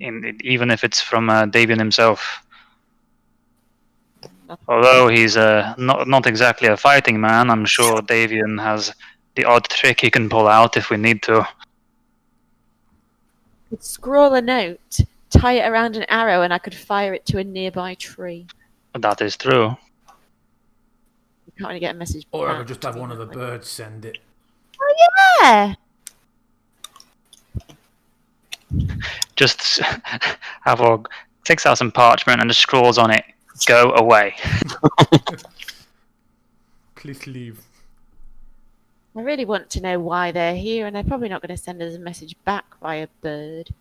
Even if it's from Davian himself. Although he's not exactly a fighting man, I'm sure Davian has the odd trick he can pull out if we need to. could scrawl a note, tie it around an arrow, and I could fire it to a nearby tree. That is true. You can't really get a message Or I back could just to have me one of the that way. birds send it. Yeah! Just Halvor takes out some parchment and just scrawls on it, "Go away." Please leave. I really want to know why they're here, and they're probably not going to send us a message back via bird.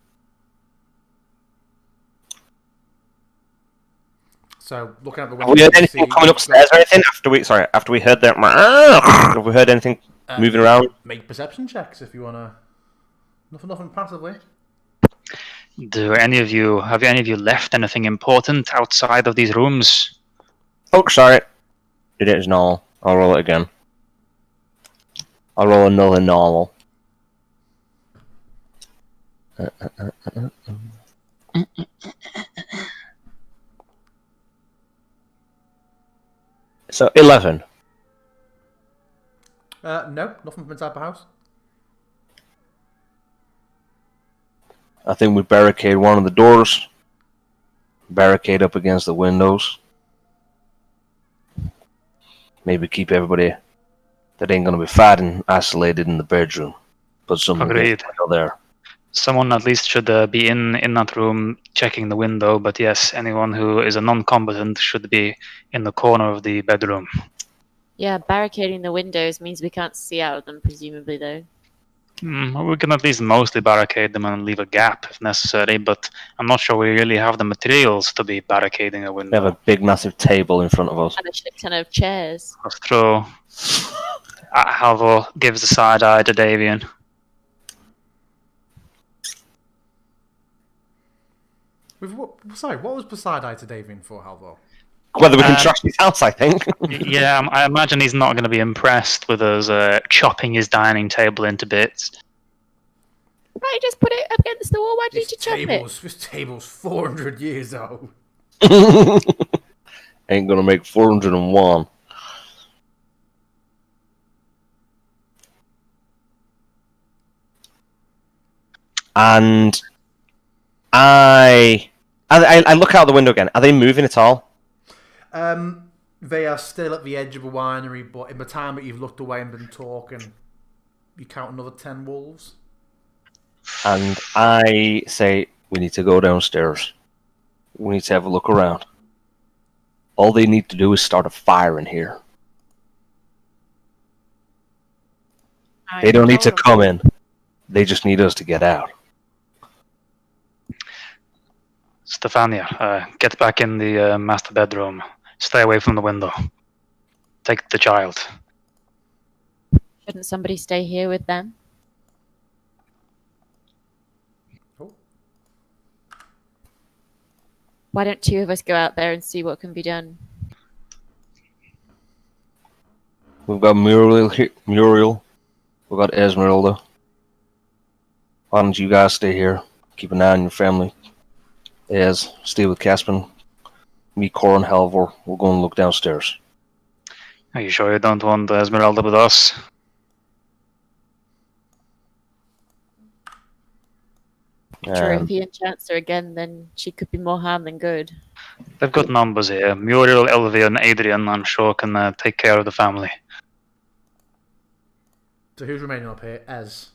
So, looking out the Have window, we heard you anything see coming you've upstairs or anything after we heard that? Have we heard anything moving around? Make perception checks if you want to. Nothing passively. Have any of you left anything important outside of these rooms? Oh, sorry. Did it as normal. I'll roll it again. I'll roll another normal. So 11. No, nothing from inside the house. I think we barricade one of the doors. Barricade up against the windows. Maybe keep everybody that ain't gonna be fighting isolated in the bedroom. Put something Agreed. against the window there. Someone at least should be in that room checking the window, but yes, anyone who is a non-combatant should be in the corner of the bedroom. Yeah, barricading the windows means we can't see out of them, presumably, though. We can at least mostly barricade them and leave a gap if necessary, but I'm not sure we really have the materials to be barricading a We have window. a big, massive table in front of us. And a shit ton of chairs. That's true. Halvor gives a side eye to Davian. Sorry, what was Poseidon to Davian for, Halvor? Whether we can trust his house, I think. Yeah, I imagine he's not going to be impressed with us chopping his dining table into bits. Right, just put it up against the wall. Why do you need to chop it? This table's 400 years old. Ain't gonna make 401. And I look out the window again. Are they moving at all? They are still at the edge of a winery, but in the time that you've looked away and been talking, you count another 10 wolves. And I say, we need to go downstairs. We need to have a look around. All they need to do is start a fire in here. They don't need to come in. They just need us to get out. Stefania, get back in the master bedroom. Stay away from the window. Take the child. Shouldn't somebody stay here with them? Oh. Why don't two of us go out there and see what can be done? We've got Muriel. We've got Esmeralda. Why don't you guys stay here? Keep an eye on your family. Stay with Caspin. Me, Cor, and Halvor. We'll go and look downstairs. Are you sure you don't want Esmeralda with us? Sure, if he enchants her again, then she could be more harm than good. They've got numbers here. Muriel, Elvia, and Adrian, I'm sure, can take care of the family. So who's remaining up here? Ez.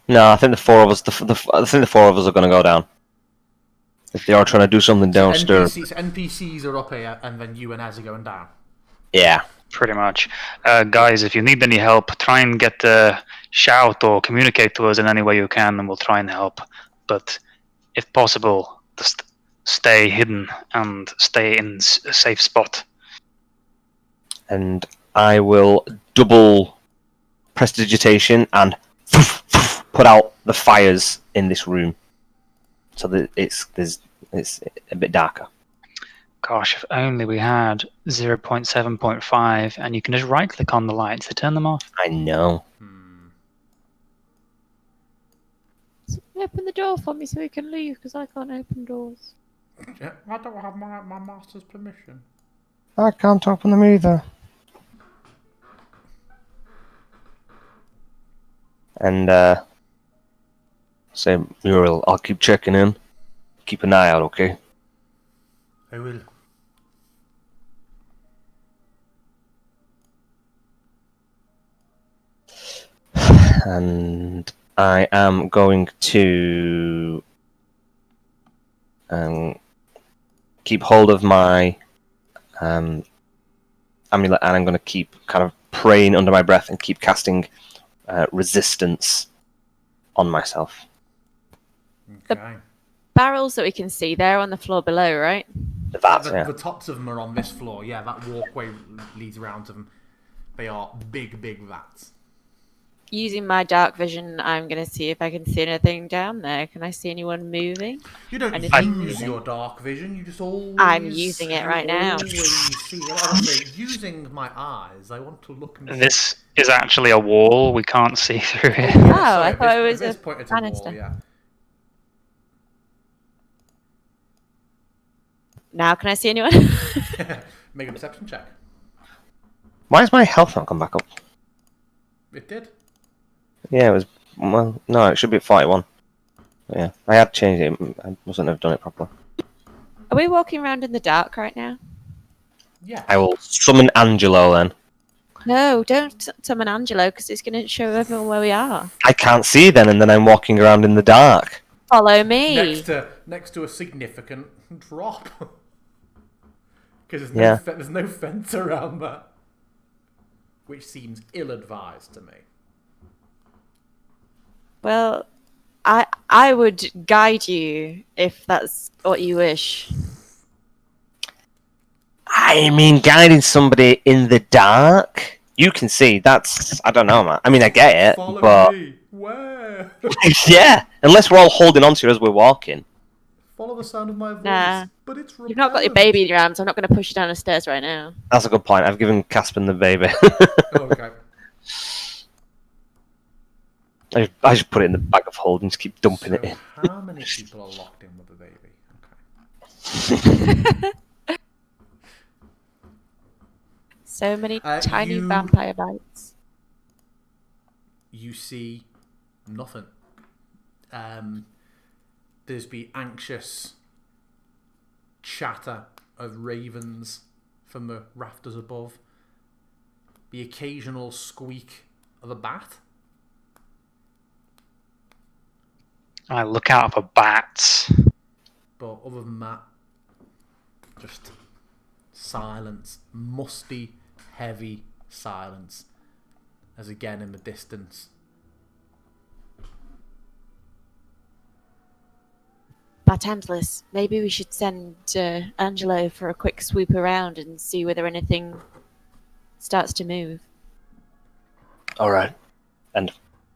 No, I think the four of us. I think the four of us are going to go down. If they are trying to do something downstairs. NPCs are up here, and then you and Ez are going down. Yeah. Pretty much. Guys, if you need any help, try and get shout or communicate to us in any way you can, and we'll try and help. But if possible, just stay hidden and stay in a safe spot. And I will double prestidigitation and put out the fires in this room, so that it's a bit darker. Gosh, if only we had 0.7.5, and you can just right-click on the lights to turn them off. I know. Open the door for me so we can leave, because I can't open doors. Yeah, I don't have my master's permission. I can't open them either. And Say, Muriel, I'll keep checking in. Keep an eye out, okay? I will. And I am going to keep hold of my amulet, and I'm going to keep kind of praying under my breath and keep casting resistance on myself. Okay. Barrels that we can see, they're on the floor below, right? The tops of them are on this floor. Yeah, that walkway leads around to them. They are big, big vats. Using my dark vision, I'm going to see if I can see anything down there. Can I see anyone moving? You don't Anything use moving? your dark vision. You just always. I'm using it right now. Always see. I must say, using my eyes, I want to look and see. This is actually a wall. We can't see through Oh, it. yeah, Oh, sorry, I thought it was this a point it's a wall. banister. Yeah. Now can I see anyone? Make a perception check. Why has my health not come back up? It did. Yeah, it was. Well, no, it should be at 41. Yeah, I had changed it. I mustn't have done it properly. Are we walking around in the dark right now? Yeah. I will summon Angelo then. No, don't summon Angelo because it's going to show everyone where we are. I can't see then, and then I'm walking around in the dark. Follow me. Next to a significant drop. Because Yeah. there's no fence around that. Which seems ill-advised to me. Well, I would guide you if that's what you wish. I mean, guiding somebody in the dark. You can see. That's. I don't know, man. I mean, I get it, Follow but me. Where? yeah. Unless we're all holding on to you as we're walking. Follow the sound of my voice. Nah. But it's You've not got your repellent. baby in your arms. I'm not going to push you down the stairs right now. That's a good point. I've given Caspin the baby. Okay. I just put it in the bag of holding, just keep dumping it in. How many people are locked in with the baby? Okay. So many tiny you- vampire bites. You see nothing. There's the anxious chatter of ravens from the rafters above. The occasional squeak of a bat. I look out for bats. But other than that, just silence. Musty, heavy silence. As again in the distance, Batamsless, maybe we should send Angelo for a quick swoop around and see whether anything starts to move. Alright. And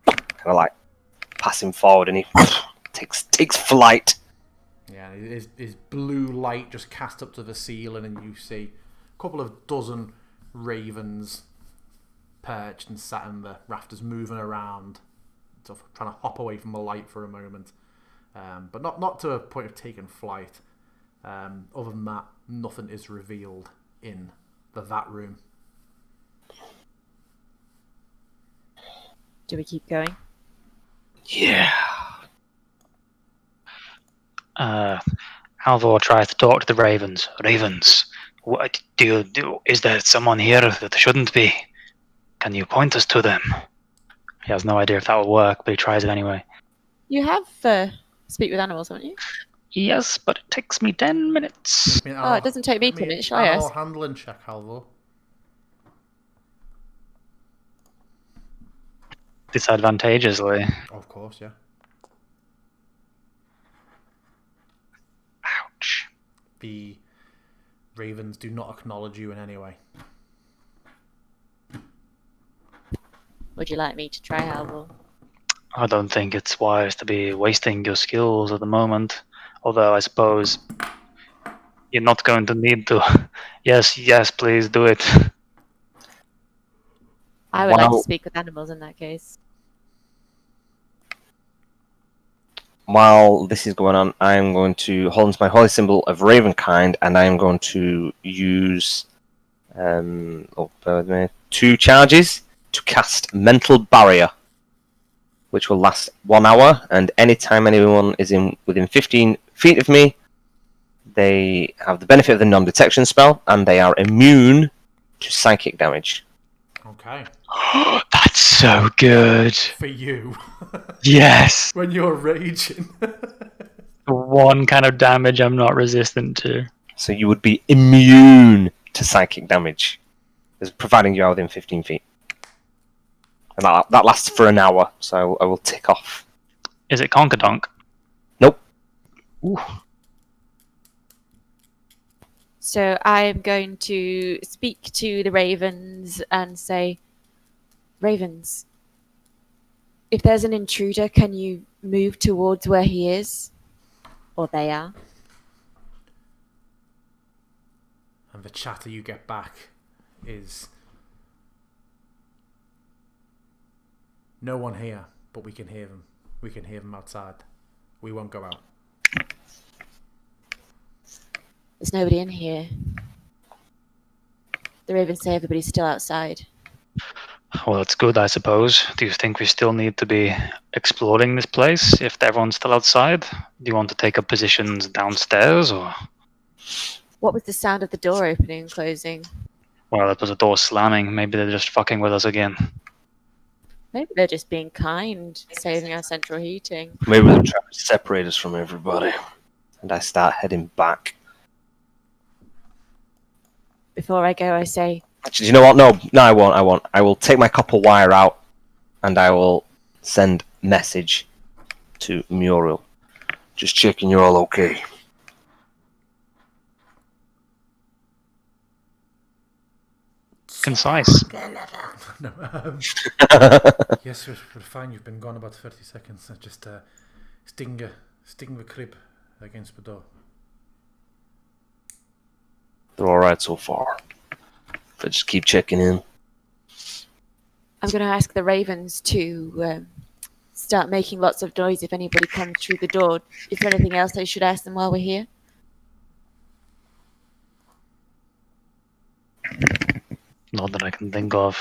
kind of like pass him forward and he takes flight. yeah, his blue light just cast up to the ceiling, and you see a couple of dozen ravens perched and sat in the rafters, moving around, sort of trying to hop away from the light for a moment, but not to a point of taking flight. Other than that, nothing is revealed in the vat room. Do we keep going? Yeah. Alvor tries to talk to the ravens. Ravens, what do you do? Is there someone here that shouldn't be? Can you point us to them? He has no idea if that will work, but he tries it anyway. You have speak with animals, haven't you? Yes, but it takes me 10 minutes. Oh, it doesn't take me 10 minutes, shall I Animal ask? handling check, Halvor. Disadvantageously. Of course, yeah. Ouch. The ravens do not acknowledge you in any way. Would you like me to try, Halvor? I don't think it's wise to be wasting your skills at the moment. Although I suppose you're not going to need to. Yes, please do it. I would like to Wow. speak with animals in that case. While this is going on, I am going to hold onto my holy symbol of Ravenkind, and I am going to use bear with me, 2 charges to cast Mental Barrier, which will last 1 hour, and anytime anyone is within 15 feet of me, they have the benefit of the non-detection spell, and they are immune to psychic damage. Okay. That's so good. For you. Yes. When you're raging. One kind of damage I'm not resistant to. So you would be immune to psychic damage, providing you are within 15 feet. And that lasts for an hour, so I will tick off. Is it Conkadonk? Nope. Ooh. So I'm going to speak to the ravens and say, Ravens, if there's an intruder, can you move towards where he is? Or they are? And the chatter you get back is, no one here, but we can hear them. We can hear them outside. We won't go out. There's nobody in here. The ravens say everybody's still outside. Well, that's good, I suppose. Do you think we still need to be exploring this place if everyone's still outside? Do you want to take up positions downstairs, or...? What was the sound of the door opening and closing? Well, it was a door slamming. Maybe they're just fucking with us again. Maybe they're just being kind, saving our central heating. Maybe they're trying to separate us from everybody. And I start heading back. Before I go, I say, Actually, you know what? No, I won't. I will take my copper wire out, and I will send message to Muriel. Just checking you're all okay. Concise. No, yes, we're fine. You've been gone about 30 seconds. Just sting the crib against the door. They're alright so far. But just keep checking in. I'm going to ask the ravens to start making lots of noise if anybody comes through the door. Is there anything else I should ask them while we're here? Not that I can think of.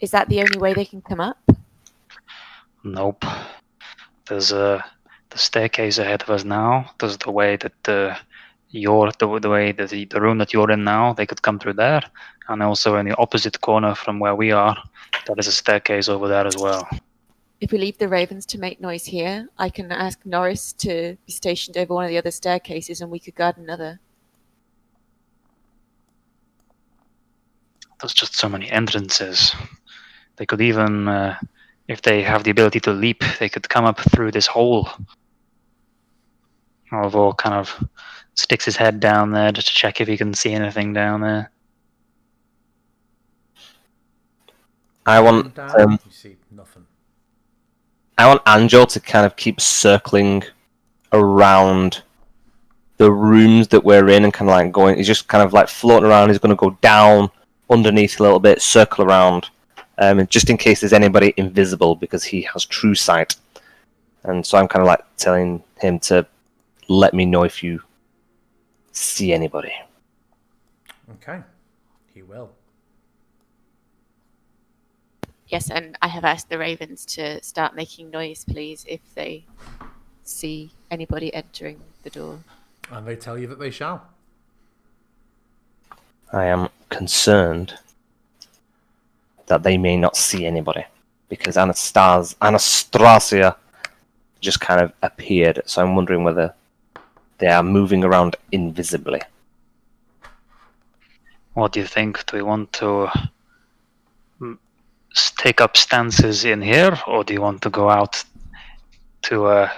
Is that the only way they can come up? Nope. There's the staircase ahead of us now. There's the way that the room that you're in now, they could come through there, and also in the opposite corner from where we are, there is a staircase over there as well. If we leave the ravens to make noise here, I can ask Norris to be stationed over one of the other staircases and we could guard another. There's just so many entrances. They could even, if they have the ability to leap, they could come up through this hole. Alvor kind of sticks his head down there just to check if he can see anything down there. I want You see nothing. I want Angel to kind of keep circling around the rooms that we're in and kind of like going. He's just kind of like floating around. He's going to go down underneath a little bit, circle around, just in case there's anybody invisible because he has true sight. And so I'm kind of like telling him to let me know if you see anybody. Okay, he will. Yes, and I have asked the ravens to start making noise, please, if they see anybody entering the door. And they tell you that they shall. I am concerned that they may not see anybody because Anastasia just kind of appeared. So I'm wondering whether they are moving around invisibly. What do you think? Do we want to take up stances in here, or do you want to go out to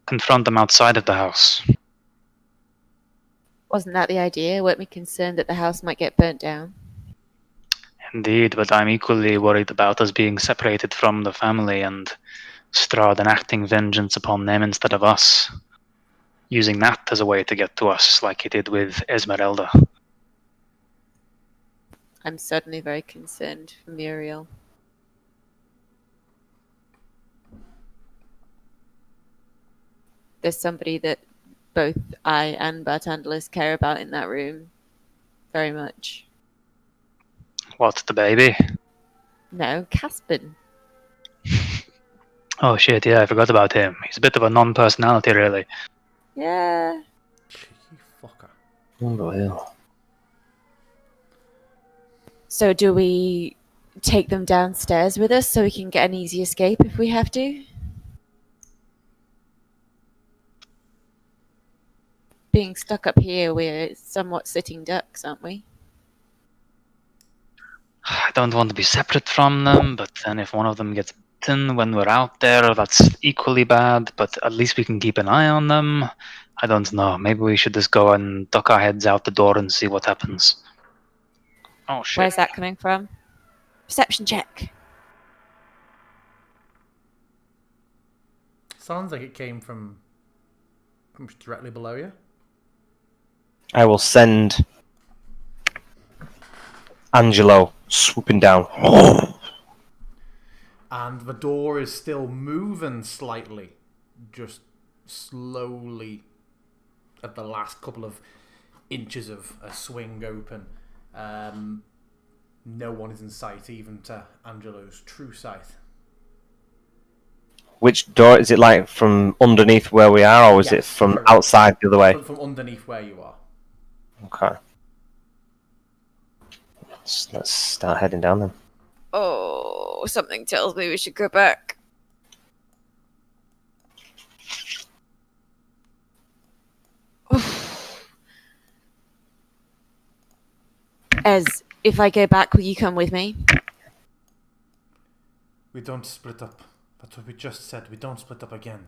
confront them outside of the house? Wasn't that the idea? Weren't we concerned that the house might get burnt down? Indeed, but I'm equally worried about us being separated from the family and Strahd enacting vengeance upon them instead of us, using that as a way to get to us, like he did with Esmeralda. I'm certainly very concerned for Muriel. There's somebody that both I and Bartandalis care about in that room very much. What, the baby? No, Caspin. Oh shit, yeah, I forgot about him. He's a bit of a non-personality, really. Yeah. Cheeky fucker. Unbelievable. So do we take them downstairs with us so we can get an easy escape if we have to? Being stuck up here, we're somewhat sitting ducks, aren't we? I don't want to be separate from them, but then if one of them gets bitten when we're out there, that's equally bad, but at least we can keep an eye on them. I don't know. Maybe we should just go and duck our heads out the door and see what happens. Oh shit. Where's that coming from? Perception check. Sounds like it came from directly below you. I will send Angelo swooping down. And the door is still moving slightly, just slowly at the last couple of inches of a swing open. No one is in sight, even to Angelo's true sight. Which door is it? Like from underneath where we are, or is it Yes, from correct. outside the other way? From underneath where you are. Okay. Let's start heading down then. Oh, something tells me we should go back. Ez, if I go back, will you come with me? We don't split up. That's what we just said. We don't split up again.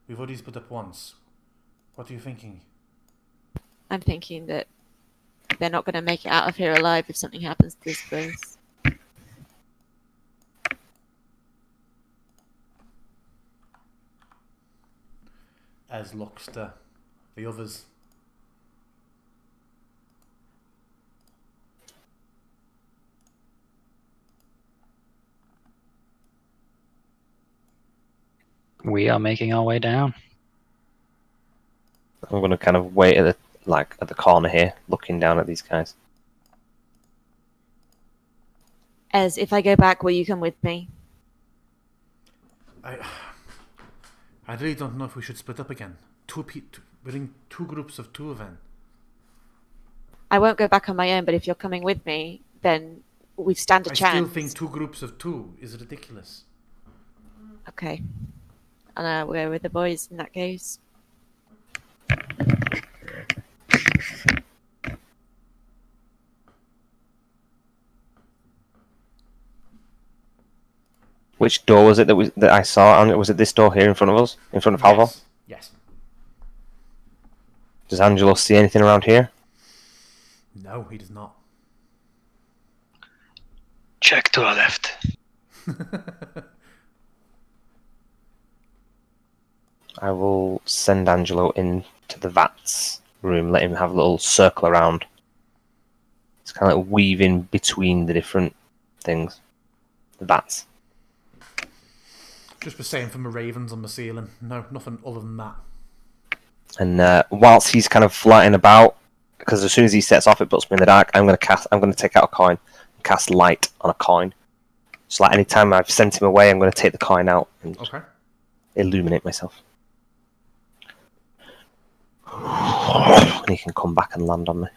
We've already split up once. What are you thinking? I'm thinking that they're not going to make it out of here alive if something happens to this place. Ez looks to the others. We are making our way down. I'm gonna kind of wait at the corner here, looking down at these guys. Ez, if I go back, will you come with me? I really don't know if we should split up again. We're in two groups of two then. I won't go back on my own, but if you're coming with me, then we stand a I chance. still think two groups of two is ridiculous. Okay. And I'll go with the boys in that case. Which door was it that I saw? And was it this door here in front of us, in front of Halvor? Yes. Does Angelo see anything around here? No, he does not. Check to our left. I will send Angelo into the vats room, let him have a little circle around. It's kind of like weaving between the different things. The vats. Just the same from the ravens on the ceiling. No, nothing other than that. And whilst he's kind of flying about, because as soon as he sets off, it puts me in the dark. I'm going to take out a coin and cast light on a coin. So like anytime I've sent him away, I'm going to take the coin out and illuminate myself. And he can come back and land on me.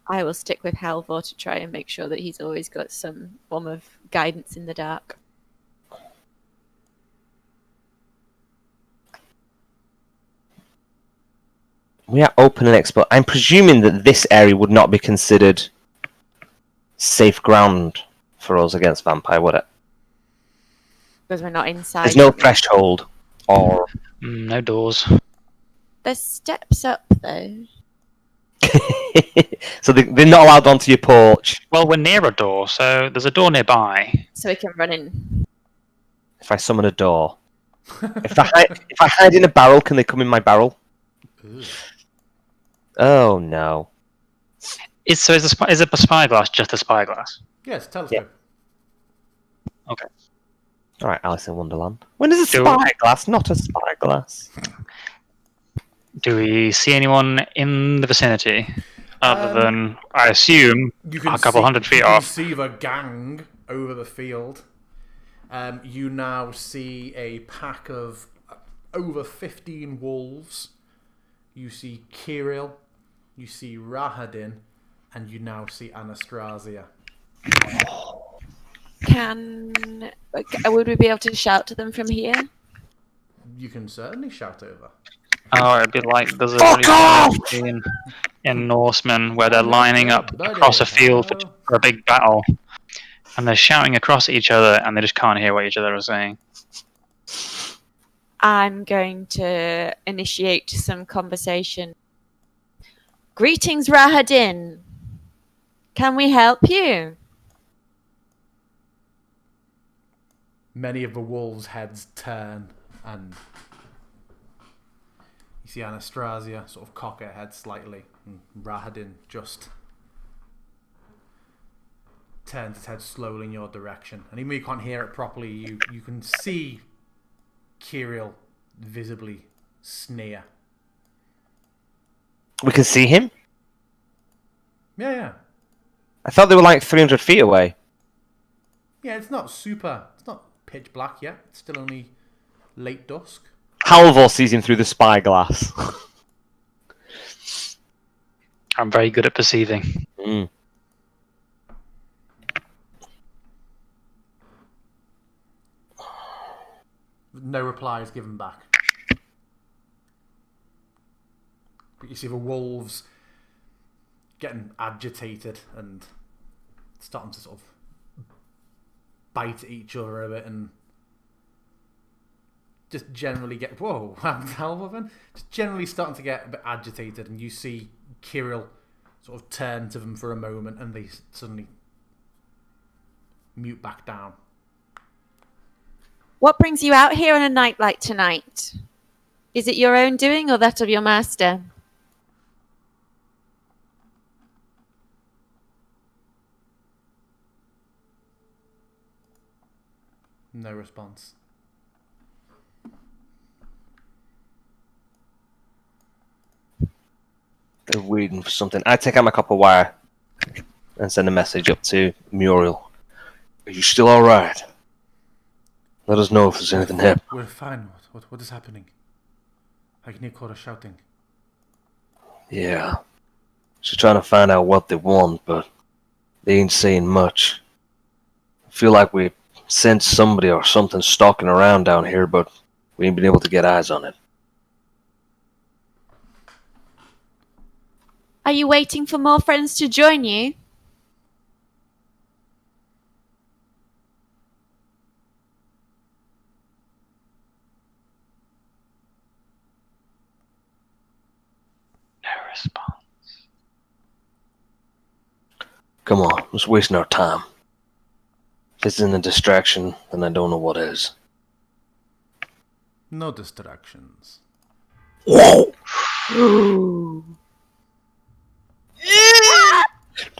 I will stick with Halvor to try and make sure that he's always got some form of guidance in the dark. We are open and explore. I'm presuming that this area would not be considered safe ground for us against vampire, would it? Because we're not inside. There's no threshold or... No doors. There's steps up, though. So they're not allowed onto your porch. Well, we're near a door, so there's a door nearby. So we can run in. If I summon a door. If I hide in a barrel, can they come in my barrel? Ugh. Oh, no. Is it a spyglass just a spyglass? Yes, telescope. Okay. Alright, Alice in Wonderland. When is a Do- spyglass not a spyglass? Do we see anyone in the vicinity? Other than, I assume, You can a couple see, hundred feet you can off. see the gang over the field. You now see a pack of over 15 wolves. You see Kirill, you see Rahadin, and you now see Anastasia. Would we be able to shout to them from here? You can certainly shout over. Oh, it'd be like there's a really funny scene in Norseman where they're lining up across a field for a big battle, and they're shouting across at each other, and they just can't hear what each other are saying. I'm going to initiate some conversation. Greetings, Rahadin. Can we help you? Many of the wolves' heads turn, and you see Anastasia sort of cock her head slightly, and Rahadin just turns its head slowly in your direction. And even though you can't hear it properly, you can see Kirill visibly sneer. We can see him? Yeah. I thought they were like 300 feet away. Yeah, it's not pitch black yet. It's still only late dusk. Halvor sees him through the spyglass. I'm very good at perceiving. Mm. No reply is given back. But you see the wolves getting agitated and starting to sort of bite at each other a bit and just generally get... Whoa, Halvor, just generally starting to get a bit agitated, and you see Kirill sort of turn to them for a moment and they suddenly mute back down. What brings you out here on a night like tonight? Is it your own doing or that of your master? No response. They're waiting for something. I take out my copper wire and send a message up to Muriel. Are you still alright? Let us know if there's anything happening. We're fine. What is happening? I can hear Cora shouting. Yeah. She's trying to find out what they want, but they ain't saying much. I feel like we sent somebody or something stalking around down here, but we ain't been able to get eyes on it. Are you waiting for more friends to join you? No response. Come on, it's wasting our time. If this isn't a distraction, then I don't know what is. No distractions. Whoa!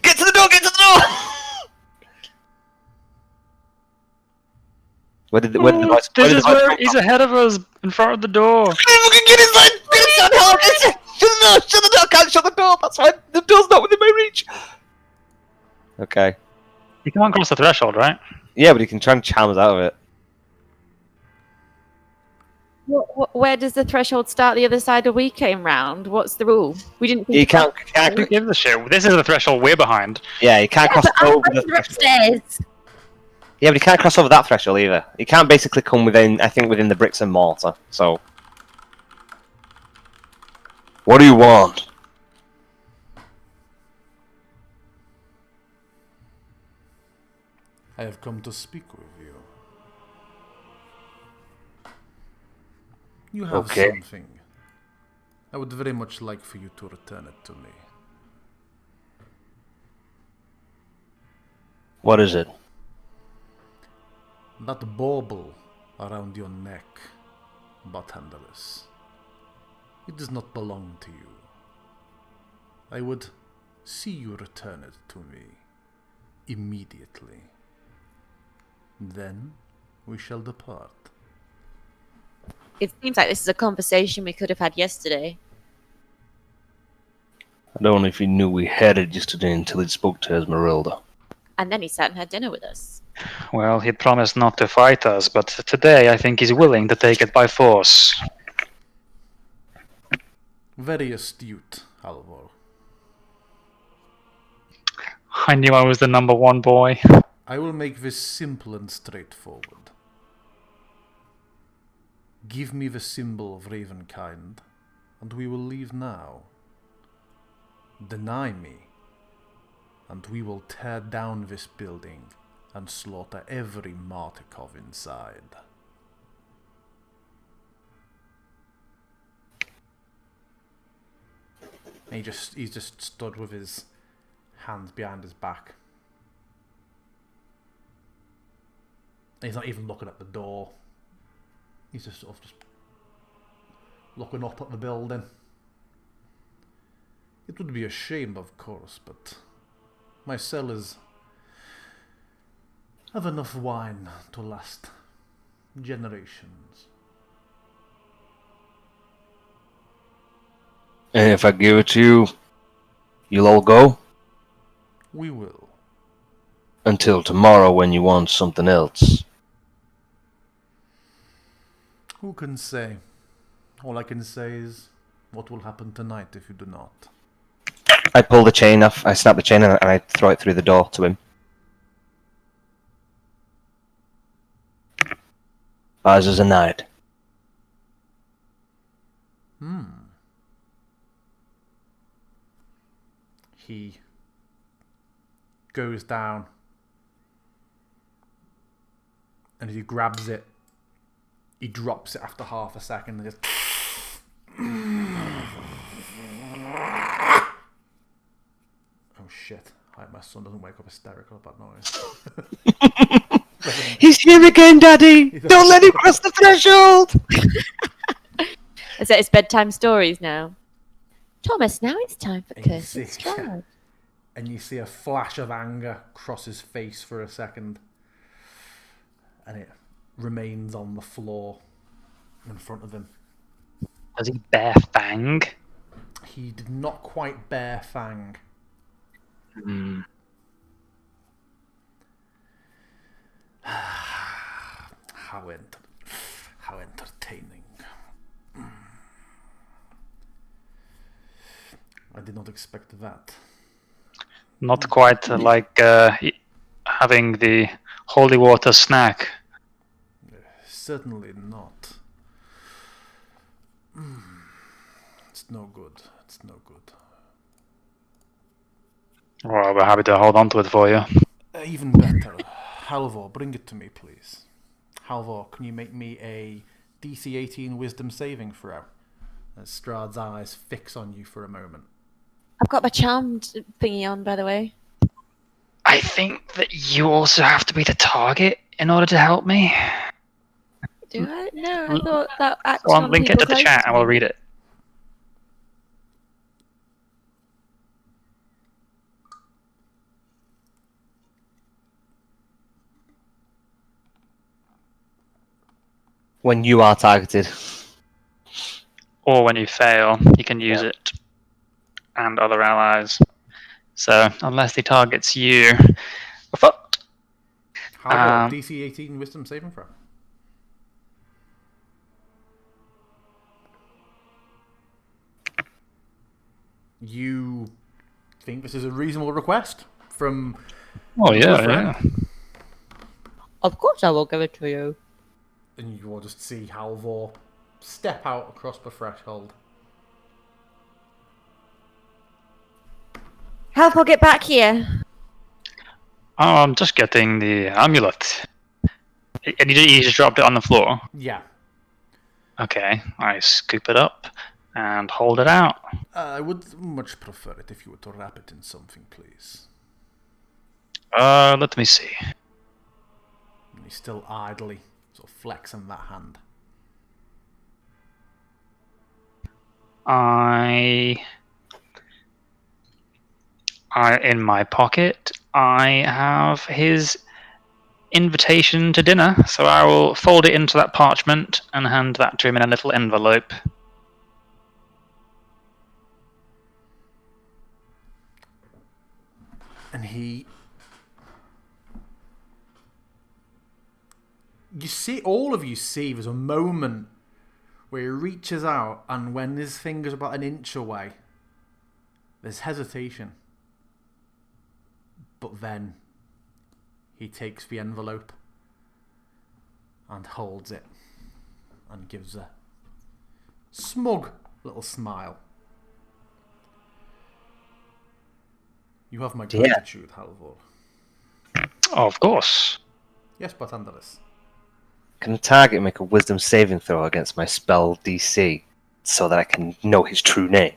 Get to the door! Get to the door! Where did the voice? This is where he's ahead of us, in front of the door. Get inside! Get inside! Help! Shut the door! Shut the door! I can't shut the door! That's fine. The door's not within my reach. Okay. You can't cross the threshold, right? Yeah, but he can try and charm us out of it. Where does the threshold start the other side of we came round? What's the rule? We didn't think He can't. Who gives a shit? This is the threshold we're behind. Yeah, he can't cross over the threshold. upstairs. Yeah, but he can't cross over that threshold either. He can't basically come within, I think, within the bricks and mortar. So, What do you want? I have come to speak with you. You have Okay. something. I would very much like for you to return it to me. What is it? That bauble around your neck, Bartendalus. It does not belong to you. I would see you return it to me immediately. Then we shall depart. It seems like this is a conversation we could have had yesterday. I don't know if he knew we had it yesterday until he spoke to Esmeralda. And then he sat and had dinner with us. Well, he promised not to fight us, but today I think he's willing to take it by force. Very astute, Halvor. I knew I was the number one boy. I will make this simple and straightforward. Give me the symbol of Ravenkind, and we will leave now. Deny me, and we will tear down this building and slaughter every Martikov inside. And he's just stood with his hands behind his back. And he's not even looking at the door. He's just sort of just looking up at the building. It would be a shame, of course, but my cellars have enough wine to last generations. And if I give it to you, you'll all go? We will. Until tomorrow when you want something else. Who can say? All I can say is what will happen tonight if you do not. I pull the chain off, I snap the chain and I throw it through the door to him. Ours is a night. He goes down and he grabs it. He drops it after half a second and just... Oh shit. I hope my son doesn't wake up hysterical about noise. He's here again, Daddy! Don't let him cross the threshold! Is that his bedtime stories now? Thomas, now it's time for And you Curse of see- Strahd. And you see a flash of anger cross his face for a second. And it remains on the floor in front of him. Does he bear Fang? He did not quite bear Fang. How entertaining. I did not expect that. Not quite like having the holy water snack. Certainly not. It's no good. It's no good. Well, we're happy to hold on to it for you. Even better. Halvor, bring it to me, please. Halvor, can you make me a DC 18 Wisdom saving throw? As Strahd's eyes fix on you for a moment. I've got my charmed thingy on, by the way. I think that you also have to be the target in order to help me. Do I? No, I thought that Go action on, on link it people to the close chat to and we'll me. read it. When you are targeted. Or when you fail, you can use it. And other allies. So, unless he targets you, we're fucked. Halvor, DC 18 Wisdom saving throw. You think this is a reasonable request from Oh, your yeah, friend? yeah. Of course I will give it to you. And you will just see Halvor step out across the threshold. Help or get back here. Oh, I'm just getting the amulet. And you just dropped it on the floor? Yeah. Okay, I scoop it up and hold it out. I would much prefer it if you were to wrap it in something, please. Let me see. And he's still idly sort of flexing that hand. In my pocket, I have his invitation to dinner, so I will fold it into that parchment and hand that to him in a little envelope. And he you see, all of you see, there's a moment where he reaches out, and when his finger's about an inch away, there's hesitation. But then he takes the envelope and holds it and gives a smug little smile. You have my gratitude, Halvor. Of course. Yes, but Andres. Can a target make a wisdom saving throw against my spell DC so that I can know his true name?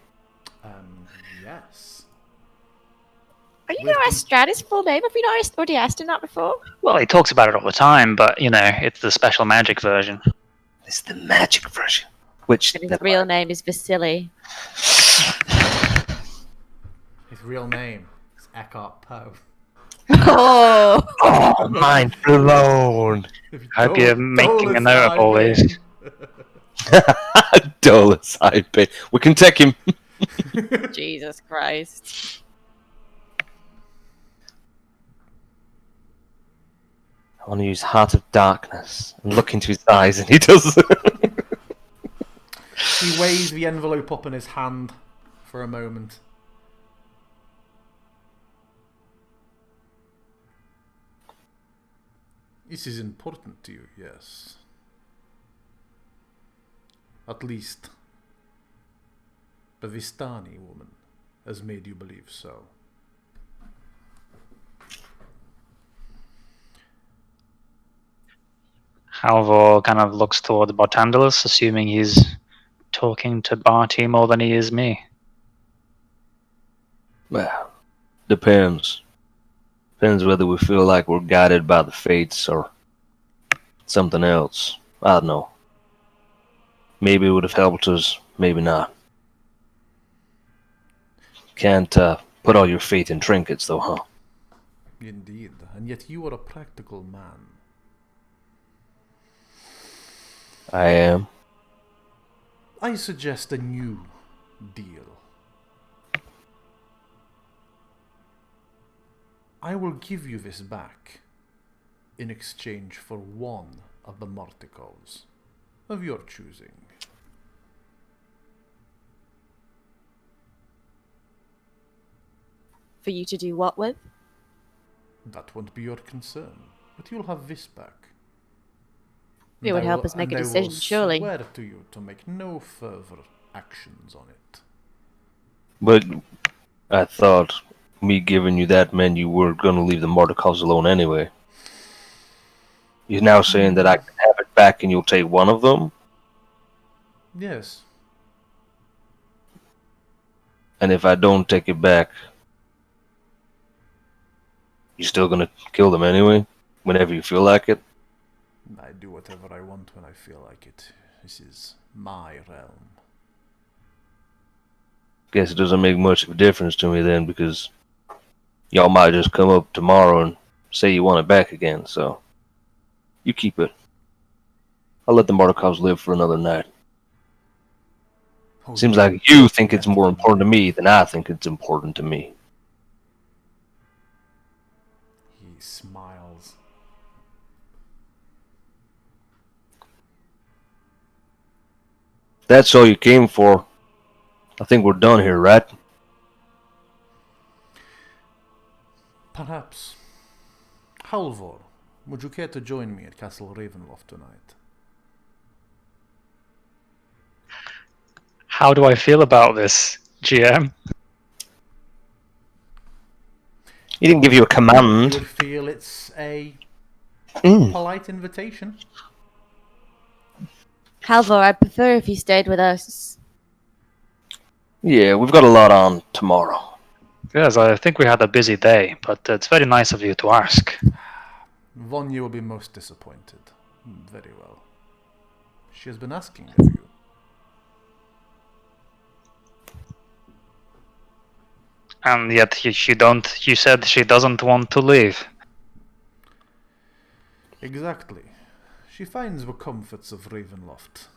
Yes. Are you going to ask Strahd his full name? Have we not already asked him that before? Well, he talks about it all the time, but, it's the special magic version. It's the magic version. Which And his real name is Vasily. His real name is Eckhart Poe. Oh! Oh, mind blown. Hope you're making a note of all this. Dolus IP. We can take him. Jesus Christ. I want to use Heart of Darkness and look into his eyes, and he does. He weighs the envelope up in his hand for a moment. This is important to you, yes. At least the Vistani woman has made you believe so. Halvor kind of looks toward Bartandalus, assuming he's talking to Barty more than he is me. Well, depends. Depends whether we feel like we're guided by the fates or something else. I don't know. Maybe it would have helped us, maybe not. Can't put all your faith in trinkets, though, huh? Indeed, and yet you are a practical man. I am. I suggest a new deal. I will give you this back in exchange for one of the Morticos of your choosing. For you to do what with? That won't be your concern, but you'll have this back. It would help us make a decision, surely. I will swear to you to make no further actions on it. But I thought me giving you that meant you were going to leave the Mordecai's alone anyway. You're now saying that I can have it back and you'll take one of them? Yes. And if I don't take it back, you're still going to kill them anyway? Whenever you feel like it? I do whatever I want when I feel like it. This is my realm. Guess it doesn't make much of a difference to me then, because y'all might just come up tomorrow and say you want it back again, so you keep it. I'll let the Mordecai's live for another night. Oh, Seems like you think it's more important to me than I think it's important to me. He smiles. That's all you came for. I think we're done here, right? Perhaps. Halvor, would you care to join me at Castle Ravenloft tonight? How do I feel about this, GM? He didn't give you a You command. would feel it's a polite invitation. Halvor, I'd prefer if you stayed with us. Yeah, we've got a lot on tomorrow. Yes, I think we had a busy day, but it's very nice of you to ask. Vanya will be most disappointed. Very well. She has been asking of you. And yet you said she doesn't want to leave. Exactly. She finds the comforts of Ravenloft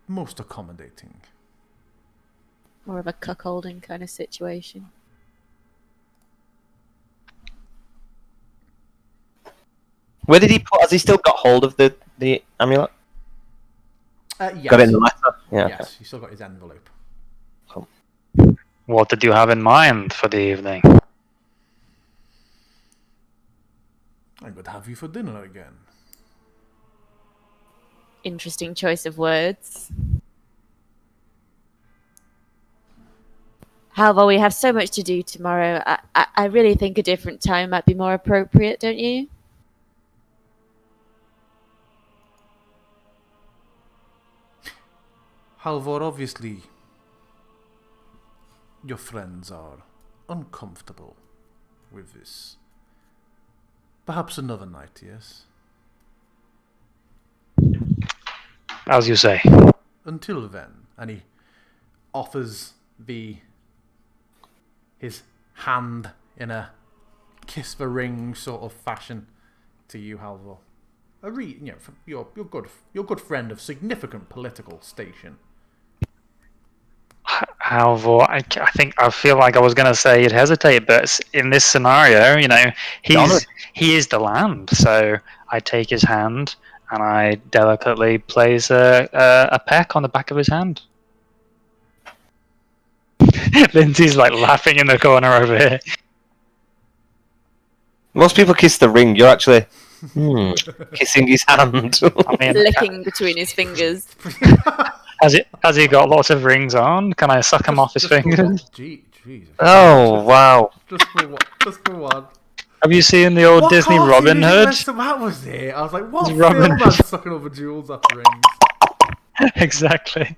most accommodating. More of a cuckolding kind of situation. Where did he put? Has he still got hold of the amulet? Yes. Got it in the letter. Yeah. Okay. Yes, he's still got his envelope. What did you have in mind for the evening? I could have you for dinner again. Interesting choice of words. However, we have so much to do tomorrow. I really think a different time might be more appropriate, don't you? Halvor, obviously, your friends are uncomfortable with this. Perhaps another night, yes? As you say. Until then, and he offers his hand in a kiss the ring sort of fashion to you, Halvor. Your good friend of significant political station. However, I feel like I was going to say you'd hesitate, but in this scenario, he is the land. So I take his hand and I delicately place a peck on the back of his hand. Lindsay's like laughing in the corner over here. Most people kiss the ring. You're actually kissing his hand. I mean, Licking between his fingers. has he got lots of rings on? Can I suck him off his fingers? Jesus. Oh wow! Just for one. Have you seen the old Disney Robin Hood? That was it. I was like, what It's film Robin man's sucking over jewels off rings? Exactly.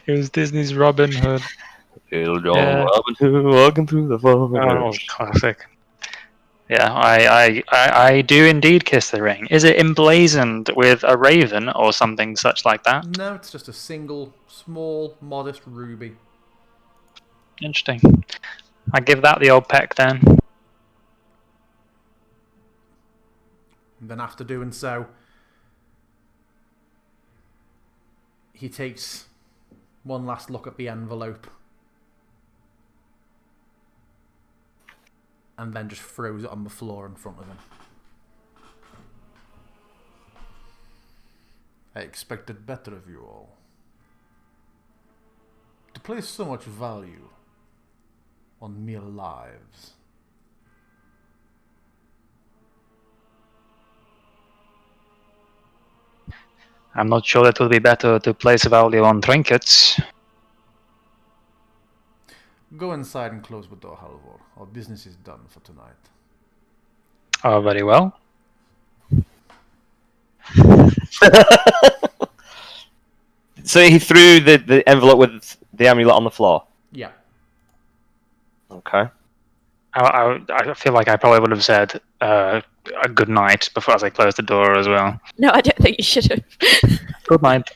It was Disney's Robin Hood. Little John Yeah. Robin Hood walking through the Oh, forest. classic. Yeah, I do indeed kiss the ring. Is it emblazoned with a raven or something such like that? No, it's just a single, small, modest ruby. Interesting. I give that the old peck then. And then after doing so, he takes one last look at the envelope and then just throws it on the floor in front of him. I expected better of you all. To place so much value on mere lives. I'm not sure it would be better to place value on trinkets. Go inside and close the door, Halvor. Our business is done for tonight. Oh, very well. So he threw the envelope with the amulet on the floor. Yeah. Okay. I feel like I probably would have said a good night before as I closed the door as well. No, I don't think you should have. Good night.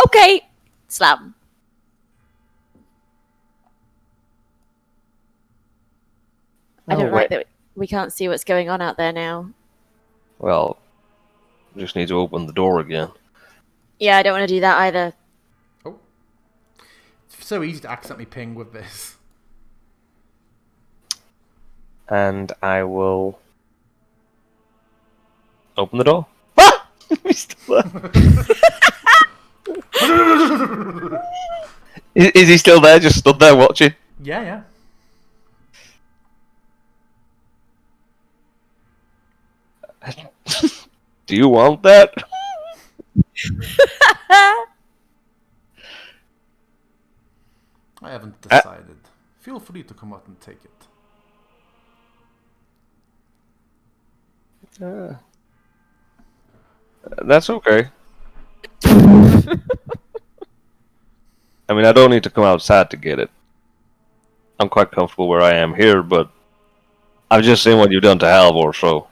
Okay. Slam. I don't like that we can't see what's going on out there now. Well, we just need to open the door again. Yeah, I don't want to do that either. Oh. It's so easy to accidentally ping with this. And I will open the door. Ah! He's still there. Is he still there? Just stood there watching? Yeah, yeah. Do you want that? I haven't decided. Feel free to come out and take it. That's okay. I mean, I don't need to come outside to get it. I'm quite comfortable where I am here, but I've just seen what you've done to Halvor, so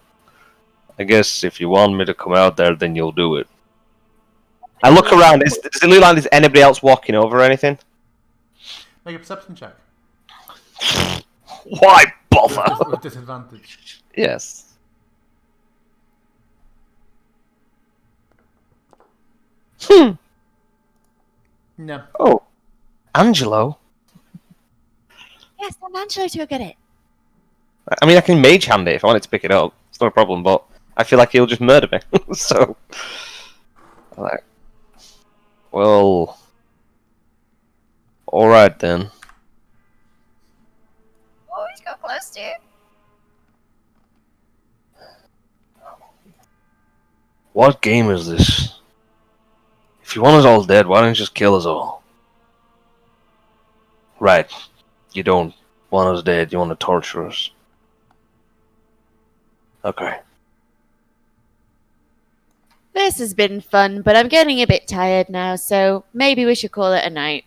I guess if you want me to come out there, then you'll do it. I look around. Does it look like there's anybody else walking over or anything? Make a perception check. Why bother? With disadvantage. Yes. No. Oh, Angelo. Yes, I'm Angelo to go get it. I mean, I can mage hand it if I wanted to pick it up. It's not a problem, but I feel like he'll just murder me. So, I'm like, well, all right then. Oh, he's got close to you. What game is this? If you want us all dead, why don't you just kill us all? Right. You don't want us dead, you want to torture us. Okay. This has been fun, but I'm getting a bit tired now, so maybe we should call it a night.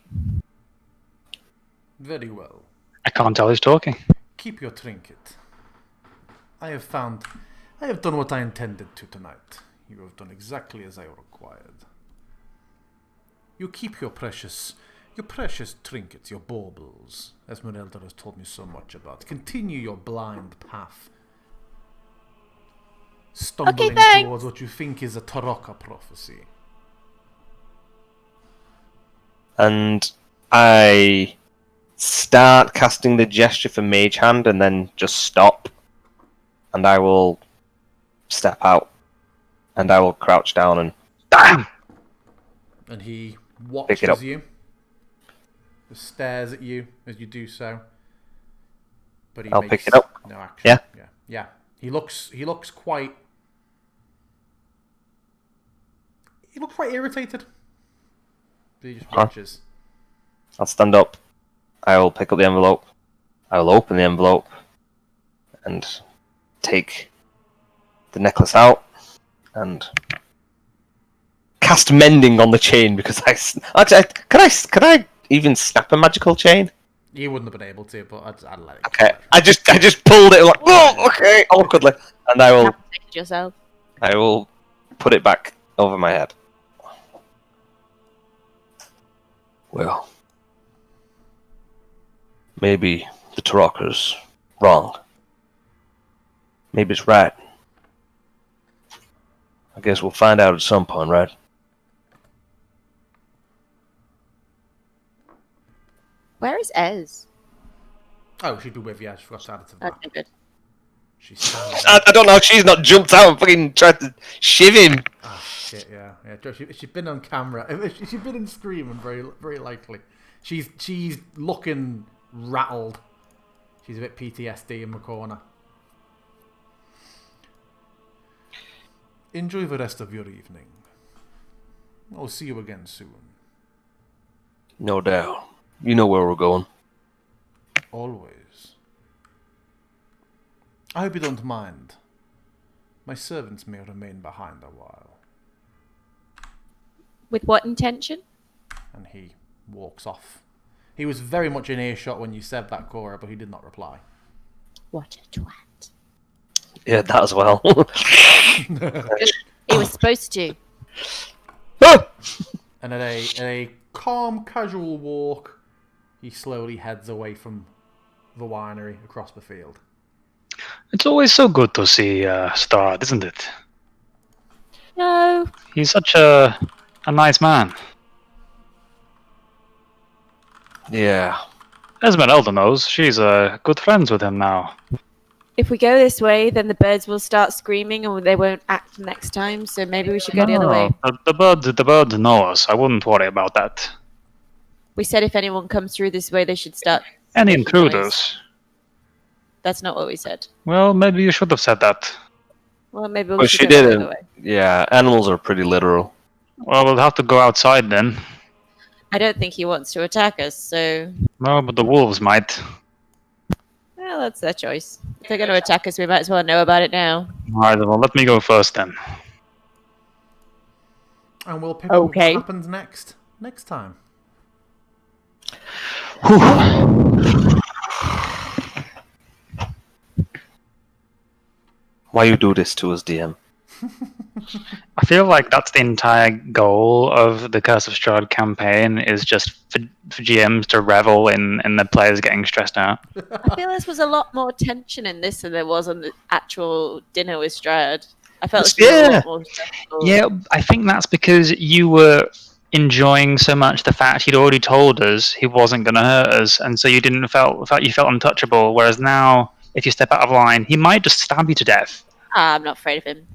Very well. I can't tell who's talking. Keep your trinket. I have done what I intended to tonight. You have done exactly as I required. You keep your precious trinkets, your baubles. Esmeralda has told me so much about. Continue your blind path. Stumbling thanks. towards what you think is a Taraka prophecy. And I start casting the gesture for Mage Hand and then just stop. And I will step out. And I will crouch down and Damn! And he Pick it up. watches you. Just stares at you as you do so. But he I'll makes pick it up. no action. Yeah. Yeah. He looks quite irritated. But he just Huh. watches. I'll stand up. I will pick up the envelope. I will open the envelope and take the necklace out and cast mending on the chain because actually could I even snap a magical chain? You wouldn't have been able to, but I'd let it. Okay, I just pulled it like okay awkwardly, and I will Protect yourself. put it back over my head. Well, maybe the Tarakar's wrong. Maybe it's right. I guess we'll find out at some point, right? Where is Ez? Oh, she'd be with you. I just forgot to add it to that. Okay, good. She's standing. I don't know if she's not jumped out and fucking tried to shiv him. Ah, shit, yeah. She's been on camera. She's been in Screaming, very, very likely. She's looking rattled. She's a bit PTSD in the corner. Enjoy the rest of your evening. I'll see you again soon. No doubt. You know where we're going. Always. I hope you don't mind. My servants may remain behind a while. With what intention? And he walks off. He was very much in earshot when you said that, Cora, but he did not reply. What a twat. Yeah, that as well. He was supposed to. And at a calm, casual walk, he slowly heads away from the winery across the field. It's always so good to see Strahd, isn't it? No. He's such a nice man. Yeah. Esmeralda knows. She's good friends with him now. If we go this way, then the birds will start screaming and they won't act next time, so maybe we should go the other way. The birds know us. I wouldn't worry about that. We said if anyone comes through this way, they should start. Any making noise. intruders? That's not what we said. Well, maybe you should have said that. Well, maybe we Well, should she go the didn't. other way. Yeah, animals are pretty literal. Well, we'll have to go outside then. I don't think he wants to attack us, so No, but the wolves might. well, that's their choice. If they're going to attack us, we might as well know about it now. Alright, well, let me go first then. And we'll pick up Okay. what happens next time. Why you do this to us, DM? I feel like that's the entire goal of the Curse of Strahd campaign, is just for GMs to revel in the players getting stressed out. I feel this was a lot more tension in this than there was on the actual dinner with Strahd. I felt this was a Yeah. lot more stressful. Yeah, I think that's because you were enjoying so much the fact he'd already told us he wasn't going to hurt us, and so you felt untouchable. Whereas now, if you step out of line, he might just stab you to death. I'm not afraid of him.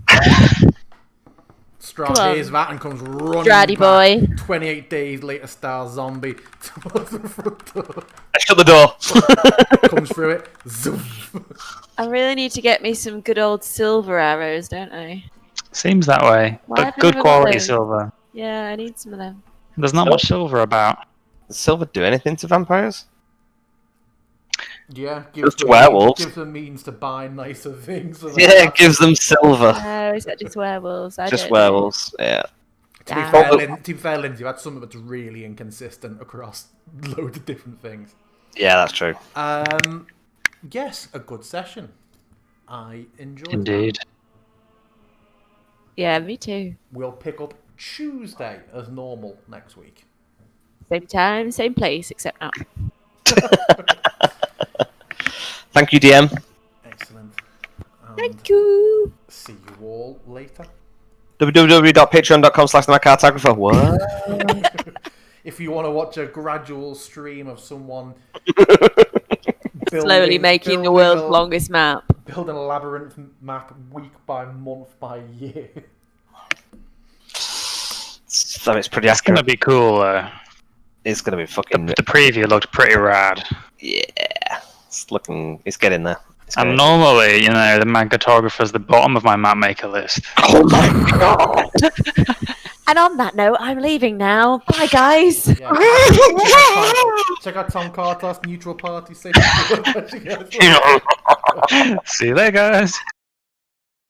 Strahd Come on. hears that and comes running Straddy back. boy. 28 days later, style zombie towards the front door. I shut the door. Comes through it. Zoom. I really need to get me some good old silver arrows, don't I? Seems that way. Why But have I good never got quality those? silver. Yeah, I need some of them. There's not much silver about. Does silver do anything to vampires? Yeah, Just werewolves. gives them means to buy nicer things. So Yeah, it gives them silver. No, is that just werewolves? I Just don't know. werewolves. Yeah. To be Damn. fair, to be fair, Lindsay, you had something that's really inconsistent across loads of different things. Yeah, that's true. Yes, a good session. I enjoyed that. Indeed. Yeah, me too. We'll pick up Tuesday as normal next week. Same time, same place, except not. Thank you, DM. Excellent. And Thank you. see you all later. www.patreon.com/theMyCartographer. What? If you want to watch a gradual stream of someone Slowly making the world's longest map. building a labyrinth map week by month by year. So it's pretty It's gonna accurate. be cool. It's gonna be fucking. The preview looked pretty rad. Yeah. It's looking. It's getting there. It's And getting- normally, you know, the map cartographer's the bottom of my map maker list. Oh my god! And on that note, I'm leaving now. Bye, guys. Yeah. check out Tom Carter's neutral party. Say See you later, guys.